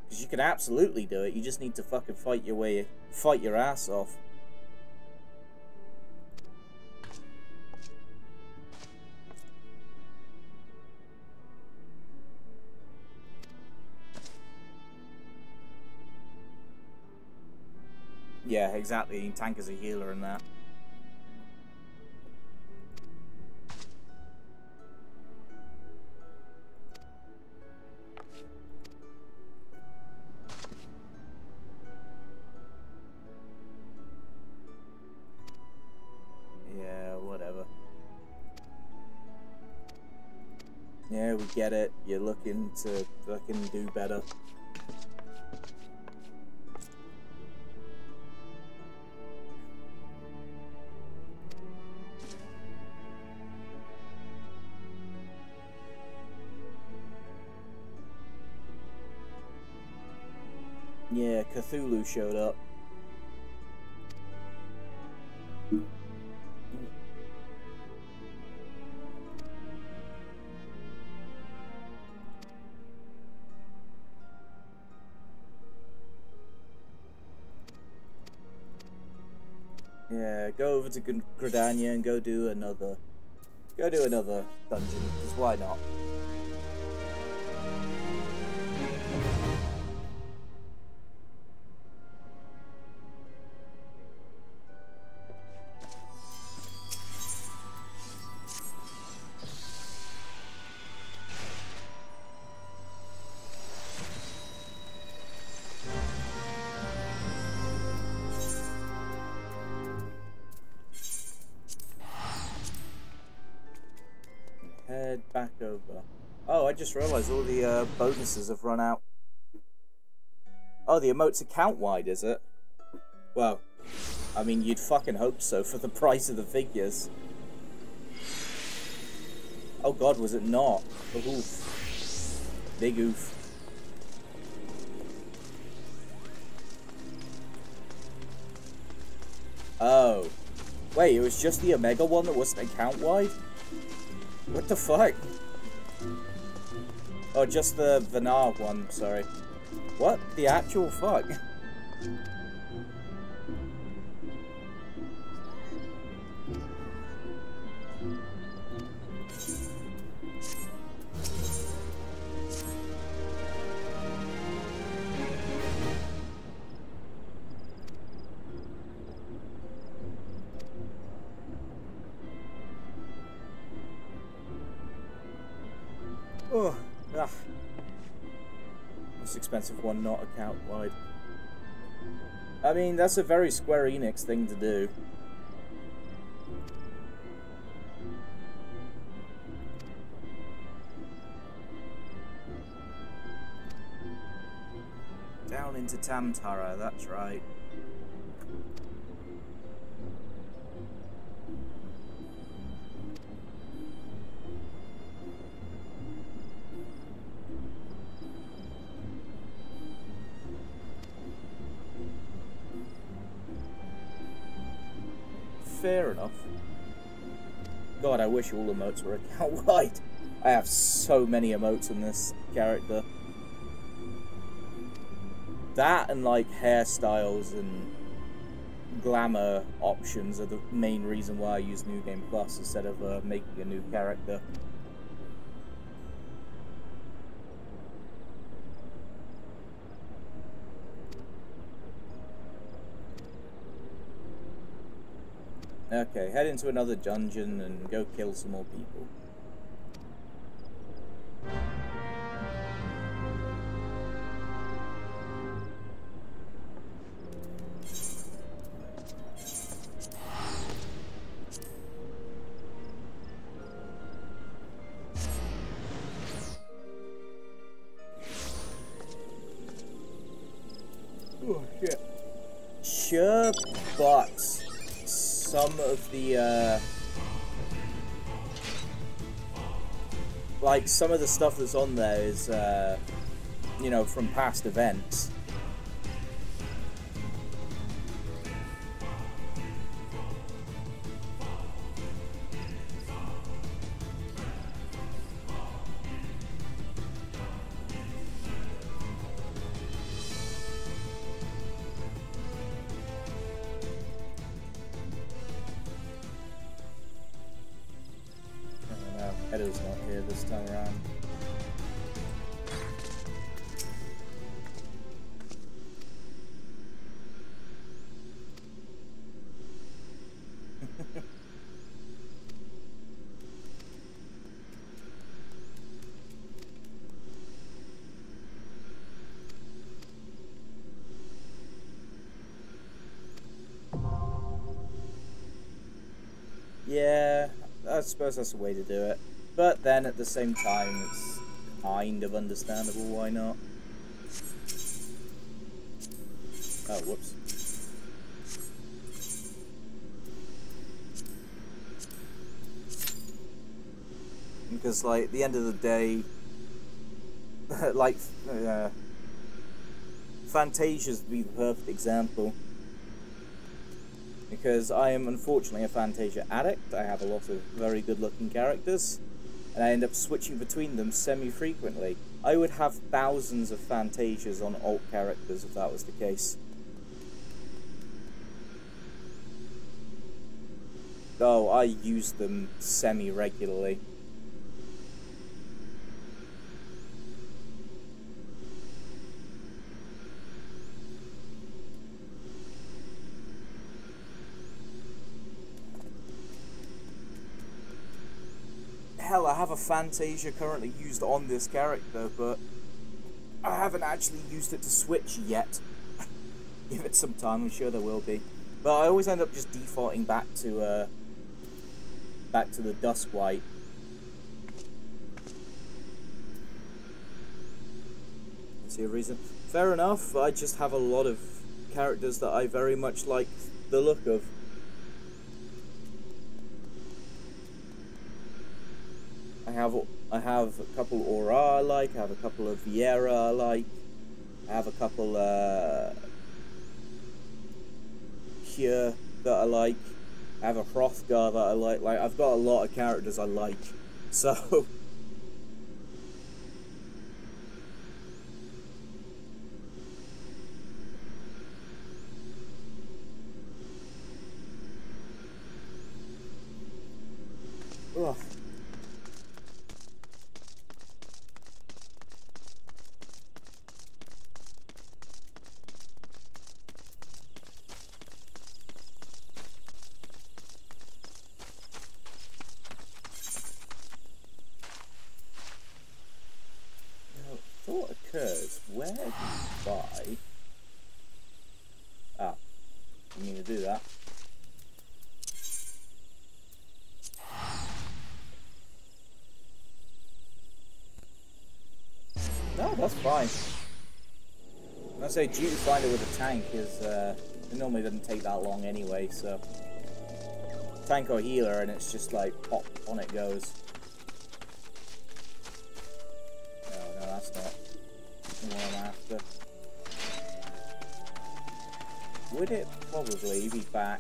Because you can absolutely do it, you just need to fucking fight your ass off. Yeah, exactly. You can tank as a healer in that. Yeah, whatever. Yeah, we get it. You're looking to fucking do better. Yeah, Cthulhu showed up. Yeah, go over to Gridania and go do another dungeon, because why not? Head back over. Oh, I just realised all the bonuses have run out. Oh, the emotes are count-wide, is it? Well, I mean, you'd fucking hope so for the price of the figures. Oh god, was it not? Oof. Big oof. Oh. Wait, it was just the Omega one that wasn't account-wide? What the fuck? Oh, just the Vanar one, sorry. What the actual fuck? Oh, ah. Most expensive one, not account wide. I mean, that's a very Square Enix thing to do. Down into Tamtara, that's right. Fair enough. God, I wish all emotes were account wide. I have so many emotes in this character. That and like hairstyles and glamour options are the main reason why I use New Game Plus instead of making a new character. Okay, head into another dungeon and go kill some more people. Oh shit. Sure, but some of the like some of the stuff that's on there is you know, from past events. Edo's not here this time around. suppose that's the way to do it. But then at the same time, it's kind of understandable why not. Oh, whoops. Because, like, at the end of the day, like, Fantasia's would be the perfect example. Because I am unfortunately a Fantasia addict. I have a lot of very good looking characters, and I end up switching between them semi-frequently. I would have thousands of Fantasias on alt characters if that was the case. Oh, I use them semi-regularly. Hell, I have a Fantasia currently used on this character, but I haven't actually used it to switch yet. Give it some time, I'm sure there will be. But I always end up just defaulting back to the Duskwhite. See a reason? Fair enough, I just have a lot of characters that I very much like the look of. I have a couple Aura I like, I have a couple of Viera I like, I have a couple Cure that I like, I have a Hrothgar that I like, I've got a lot of characters I like, so... Ugh. Thought occurs, where do you buy... Ah, I mean to do that. No, that's fine. When I say due to find it with a tank is, it normally doesn't take that long anyway, so... Tank or healer and it's just like, pop, on it goes. No, that's not what I'm after. Would it probably be back?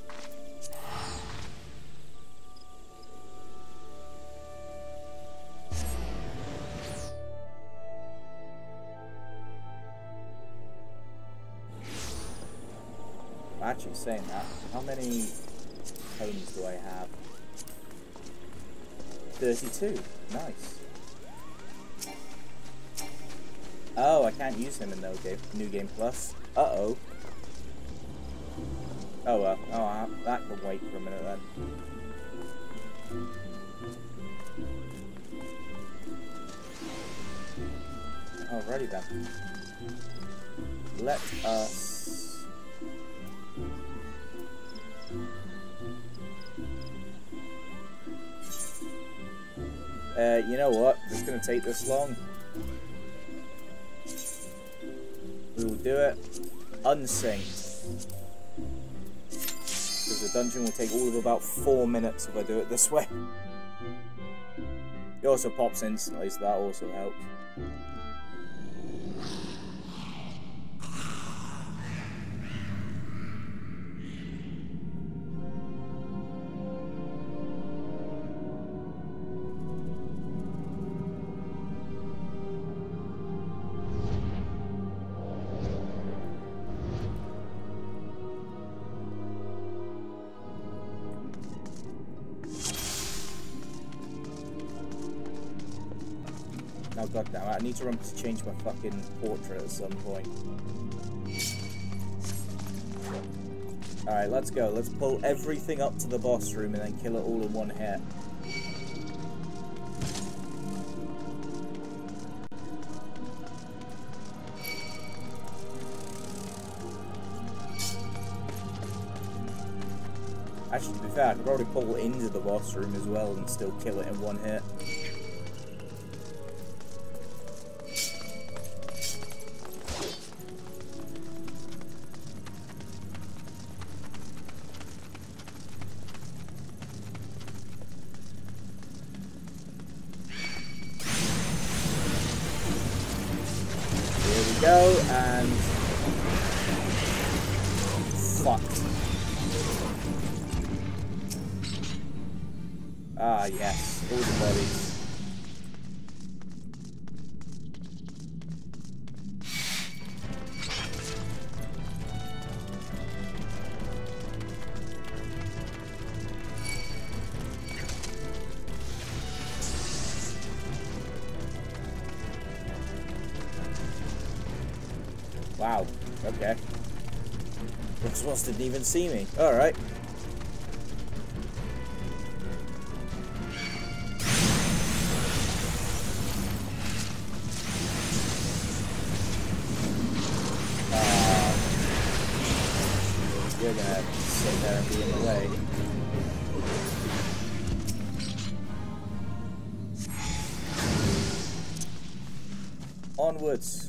I'm actually saying that. How many homes do I have? 32. Nice. Oh, I can't use him in New Game Plus. Uh-oh. Oh well. Oh, that can wait for a minute then. Alrighty then. Let us... you know what? It's gonna take this long. We will do it unsynced. Because the dungeon will take all of about 4 minutes if I do it this way. It also pops instantly, so that also helps. Oh goddamn, I need to remember to change my fucking portrait at some point. Alright, let's go. Let's pull everything up to the boss room and then kill it all in one hit. Actually, to be fair, I could probably pull into the boss room as well and still kill it in one hit. Here we go, and... fucked. Ah, yes, all the bodies. Wow, okay. Roxboss didn't even see me. Alright. You're gonna sit there and be in the way. Onwards.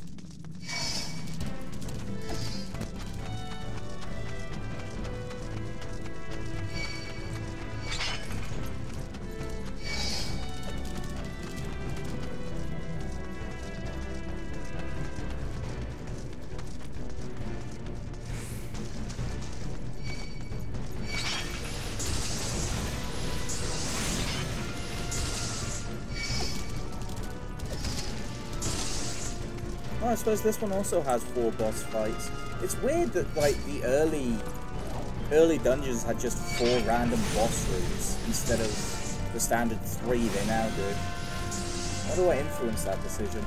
I suppose this one also has 4 boss fights. It's weird that like the early dungeons had just 4 random boss rooms instead of the standard 3 they now do. How do I influence that decision?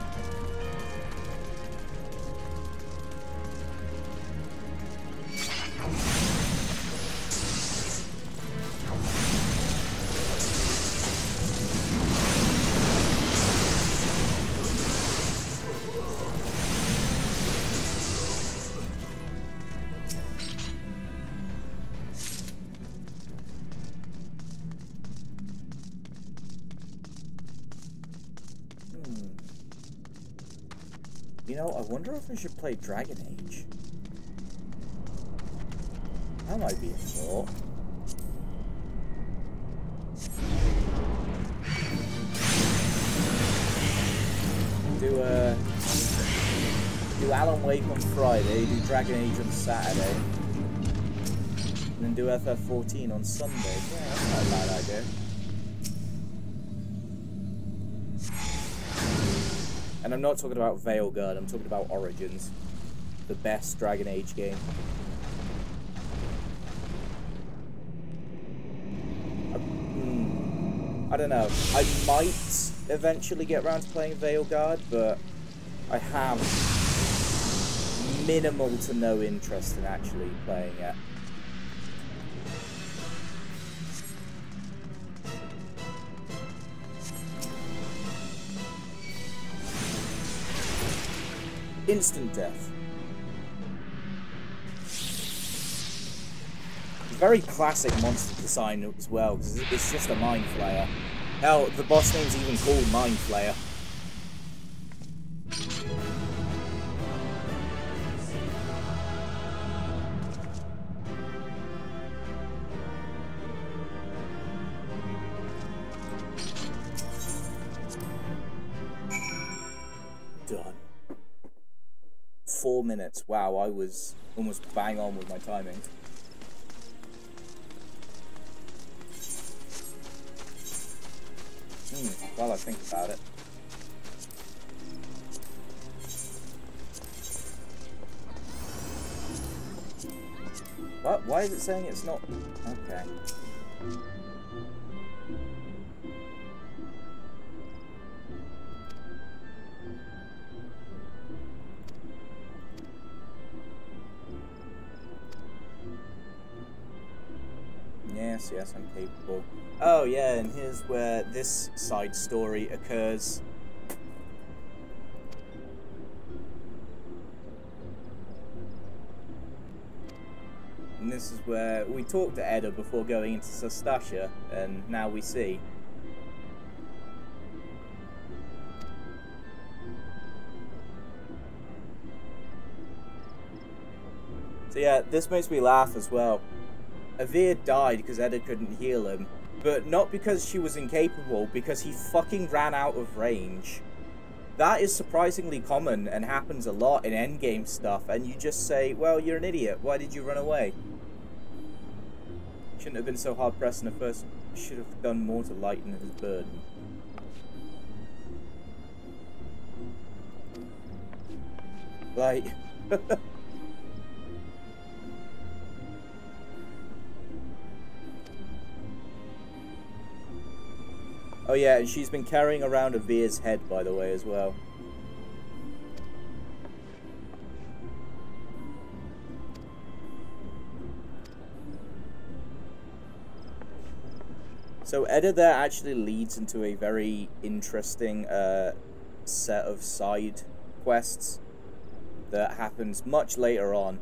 You know, I wonder if I should play Dragon Age. That might be a thought. Do Alan Wake on Friday, do Dragon Age on Saturday, and then do FF14 on Sunday. Yeah, that's not a bad idea. And I'm not talking about Veilguard, I'm talking about Origins. The best Dragon Age game. I don't know. I might eventually get around to playing Veilguard, but I have minimal to no interest in actually playing it. Instant death. Very classic monster design as well, because it's just a Mind Flayer. Hell, the boss name's even called Mind Flayer. Done. 4 minutes. Wow, I was almost bang on with my timing. While I think about it. What? Why is it saying it's not? Okay. Yes, I'm capable. Oh yeah, and here's where this side story occurs. And this is where we talked to Edda before going into Sastasha, and now we see. So yeah, this makes me laugh as well. Avir died because Edda couldn't heal him, but not because she was incapable, because he fucking ran out of range. That is surprisingly common and happens a lot in endgame stuff, and you just say, well, you're an idiot, why did you run away? Shouldn't have been so hard pressed in the first, should have done more to lighten his burden. Like... Oh yeah, and she's been carrying around Avir's head, by the way, as well. So Edda there actually leads into a very interesting set of side quests that happens much later on.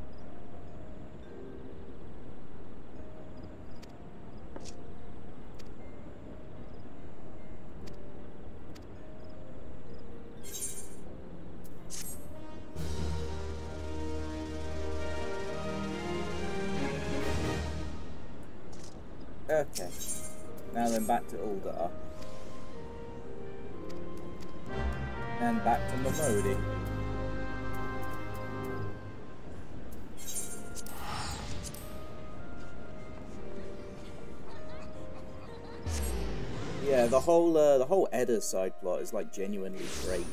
Okay, now then back to Ul'dah. And back to Momodi. Yeah, the whole Edda side plot is like genuinely great.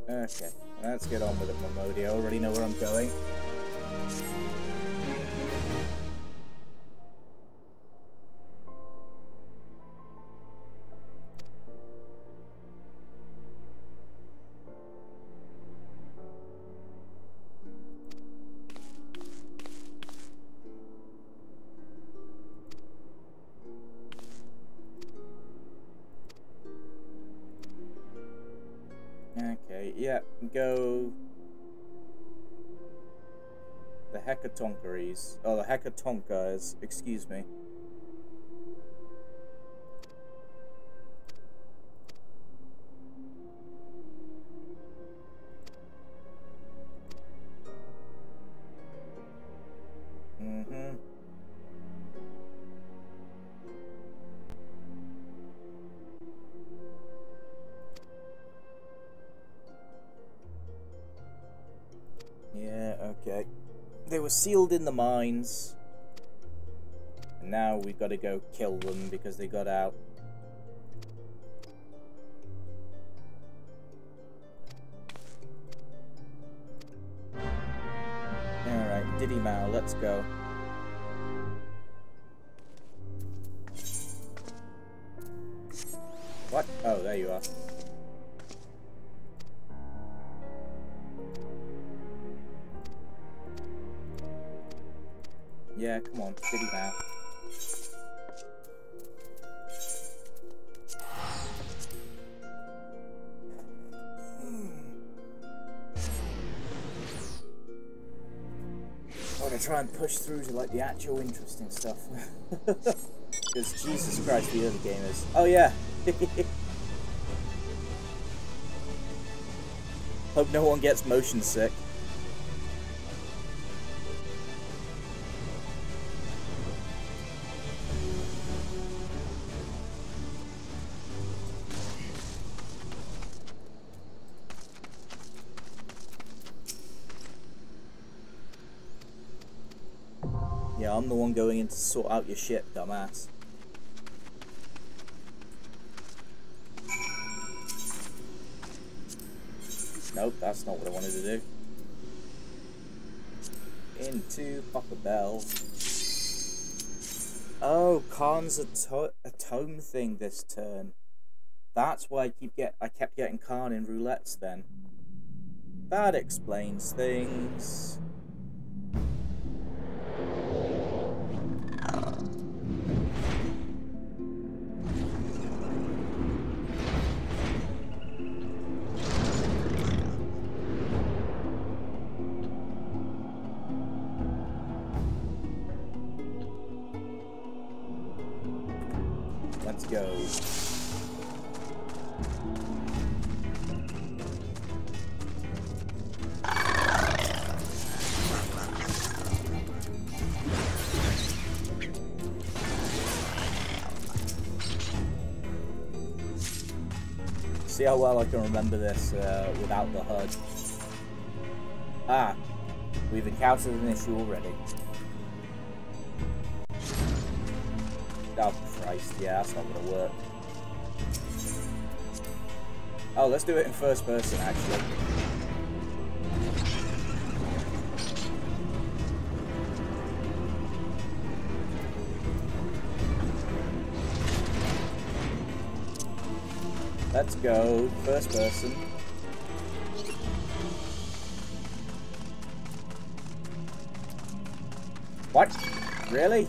Okay, let's get on with it, Momodi. I already know where I'm going. Okay, yeah, go... The Hecatoncheires. Oh, the Hecatonchires, excuse me. Yeah, okay. They were sealed in the mines. And now we've got to go kill them because they got out. Alright, Diddy Mao, let's go. What? Oh, there you are. Yeah, come on, Diddy Mao. I'm gonna try and push through to like the actual interesting stuff. Because Jesus Christ, the other gamers. Oh yeah. Hope no one gets motion sick. Yeah, I'm the one going in to sort out your shit, dumbass. Nope, that's not what I wanted to do. Into Papa Bell. Oh, Khan's a tome thing this turn. That's why I kept getting Khan in roulettes then. That explains things. Let's go. See how well I can remember this without the HUD. Ah, we've encountered an issue already. Oh Christ, yeah, that's not gonna work. Oh, let's do it in first person actually. Let's go, first person. What? Really?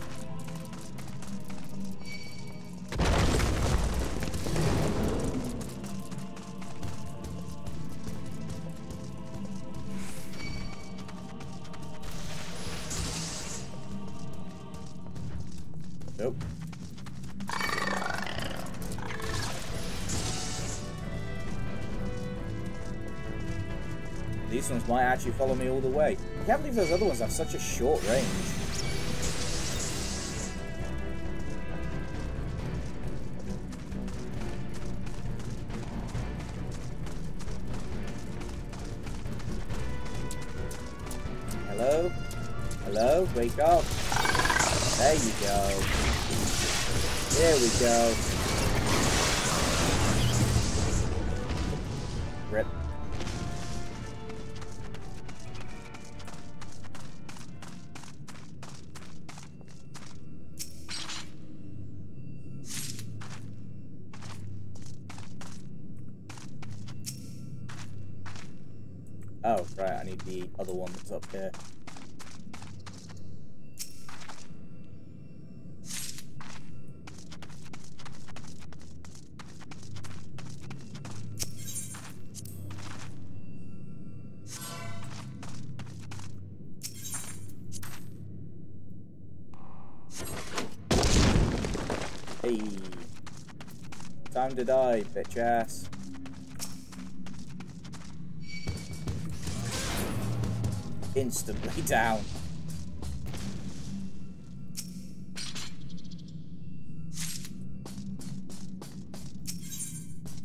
Nope. These ones might actually follow me all the way. I can't believe those other ones have such a short range. Hello? Hello? Wake up. There you go. There we go. Rip. Oh, right, I need the other one that's up here. Hey. Time to die, bitch ass. Instantly down.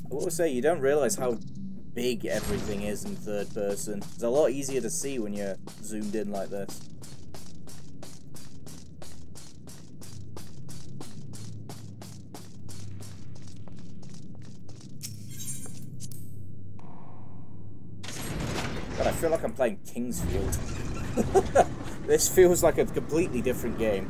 I will say, you don't realize how big everything is in third person. It's a lot easier to see when you're zoomed in like this. But I feel like I'm playing Kingsfield. This feels like a completely different game.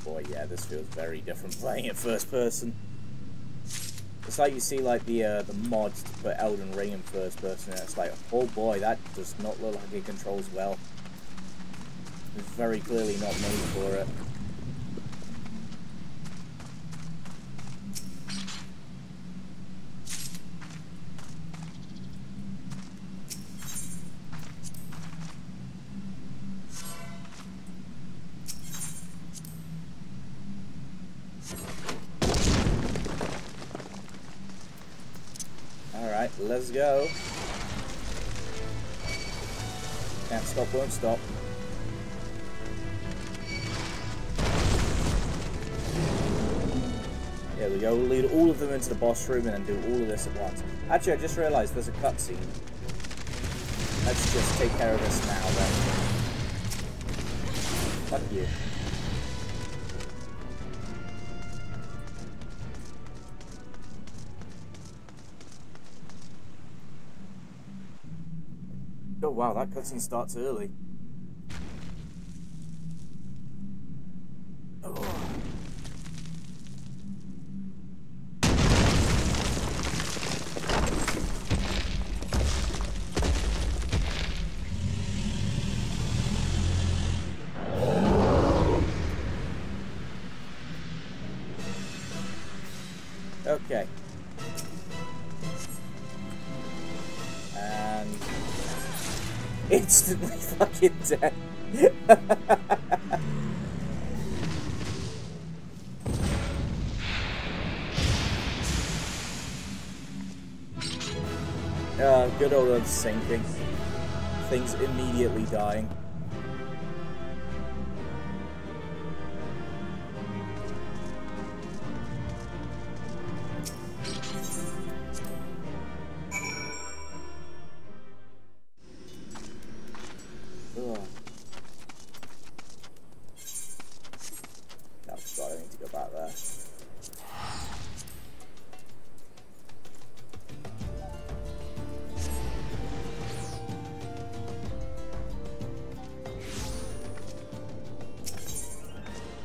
Boy, yeah, this feels very different playing it first person. It's like you see like the mods to put Elden Ring in first person, and it's like, oh boy, that does not look like it controls well. It's very clearly not made for it. Alright, let's go. Can't stop, won't stop. There we go, we'll lead all of them into the boss room and then do all of this at once. Actually, I just realised there's a cutscene. Let's just take care of this now then. Fuck you. Oh wow, that cutscene starts early. Oh. Okay. And instantly fucking dead. Good old sinking. Things immediately dying.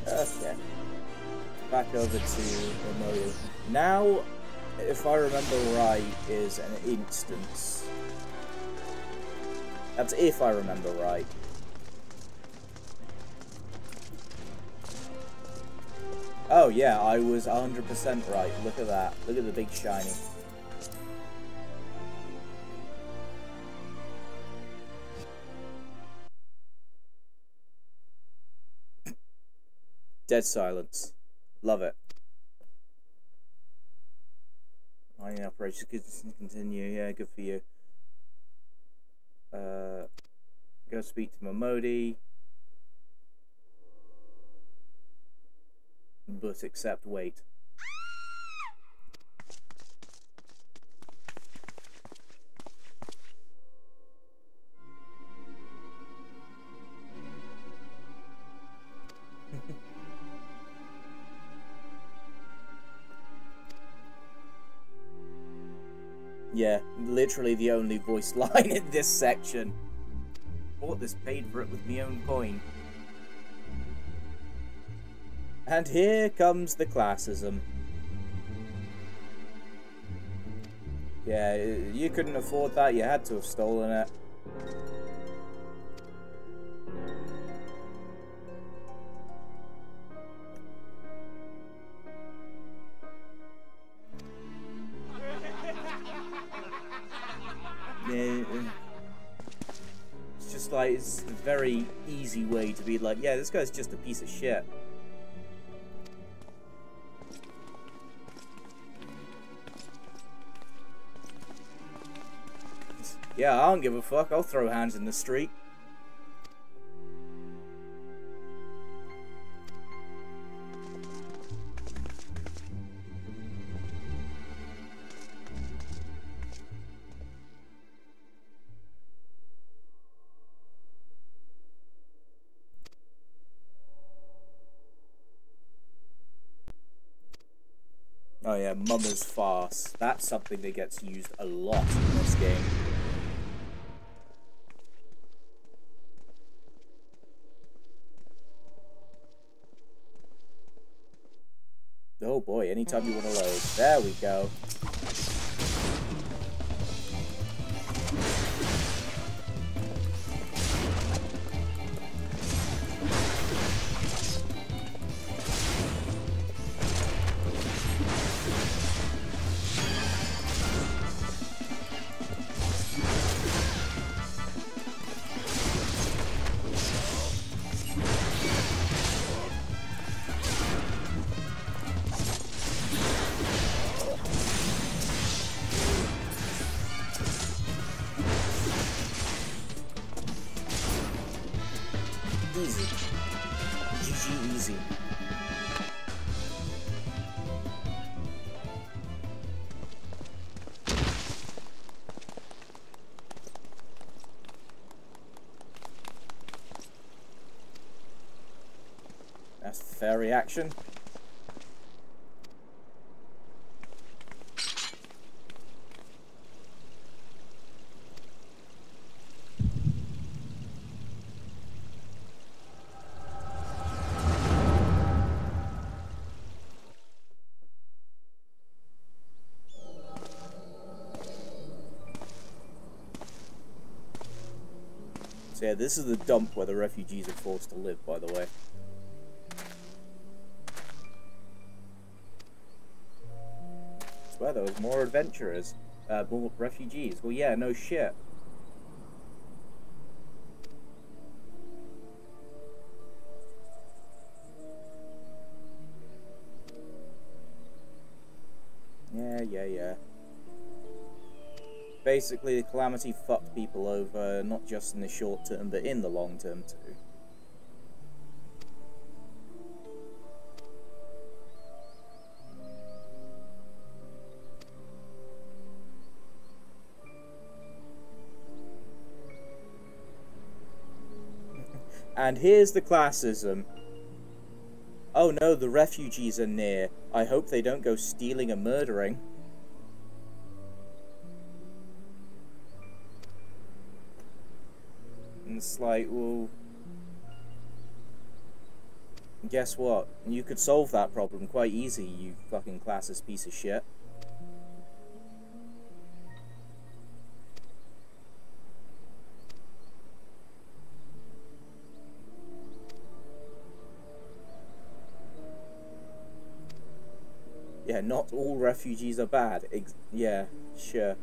Okay. Back over to Rimuru. Now, if I remember right, is an instance. That's if I remember right. Oh yeah, I was 100% right. Look at that. Look at the big shiny. Dead silence. Love it. Mining operations continue. Yeah, good for you. Go speak to Momodi. But accept wait. Yeah, literally the only voice line in this section. Bought this, paid for it with my own coin. And here comes the classism. Yeah, you couldn't afford that, you had to have stolen it. Yeah, it's just like, it's a very easy way to be like, yeah, this guy's just a piece of shit. Yeah, I don't give a fuck, I'll throw hands in the street. Oh yeah, Mummer's Farce. That's something that gets used a lot in this game. Oh boy, anytime you want to load. There we go. Easy. GG easy. That's the fair reaction. So yeah, this is the dump where the refugees are forced to live, by the way. I swear there was more adventurers, more refugees. Well, yeah, no shit. Yeah. Basically, the Calamity fucked people over, not just in the short term, but in the long term too. And here's the classism. Oh no, the refugees are near. I hope they don't go stealing and murdering. And it's like, well, guess what? You could solve that problem quite easy, you fucking classist piece of shit. Yeah, not all refugees are bad. Yeah, sure.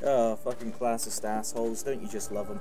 Oh, fucking classist assholes. Don't you just love them?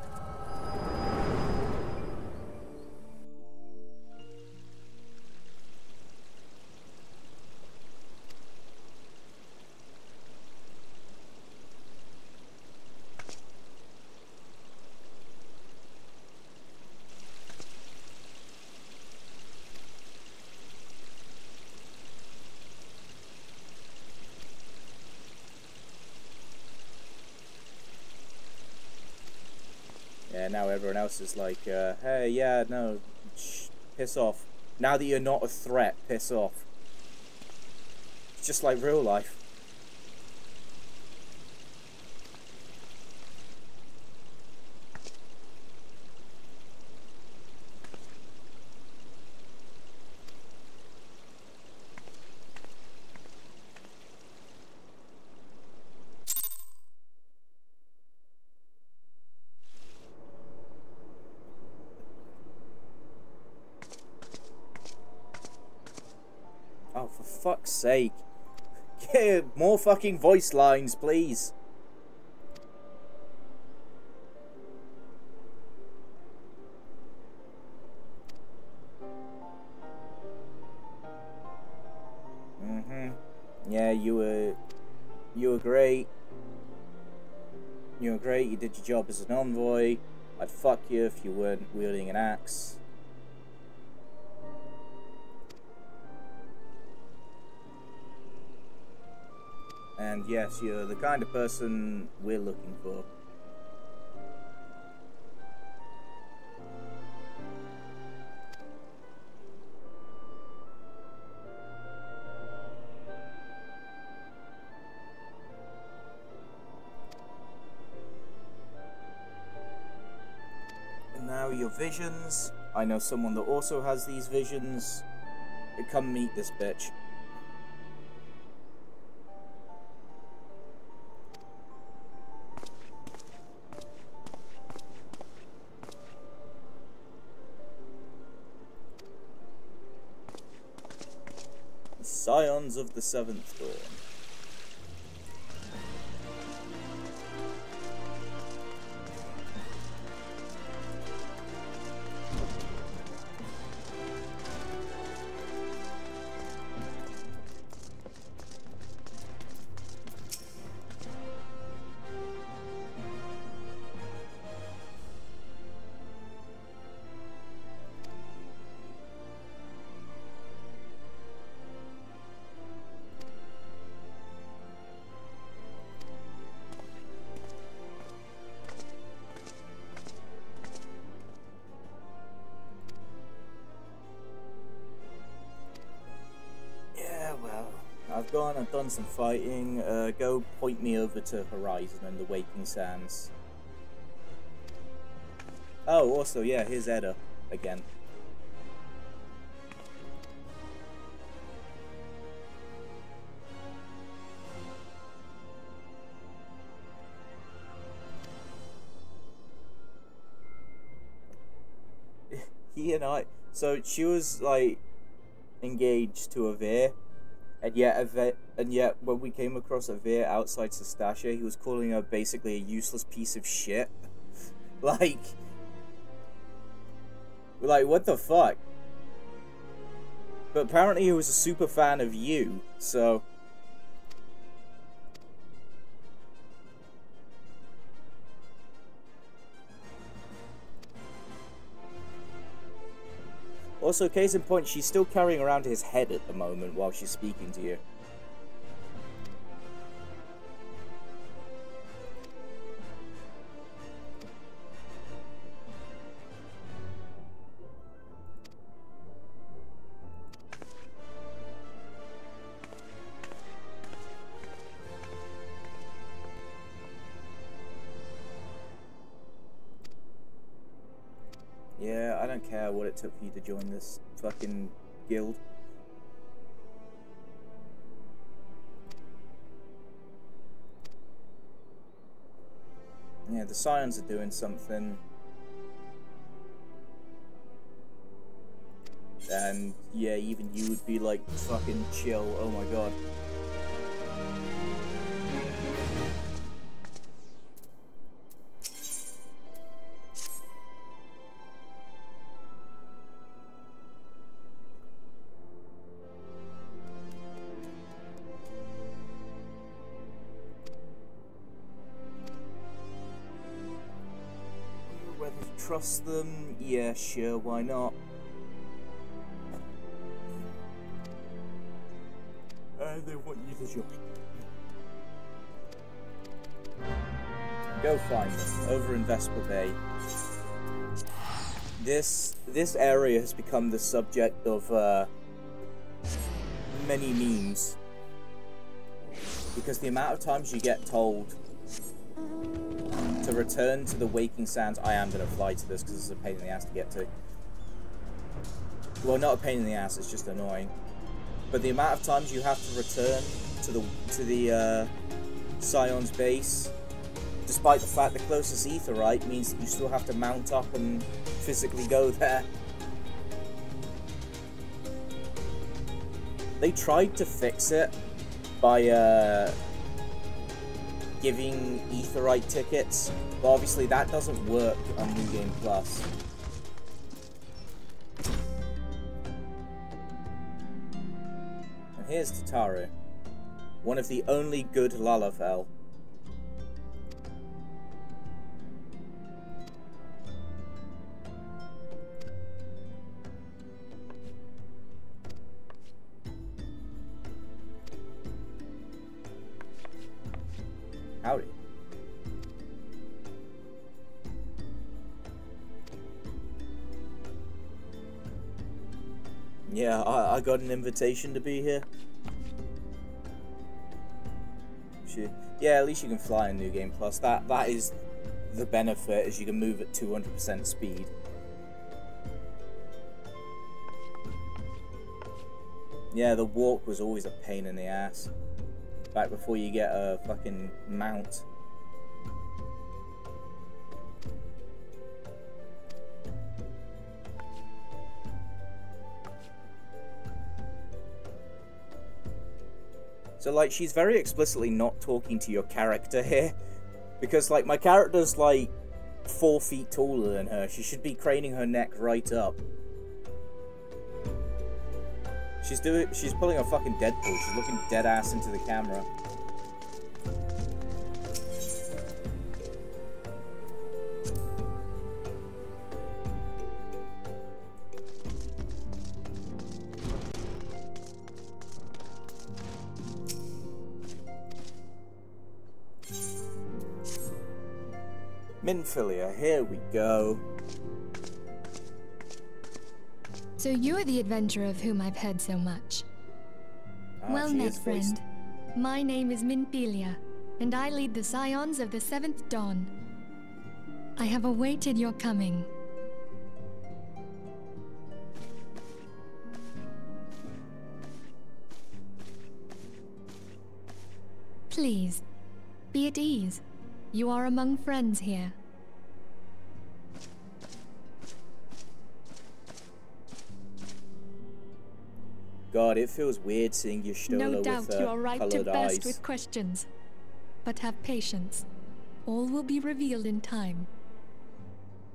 Yeah, now everyone else is like, hey, yeah, no, shh, piss off. Now that you're not a threat, piss off. It's just like real life. Oh, for fuck's sake. Get more fucking voice lines, please. Yeah, you were great. You were great, you did your job as an envoy. I'd fuck you if you weren't wielding an axe. And yes, you're the kind of person we're looking for. your visions. I know someone that also has these visions. Come meet this bitch. Scions of the Seventh Dawn. I've done some fighting. Go point me over to Horizon and the Waking Sands. Oh, also, yeah, here's Edda again. He and I, so she was like engaged to Avir. And yet, when we came across Avir outside Sestasha, he was calling her basically a useless piece of shit. like, what the fuck? But apparently he was a super fan of you, so... Also, case in point, she's still carrying around his head at the moment while she's speaking to you. Yeah, I don't care what it took for you to join this fucking guild. Yeah, the Scions are doing something. And yeah, even you would be like, fucking chill, oh my god. Trust them? Yeah, sure, why not? They want you to join. Go find them, over in Vesper Bay. This area has become the subject of many memes. Because the amount of times you get told to return to the Waking Sands. I am going to fly to this because it's a pain in the ass to get to. Well, not a pain in the ass, it's just annoying. But the amount of times you have to return to the Scion's base, despite the fact the closest Aetheryte means that you still have to mount up and physically go there. They tried to fix it by giving Aetheryte tickets, but obviously that doesn't work on New Game Plus. And here's Tataru, one of the only good Lalafell. Howdy. Yeah, I got an invitation to be here. Shit. Yeah, at least you can fly in New Game Plus. That is the benefit, is you can move at 200% speed. Yeah, the walk was always a pain in the ass. Back before you get a fucking mount. So, like, she's very explicitly not talking to your character here. Because, like, my character's, like, 4 feet taller than her. She should be craning her neck right up. She's pulling a fucking Deadpool. She's looking dead ass into the camera. Minfilia, here we go. So you're the adventurer of whom I've heard so much. Well met, friend. My name is Minfilia, and I lead the Scions of the 7th Dawn. I have awaited your coming. Please, be at ease. You are among friends here. God, it feels weird seeing Y'shtola No with doubt you are right to coloured burst eyes. with questions. But have patience. All will be revealed in time.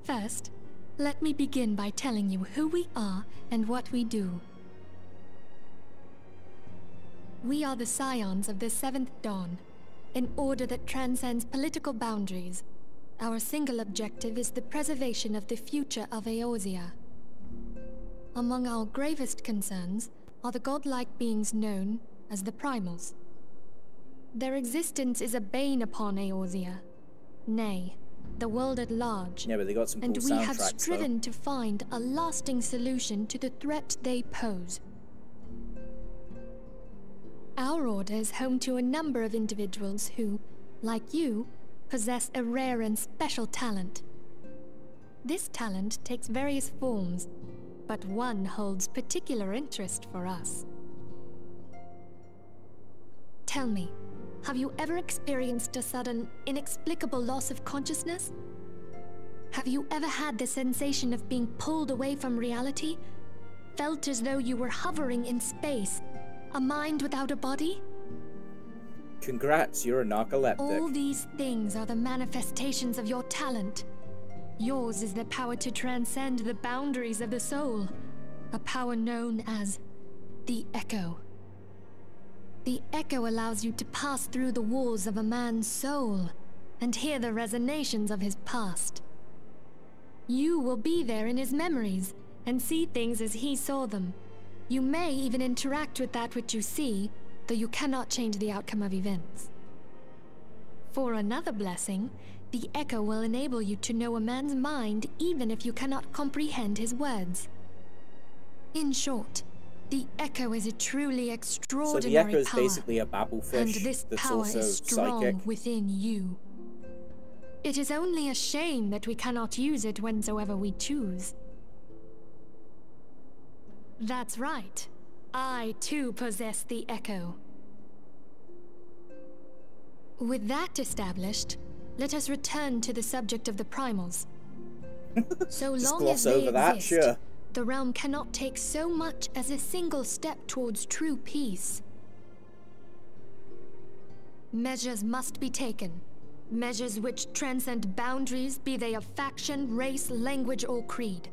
First, let me begin by telling you who we are and what we do. We are the Scions of the 7th Dawn, an order that transcends political boundaries. Our single objective is the preservation of the future of Eorzea. Among our gravest concerns are the godlike beings known as the Primals. Their existence is a bane upon Eorzea, nay, the world at large. Yeah, but they got some cool and we have soundtracks, striven to find a lasting solution to the threat they pose. Our order is home to a number of individuals who, like you, possess a rare and special talent. This talent takes various forms, but one holds particular interest for us. Tell me, have you ever experienced a sudden, inexplicable loss of consciousness? Have you ever had the sensation of being pulled away from reality? Felt as though you were hovering in space, a mind without a body? Congrats, you're a narcoleptic. All these things are the manifestations of your talent. Yours is the power to transcend the boundaries of the soul, a power known as the Echo. The Echo allows you to pass through the walls of a man's soul and hear the resonations of his past. You will be there in his memories and see things as he saw them. You may even interact with that which you see, though you cannot change the outcome of events. For another blessing, the Echo will enable you to know a man's mind even if you cannot comprehend his words. In short, the Echo is a truly extraordinary power. So the Echo is power, basically a babblefish and this that's power also is strong psychic. within you. It is only a shame that we cannot use it whensoever we choose. That's right. I too possess the Echo. With that established, let us return to the subject of the Primals. So long as they exist, sure. The realm cannot take so much as a single step towards true peace. Measures must be taken. Measures which transcend boundaries, be they of faction, race, language, or creed.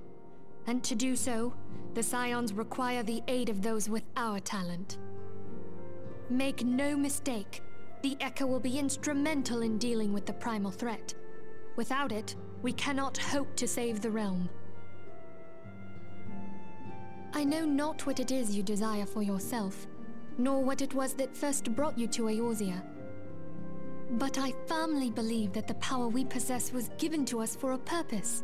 And to do so, the Scions require the aid of those with our talent. Make no mistake, the Echo will be instrumental in dealing with the primal threat. Without it, we cannot hope to save the realm. I know not what it is you desire for yourself, nor what it was that first brought you to Eorzea. But I firmly believe that the power we possess was given to us for a purpose.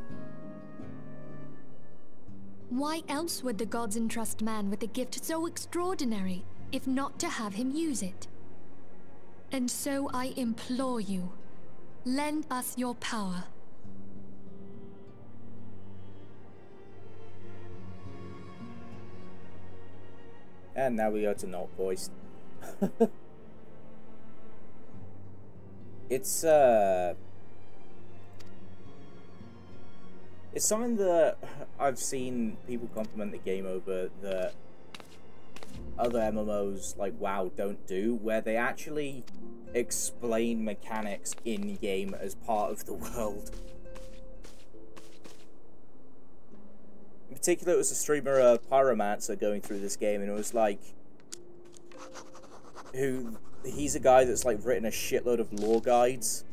Why else would the gods entrust man with a gift so extraordinary, if not to have him use it? And so I implore you, lend us your power. And now we go to not voiced. It's something that I've seen people compliment the game over that other MMOs like WoW don't do, where they actually explain mechanics in-game as part of the world. In particular, it was a streamer, Pyromancer, going through this game, and it was like, he's a guy that's like written a shitload of lore guides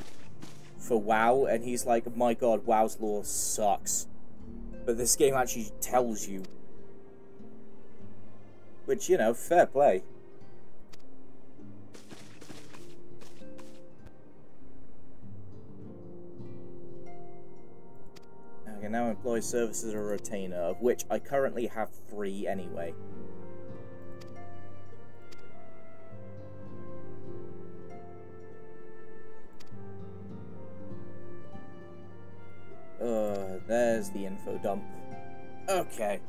for WoW, and he's like, my god, WoW's lore sucks. But this game actually tells you. Which, you know, fair play. I can now employ services of a retainer, of which I currently have 3 anyway. There's the info dump. Okay.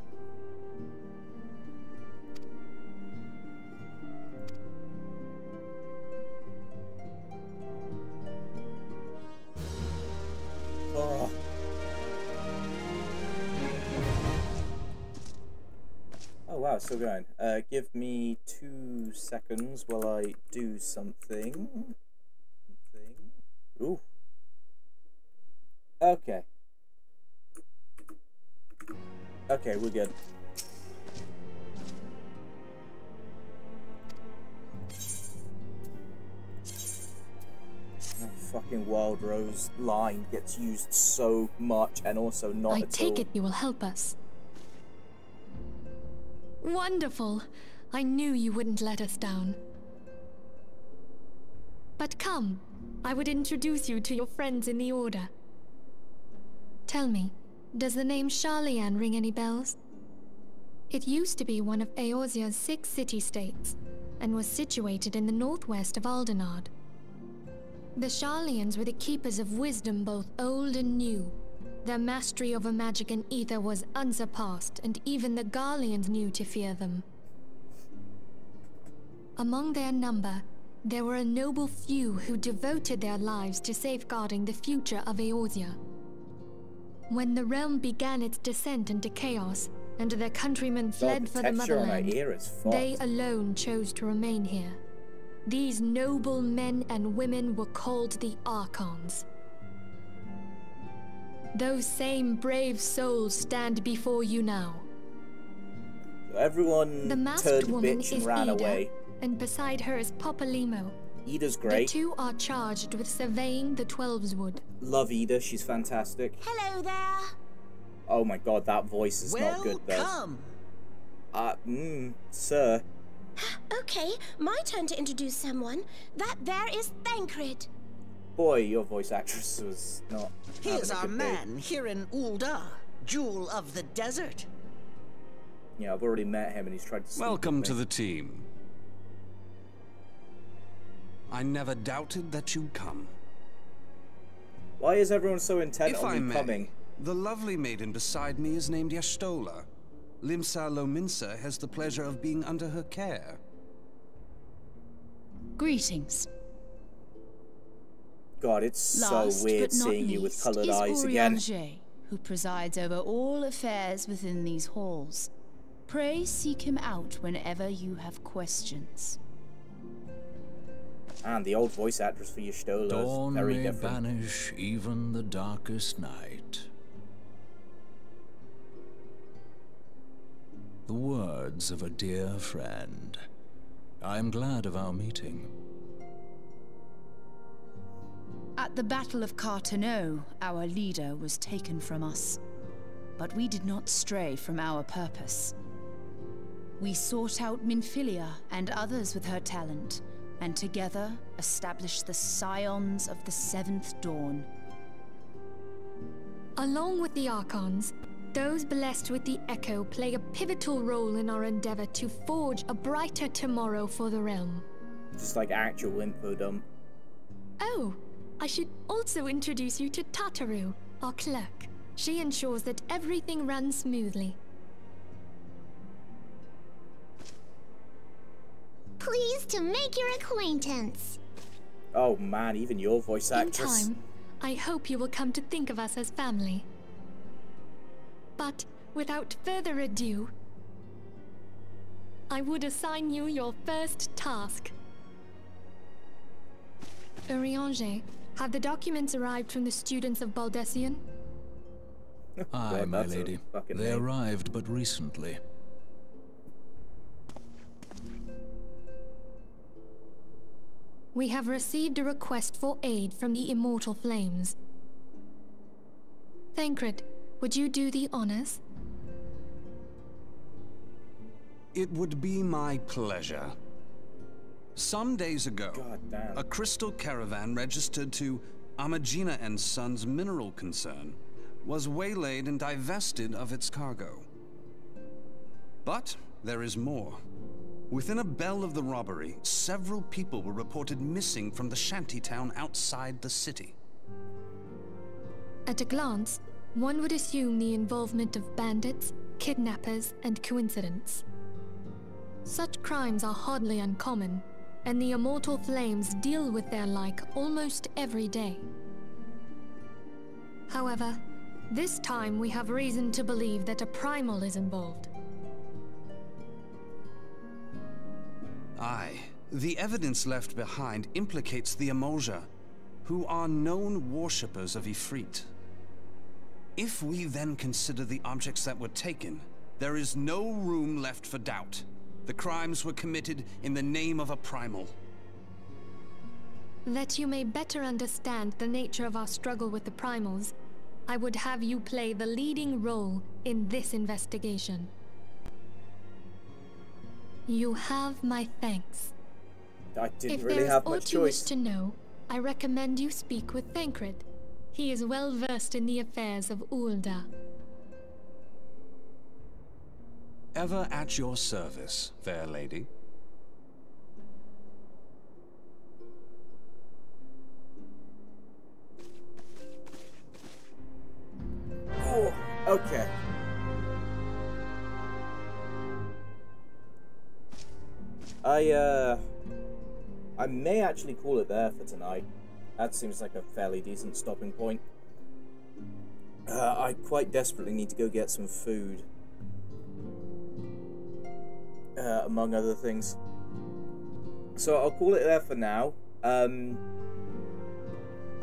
Oh. Oh wow, still going. Give me 2 seconds while I do something. Ooh. Okay. Okay, we're good. That fucking Wild Rose line gets used so much, and also not at all. I take it you will help us. Wonderful! I knew you wouldn't let us down. But come, I would introduce you to your friends in the Order. Tell me, does the name Sharlayan ring any bells? It used to be one of Eorzea's 6 city-states, and was situated in the northwest of Aldenard. The Sharlayans were the keepers of wisdom both old and new. Their mastery over magic and ether was unsurpassed, and even the Garleans knew to fear them. Among their number, there were a noble few who devoted their lives to safeguarding the future of Eorzea. When the realm began its descent into chaos, and their countrymen fled for the motherland, they alone chose to remain here. These noble men and women were called the Archons. Those same brave souls stand before you now. Everyone the masked turned woman bitch and is ran Ida, away. And beside her is Popalimo. Ida's great. The 2 are charged with surveying the Twelveswood. Love Ida, she's fantastic. Hello there. Oh my god, that voice is not good though. Sir. Okay, my turn to introduce someone. That there is Thancred. Boy, your voice actress was not. Here's our man here in Ul'dah, Jewel of the Desert. Yeah, I've already met him and he's tried to sleep Welcome with me. to the team. I never doubted that you'd come. Why is everyone so intent If I on me may, coming? the lovely maiden beside me is named Y'shtola. Limsa Lominsa has the pleasure of being under her care. Greetings. God, it's so weird seeing you with coloured eyes again. Urianger, who presides over all affairs within these halls. Pray seek him out whenever you have questions. And the old voice actress for Y'shtola is very different. Dawn may banish even the darkest night. The words of a dear friend. I am glad of our meeting. At the Battle of Carteneau, our leader was taken from us. But we did not stray from our purpose. We sought out Minfilia and others with her talent, and together established the Scions of the Seventh Dawn. Along with the Archons, those blessed with the Echo play a pivotal role in our endeavor to forge a brighter tomorrow for the realm. Just like actual info dump. Oh, I should also introduce you to Tataru, our clerk. She ensures that everything runs smoothly. pleased to make your acquaintance. Oh man, even your voice actress. In time, I hope you will come to think of us as family. But without further ado, I would assign you your first task. Urianger, have the documents arrived from the students of Baldesion? Aye, my lady. They arrived but recently. We have received a request for aid from the Immortal Flames. Thancred, would you do the honors? It would be my pleasure. Some days ago, a crystal caravan registered to Amagina & Sons mineral concern was waylaid and divested of its cargo. But there is more. Within a bell of the robbery, several people were reported missing from the shantytown outside the city. At a glance, one would assume the involvement of bandits, kidnappers, and coincidence. Such crimes are hardly uncommon, and the Immortal Flames deal with their like almost every day. However, this time we have reason to believe that a primal is involved. Aye. The evidence left behind implicates the Emolja, who are known worshippers of Ifrit. If we then consider the objects that were taken, there is no room left for doubt. The crimes were committed in the name of a primal. That you may better understand the nature of our struggle with the primals, I would have you play the leading role in this investigation. You have my thanks. I didn't really have much choice. If there is aught you wish to know, I recommend you speak with Thancred. He is well versed in the affairs of Ul'dah. Ever at your service, fair lady. Oh, okay. I may actually call it there for tonight. That seems like a fairly decent stopping point. I quite desperately need to go get some food. Among other things. So I'll call it there for now.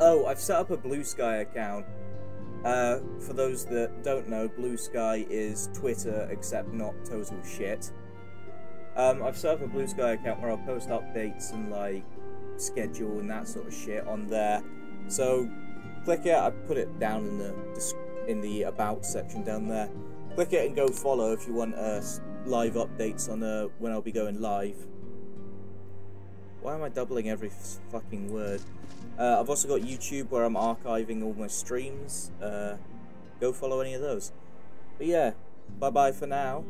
Oh, I've set up a Blue Sky account. For those that don't know, Blue Sky is Twitter, except not total shit. I've set up a Blue Sky account where I'll post updates and like schedule and that sort of shit on there. So click it. I put it down in the about section down there. Click it and go follow if you want live updates on when I'll be going live. Why am I doubling every fucking word? I've also got YouTube where I'm archiving all my streams. Go follow any of those. But yeah, bye bye for now.